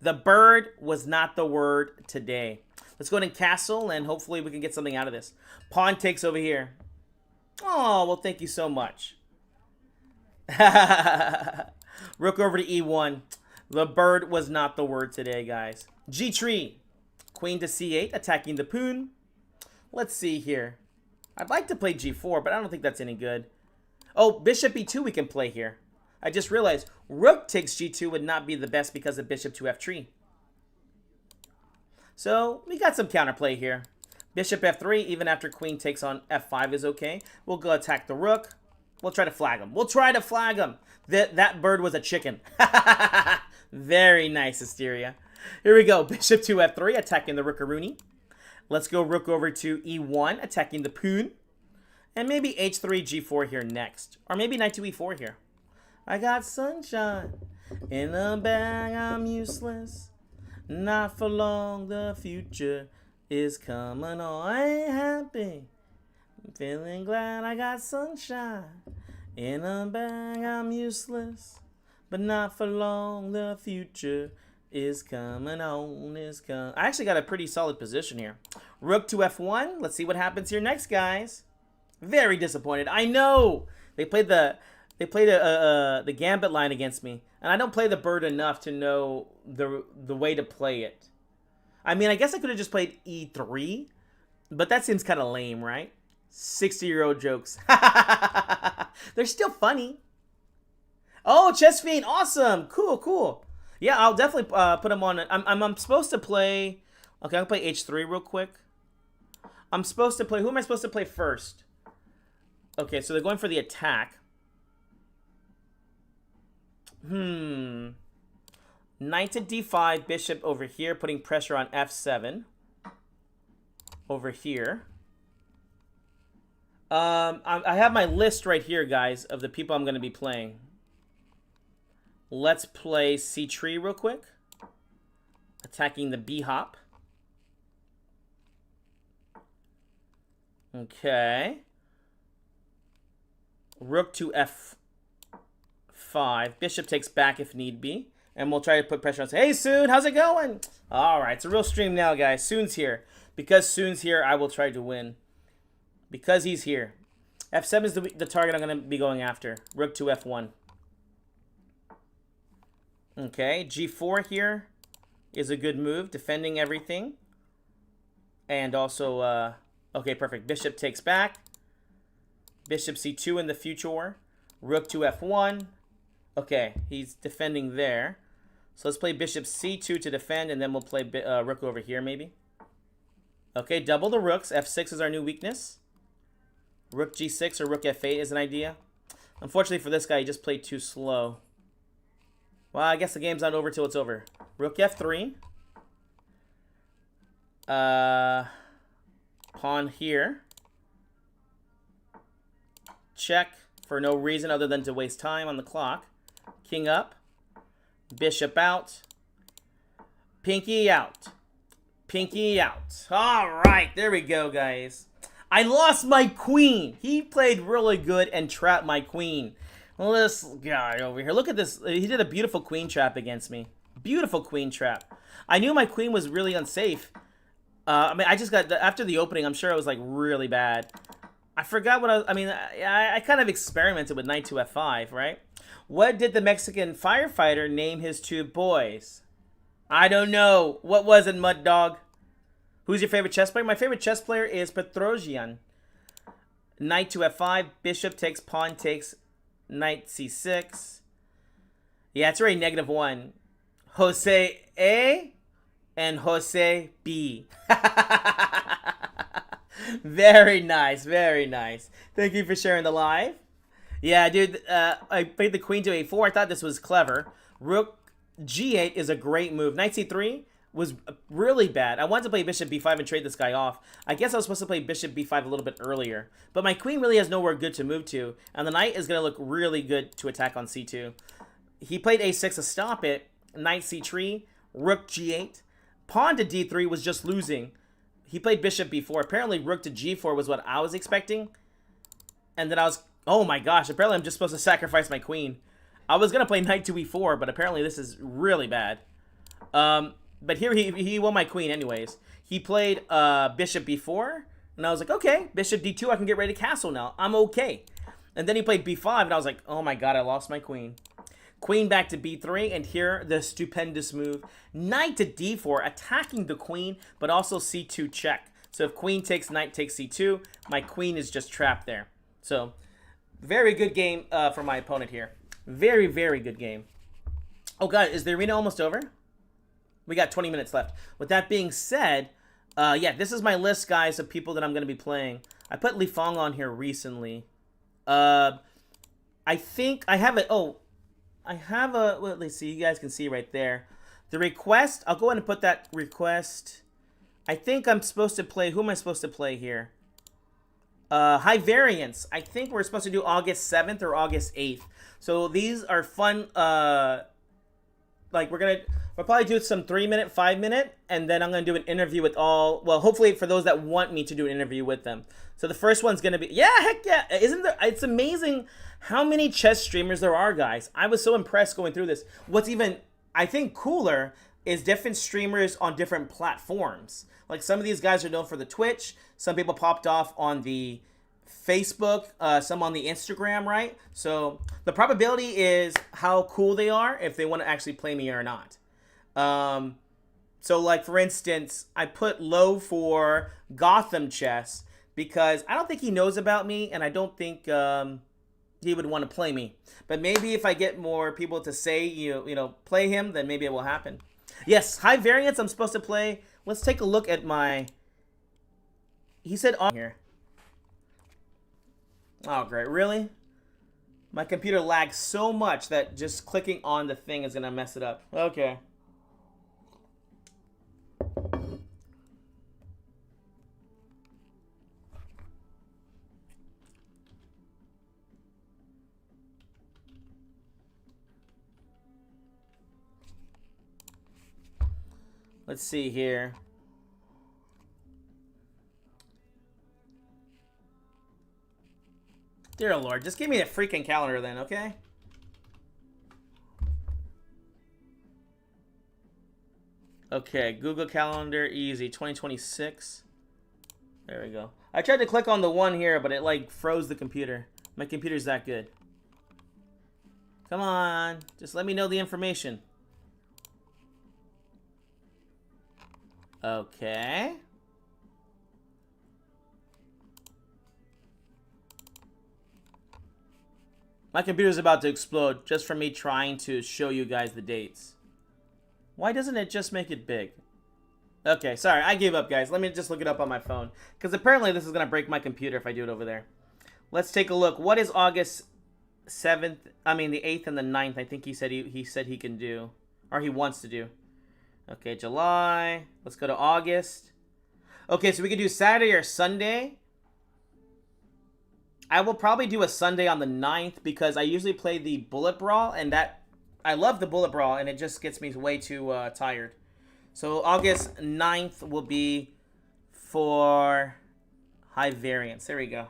The bird was not the word today. Let's go ahead and castle, and hopefully we can get something out of this. Pawn takes over here. Oh, well, thank you so much. Rook over to E1. The bird was not the word today, guys. G3. Queen to C8, attacking the pawn. Let's see here. I'd like to play G4, but I don't think that's any good. Oh, bishop E2 we can play here. I just realized rook takes G2 would not be the best because of bishop to F3. So we got some counterplay here. Bishop F3, even after queen takes on F5 is okay. We'll go attack the rook. We'll try to flag him. We'll try to flag him. That bird was a chicken. Very nice, Hysteria. Here we go. Bishop to F3, attacking the rookaroonie. Let's go rook over to E1, attacking the pawn. And maybe H3, G4 here next. Or maybe knight to E4 here. I got sunshine in a bag, I'm useless. Not for long, the future is coming on. I ain't happy. I'm feeling glad I got sunshine in a bag, I'm useless. But not for long, the future is coming on, I actually got a pretty solid position here. Rook to F1. Let's see what happens here next, guys. Very disappointed. I know. They played the They played the gambit line against me, and I don't play the bird enough to know the way to play it. I mean, I guess I could have just played e3, but that seems kind of lame, right? 60-year-old jokes. They're still funny. Oh, Chess Fiend, awesome, cool. Yeah, I'll definitely put him on. I'm supposed to play. Okay, I'll play h3 real quick. I'm supposed to play. Who am I supposed to play first? Okay, so they're going for the attack. Knight to d5, bishop over here, putting pressure on f7. Over here. I have my list right here, guys, of the people I'm going to be playing. Let's play c3 real quick. Attacking the b-hop. Okay. Rook to f5. Bishop takes back if need be. And we'll try to put pressure on. Hey, Soon, how's it going? All right, it's a real stream now, guys. Soon's here. Because Soon's here, I will try to win. Because he's here. f7 is the target I'm going to be going after. Rook to f1. Okay, g4 here is a good move. Defending everything. And also, okay, perfect. Bishop takes back. Bishop c2 in the future. Rook to f1. Okay, he's defending there. So let's play bishop c2 to defend, and then we'll play rook over here, maybe. Okay, double the rooks. f6 is our new weakness. Rook g6 or rook f8 is an idea. Unfortunately for this guy, he just played too slow. Well, I guess the game's not over till it's over. Rook f3. Pawn here. Check for no reason other than to waste time on the clock. King up. Bishop out. Pinky out. Pinky out. All right, there we go, guys. I lost my queen. He played really good and trapped my queen. This guy over here. Look at this. He did a beautiful queen trap against me. Beautiful queen trap. I knew my queen was really unsafe. I mean, I just got, after the opening, I'm sure it was like really bad. I forgot what I kind of experimented with knight to f5, right? What did the Mexican firefighter name his two boys? I don't know. What was it, Mud Dog? Who's your favorite chess player? My favorite chess player is Petrosian. Knight to f5. Bishop takes, pawn takes, knight c6. Yeah, it's already -1. Jose A and Jose B. Very nice, very nice. Thank you for sharing the live. Yeah, dude, I played the queen to a4. I thought this was clever. Rook g8 is a great move. Knight c3 was really bad. I wanted to play bishop b5 and trade this guy off. I guess I was supposed to play bishop b5 a little bit earlier. But my queen really has nowhere good to move to. And the knight is going to look really good to attack on c2. He played a6 to stop it. Knight c3, rook g8. Pawn to d3 was just losing. He played bishop b4. Apparently rook to g4 was what I was expecting. And then I was... Oh my gosh, apparently I'm just supposed to sacrifice my queen. I was going to play knight to e4, but apparently this is really bad. But here he won my queen anyways. He played bishop b4, and I was like, okay, bishop d2, I can get ready to castle now. I'm okay. And then he played b5, and I was like, oh my god, I lost my queen. Queen back to b3, and here, the stupendous move. Knight to d4, attacking the queen, but also c2 check. So if queen takes, knight takes c2, my queen is just trapped there. So... very good game for my opponent here. Very, very good game. Oh, God, is the arena almost over? We got 20 minutes left. With that being said, yeah, this is my list, guys, of people that I'm going to be playing. I put Li Feng on here recently. I think I have it. Oh, I have a... Well, let's see. You guys can see right there. The request, I'll go ahead and put that request. I think I'm supposed to play... Who am I supposed to play here? High variance. I think we're supposed to do August 7th or August 8th. So these are fun. Like we'll probably do some 3-minute, 5-minute, and then I'm gonna do an interview with all. Well, hopefully for those that want me to do an interview with them. So the first one's gonna be heck yeah! Isn't there? It's amazing how many chess streamers there are, guys. I was so impressed going through this. What's even I think cooler is different streamers on different platforms. Like some of these guys are known for the Twitch. Some people popped off on the Facebook, some on the Instagram, right? So the probability is how cool they are if they want to actually play me or not. So like for instance, I put low for Gotham Chess because I don't think he knows about me, and I don't think he would want to play me. But maybe if I get more people to say you know play him, then maybe it will happen. Yes, high variance. I'm supposed to play. Let's take a look at my. He said on here. Oh great, really? My computer lags so much that just clicking on the thing is gonna mess it up. Okay. Let's see here. Dear Lord, just give me a freaking calendar then, okay? Okay, Google Calendar, easy, 2026. There we go. I tried to click on the one here, but it like froze the computer. My computer's that good. Come on, just let me know the information. Okay. My computer's about to explode just from me trying to show you guys the dates. Why doesn't it just make it big? Okay, sorry, I gave up, guys. Let me just look it up on my phone. Because apparently this is going to break my computer if I do it over there. Let's take a look. What is August 7th? I mean, the 8th and the 9th, I think he said he can do. Or he wants to do. Okay, July. Let's go to August. Okay, so we could do Saturday or Sunday. I will probably do a Sunday on the 9th because I usually play the Bullet Brawl, and that I love the Bullet Brawl, and it just gets me way too tired. So August 9th will be for high variance. There we go.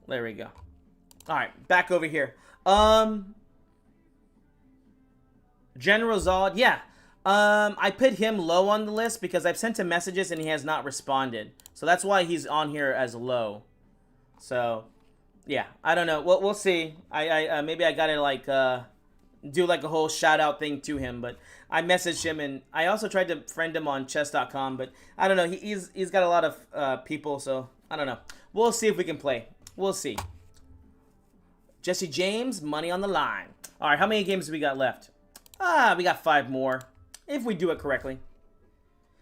There we go. All right, back over here. General Zod, yeah. I put him low on the list because I've sent him messages and he has not responded. So that's why he's on here as low. So, yeah, I don't know. We'll see. Maybe I gotta like do like a whole shout out thing to him, but I messaged him, and I also tried to friend him on chess.com, but I don't know. He's got a lot of people, so I don't know. We'll see if we can play. We'll see. Jesse James, money on the line. All right, how many games do we got left? We got 5 more. If we do it correctly.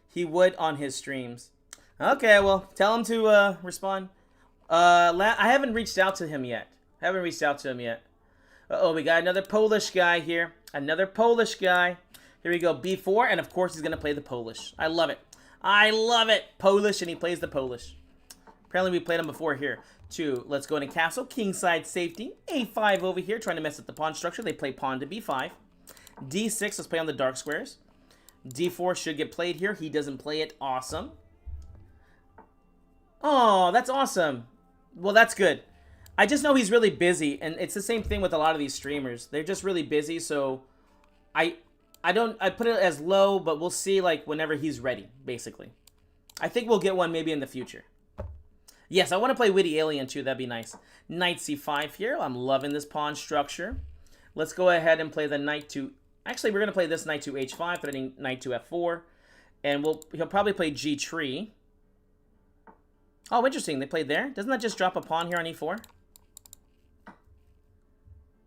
He would on his streams. Okay, well, tell him to respond. I haven't reached out to him yet. Uh-oh, we got another Polish guy here. Another Polish guy. Here we go, B4, and of course he's going to play the Polish. I love it. I love it. Polish, and he plays the Polish. Apparently we played him before here, too. Let's go into castle. Kingside safety. A5 over here, trying to mess up the pawn structure. They play pawn to B5. D6, let's play on the dark squares. D4 should get played here. He doesn't play it. Awesome. Oh, that's awesome. Well, that's good. I just know he's really busy, and it's the same thing with a lot of these streamers. They're just really busy, so I put it as low, but we'll see like whenever he's ready, basically. I think we'll get one maybe in the future. Yes, I want to play Witty Alien too. That'd be nice. Knight C5 here. I'm loving this pawn structure. Let's go ahead and play the knight to... Actually, we're going to play this knight to H5, putting knight to F4. And he'll probably play G3. Oh, interesting. They played there. Doesn't that just drop a pawn here on E4?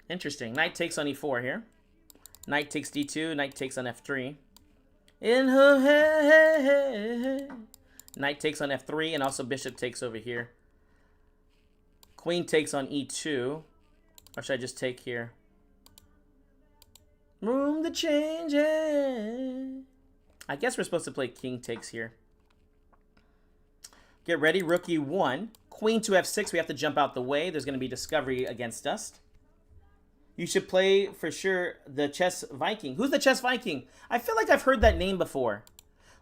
Interesting. Knight takes on E4 here. Knight takes D2. Knight takes on F3. In her head. Knight takes on F3, and also bishop takes over here. Queen takes on E2. Or should I just take here? Room to change it. I guess we're supposed to play king takes here. Get ready, rook E1. Queen to F6, we have to jump out the way. There's going to be discovery against us. You should play, for sure, the Chess Viking. Who's the Chess Viking? I feel like I've heard that name before.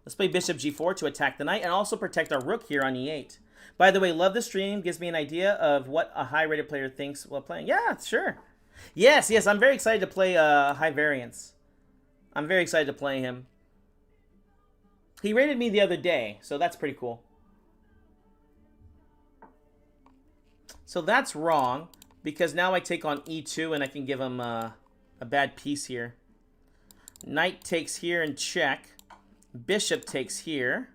Let's play bishop G4 to attack the knight and also protect our rook here on E8. By the way, love the stream. Gives me an idea of what a high-rated player thinks while playing. Yeah, sure. Yes, I'm very excited to play high variance. I'm very excited to play him. He rated me the other day, so that's pretty cool. So that's wrong, because now I take on e2 and I can give him a bad piece here. Knight takes here and check. Bishop takes here.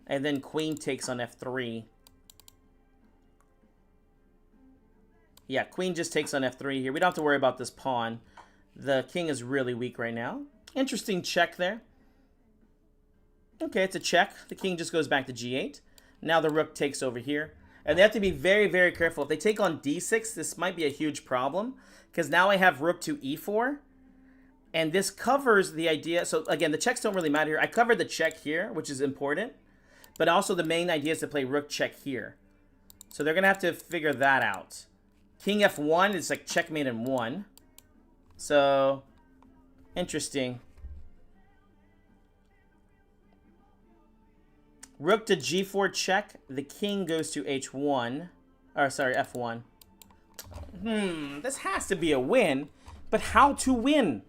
And then queen takes on f3. Yeah, queen just takes on f3 here. We don't have to worry about this pawn. The king is really weak right now. Interesting check there. Okay, it's a check. The king just goes back to g8. Now the rook takes over here. And they have to be very, very careful. If they take on d6, this might be a huge problem. Because now I have rook to e4. And this covers the idea. So again, the checks don't really matter here. I covered the check here, which is important. But also the main idea is to play rook check here. So they're going to have to figure that out. King f1 is like checkmate in 1. So, interesting. Rook to g4 check. The king goes to h1. Or sorry, f1. This has to be a win. But how to win?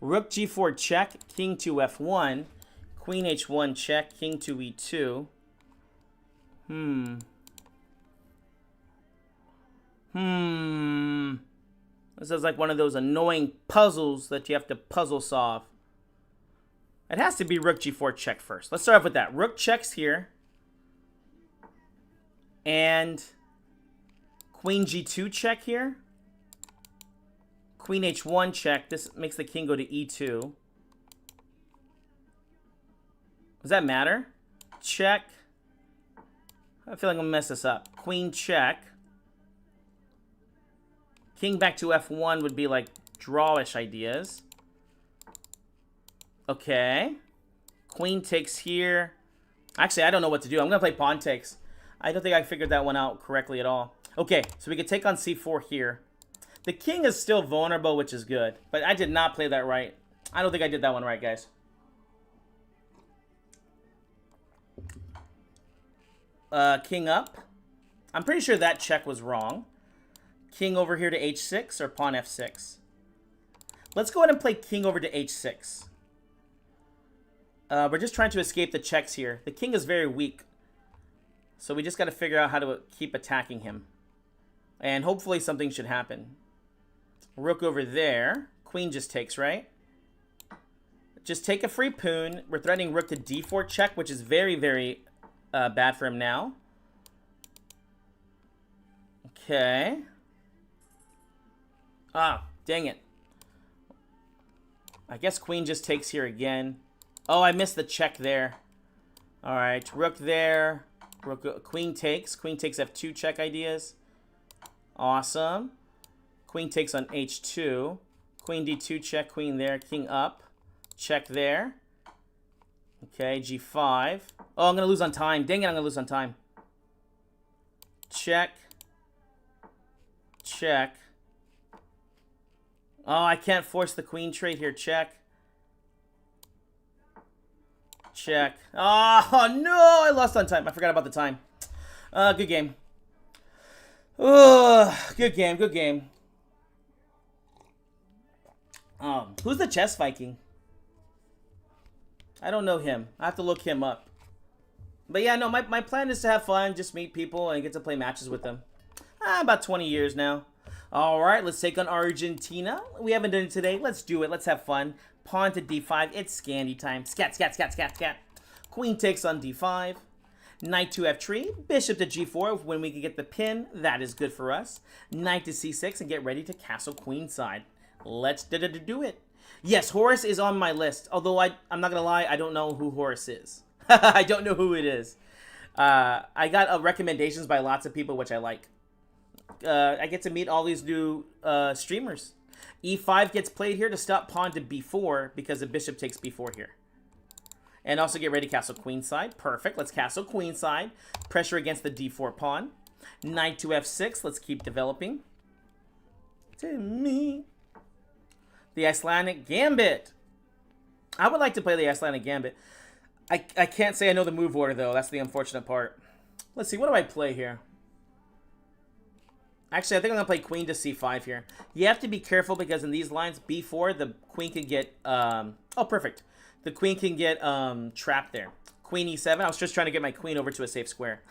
Rook g4 check. King to f1. Queen h1 check. King to e2. This is like one of those annoying puzzles that you have to puzzle solve. It has to be rook g4 check first. Let's start off with that. Rook checks here. And queen g2 check here. Queen h1 check. This makes the king go to e2. Does that matter? Check. I feel like I'm going to mess this up. Queen check. King back to f1 would be like drawish ideas. Okay. Queen takes here. Actually, I don't know what to do. I'm going to play pawn takes. I don't think I figured that one out correctly at all. Okay, so we can take on c4 here. The king is still vulnerable, which is good. But I did not play that right. I don't think I did that one right, guys. King up. I'm pretty sure that check was wrong. King over here to h6 or pawn f6. Let's go ahead and play king over to h6. We're just trying to escape the checks here. The king is very weak. So we just got to figure out how to keep attacking him. And hopefully something should happen. Rook over there. Queen just takes, right? Just take a free pawn. We're threatening rook to d4 check, which is very, very bad for him now. Okay. Ah, dang it. I guess queen just takes here again. Oh, I missed the check there. All right, rook there. Rook, queen takes. Queen takes f2 check ideas. Awesome. Queen takes on h2. Queen d2 check, queen there. King up. Check there. Okay, g5. Oh, I'm going to lose on time. Dang it, I'm going to lose on time. Check. Check. Oh, I can't force the queen trade here. Check. Check. Oh, no, I lost on time. I forgot about the time. Good game. Oh, good game, good game. Who's the chess Viking? I don't know him. I have to look him up. But yeah, no, my plan is to have fun, just meet people, and get to play matches with them. About 20 years now. All right, let's take on Argentina. We haven't done it today. Let's do it. Let's have fun. Pawn to d5. It's Scandi time. Scat, scat, scat, scat, scat. Queen takes on d5. Knight to f3. Bishop to g4. When we can get the pin, that is good for us. Knight to c6 and get ready to castle queenside. Let's do it. Yes, Horace is on my list. Although I'm not going to lie, I don't know who Horace is. I don't know who it is. I got recommendations by lots of people, which I like. I get to meet all these new streamers. e5 gets played here to stop pawn to b4 because the bishop takes b4 here. And also get ready to castle queenside. Perfect. Let's castle queenside. Pressure against the d4 pawn. Knight to f6. Let's keep developing. To me. The Icelandic Gambit. I would like to play the Icelandic Gambit. I can't say I know the move order, though. That's the unfortunate part. Let's see. What do I play here? Actually, I think I'm going to play queen to c5 here. You have to be careful because in these lines, b4, the queen could get... oh, perfect. The queen can get trapped there. Queen e7. I was just trying to get my queen over to a safe square.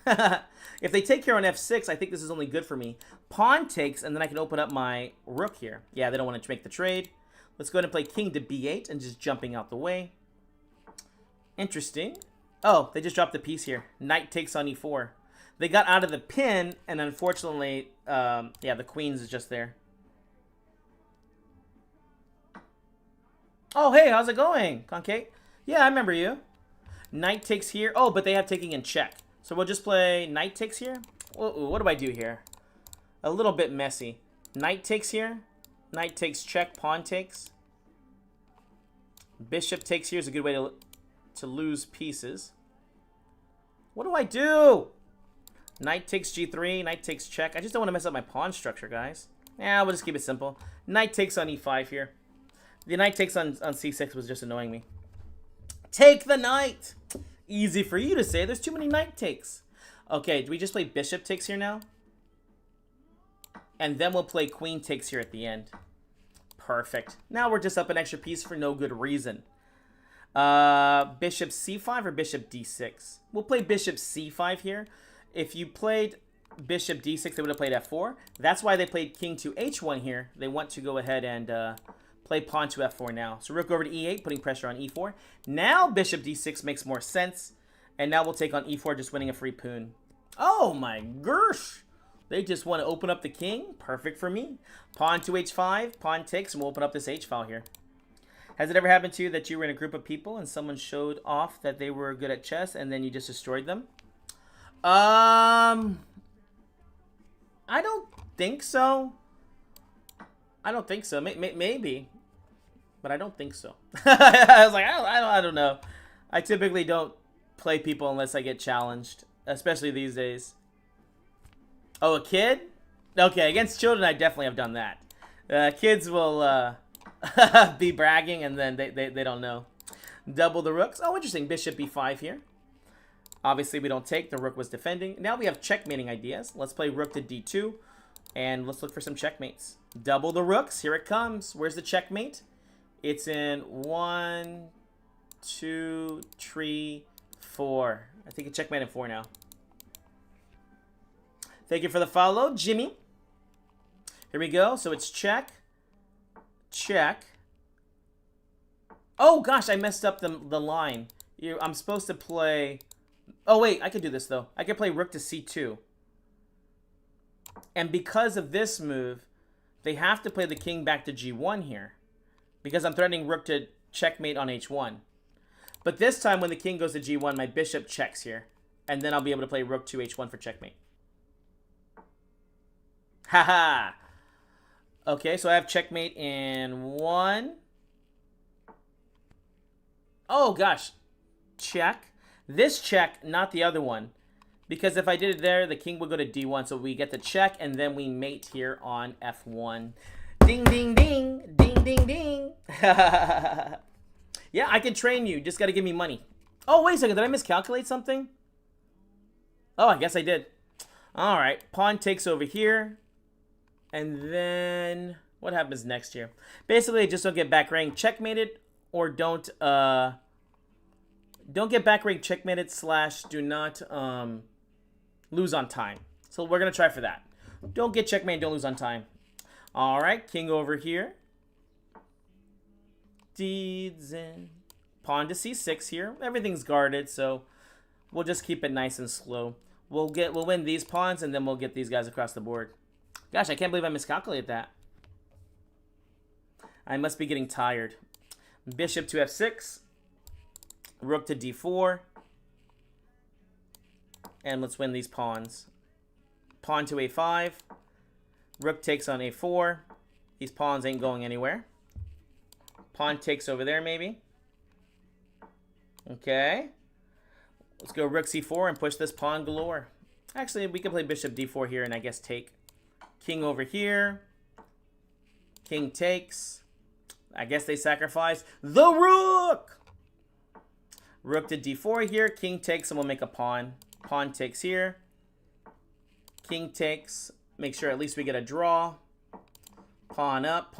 If they take here on f6, I think this is only good for me. Pawn takes, and then I can open up my rook here. Yeah, they don't want to make the trade. Let's go ahead and play king to b8 and just jumping out the way. Interesting. Oh, they just dropped the piece here. Knight takes on e4. They got out of the pin, and unfortunately, yeah, the queen's is just there. Oh, hey, how's it going, Concate? Yeah, I remember you. Knight takes here. Oh, but they have taking in check. So we'll just play knight takes here. What do I do here? A little bit messy. Knight takes here. Knight takes check. Pawn takes. Bishop takes here is a good way to lose pieces. What do I do? Knight takes g3. Knight takes check. I just don't want to mess up my pawn structure, guys. Yeah, we'll just keep it simple. Knight takes on e5 here. The knight takes on c6 was just annoying me. Take the knight! Easy for you to say. There's too many knight takes. Okay, do we just play bishop takes here now? And then we'll play queen takes here at the end. Perfect. Now we're just up an extra piece for no good reason. Bishop c5 or bishop d6? We'll play bishop c5 here. If you played bishop d6, they would have played f4. That's why they played king to h1 here. They want to go ahead and play pawn to f4 now. So rook over to e8, putting pressure on e4. Now bishop d6 makes more sense. And now we'll take on e4, just winning a free pawn. Oh my gosh! They just want to open up the king. Perfect for me. Pawn to h5, pawn takes, and we'll open up this h-file here. Has it ever happened to you that you were in a group of people and someone showed off that they were good at chess and then you just destroyed them? I don't think so. I don't think so. Maybe. But I don't think so. I was like, I don't know. I typically don't play people unless I get challenged, especially these days. Oh, a kid? Okay, against children, I definitely have done that. Kids will be bragging, and then they don't know. Double the rooks. Oh, interesting. Bishop b5 here. Obviously, we don't take. The rook was defending. Now we have checkmating ideas. Let's play rook to d2, and let's look for some checkmates. Double the rooks. Here it comes. Where's the checkmate? It's in 1, 2, 3, 4. I think it's checkmate in 4 now. Thank you for the follow, Jimmy. Here we go. So it's check. Check. Oh, gosh, I messed up the line. I'm supposed to play... Oh, wait, I could do this, though. I could play rook to c2. And because of this move, they have to play the king back to g1 here. Because I'm threatening rook to checkmate on h1. But this time, when the king goes to g1, my bishop checks here. And then I'll be able to play rook to h1 for checkmate. Haha! Okay, so I have checkmate in 1. Oh, gosh. Check. This check, not the other one. Because if I did it there, the king would go to d1. So we get the check, and then we mate here on f1. Ding, ding, ding. Ding, ding, ding. Yeah, I can train you. Just got to give me money. Oh, wait a second. Did I miscalculate something? Oh, I guess I did. All right. Pawn takes over here. And then what happens next here? Basically, just don't get back rank checkmated, or don't get back rank checkmated / do not lose on time. So we're gonna try for that. Don't get checkmated, don't lose on time. All right, king over here. Deeds in. Pawn to c6 here. Everything's guarded, so we'll just keep it nice and slow. We'll win these pawns, and then we'll get these guys across the board. Gosh, I can't believe I miscalculated that. I must be getting tired. Bishop to f6. Rook to d4. And let's win these pawns. Pawn to a5. Rook takes on a4. These pawns ain't going anywhere. Pawn takes over there, maybe. Okay. Let's go rook c4 and push this pawn galore. Actually, we can play bishop d4 here and I guess take. King over here. King takes. I guess they sacrifice the rook. Rook to d4 here. King takes and we'll make a pawn. Pawn takes here. King takes. Make sure at least we get a draw. Pawn up,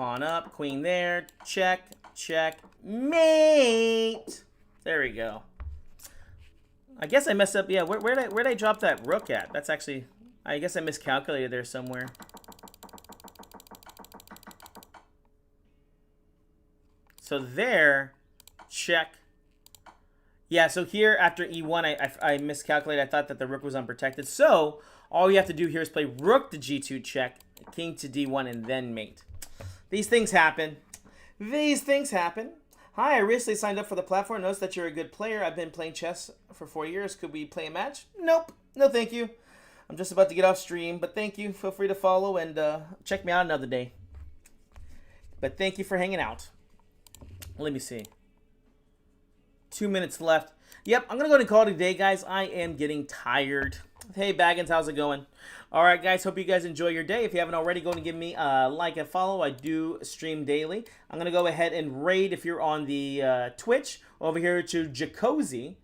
queen there. Check, check, Mate. There we go. I guess I messed up. Yeah, where'd I drop that rook at? That's actually, I guess I miscalculated there somewhere. So there, check. Yeah, so here after e1, I miscalculated. I thought that the rook was unprotected. So all you have to do here is play rook to g2 check, king to d1, and then mate. These things happen. These things happen. Hi, I recently signed up for the platform. Notice that you're a good player. I've been playing chess for 4 years. Could we play a match? Nope. No, thank you. I'm just about to get off stream, but thank you. Feel free to follow and check me out another day. But thank you for hanging out. Let me see. 2 minutes left. Yep, I'm going to go ahead and call it a day, guys. I am getting tired. Hey, Baggins, how's it going? All right, guys, hope you guys enjoy your day. If you haven't already, go and give me a like and follow. I do stream daily. I'm going to go ahead and raid, if you're on the Twitch, over here to Jacozy.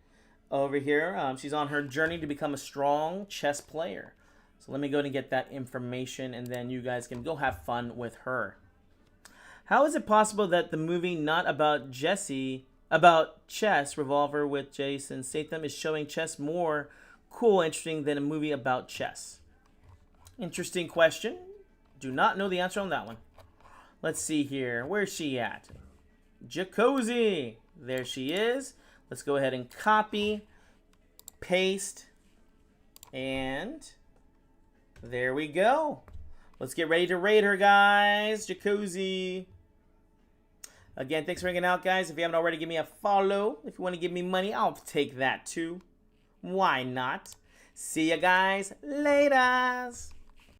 Over here, she's on her journey to become a strong chess player. So let me go ahead and get that information, and then you guys can go have fun with her. How is it possible that the movie not about Jesse, about chess, Revolver with Jason Statham, is showing chess more cool, interesting than a movie about chess? Interesting question. Do not know the answer on that one. Let's see here. Where's she at? Jacozy. There she is. Let's go ahead and copy, paste, and there we go. Let's get ready to raid her, guys. Jacozy. Again, thanks for hanging out, guys. If you haven't already, give me a follow. If you want to give me money, I'll take that too. Why not? See ya, guys. Laters.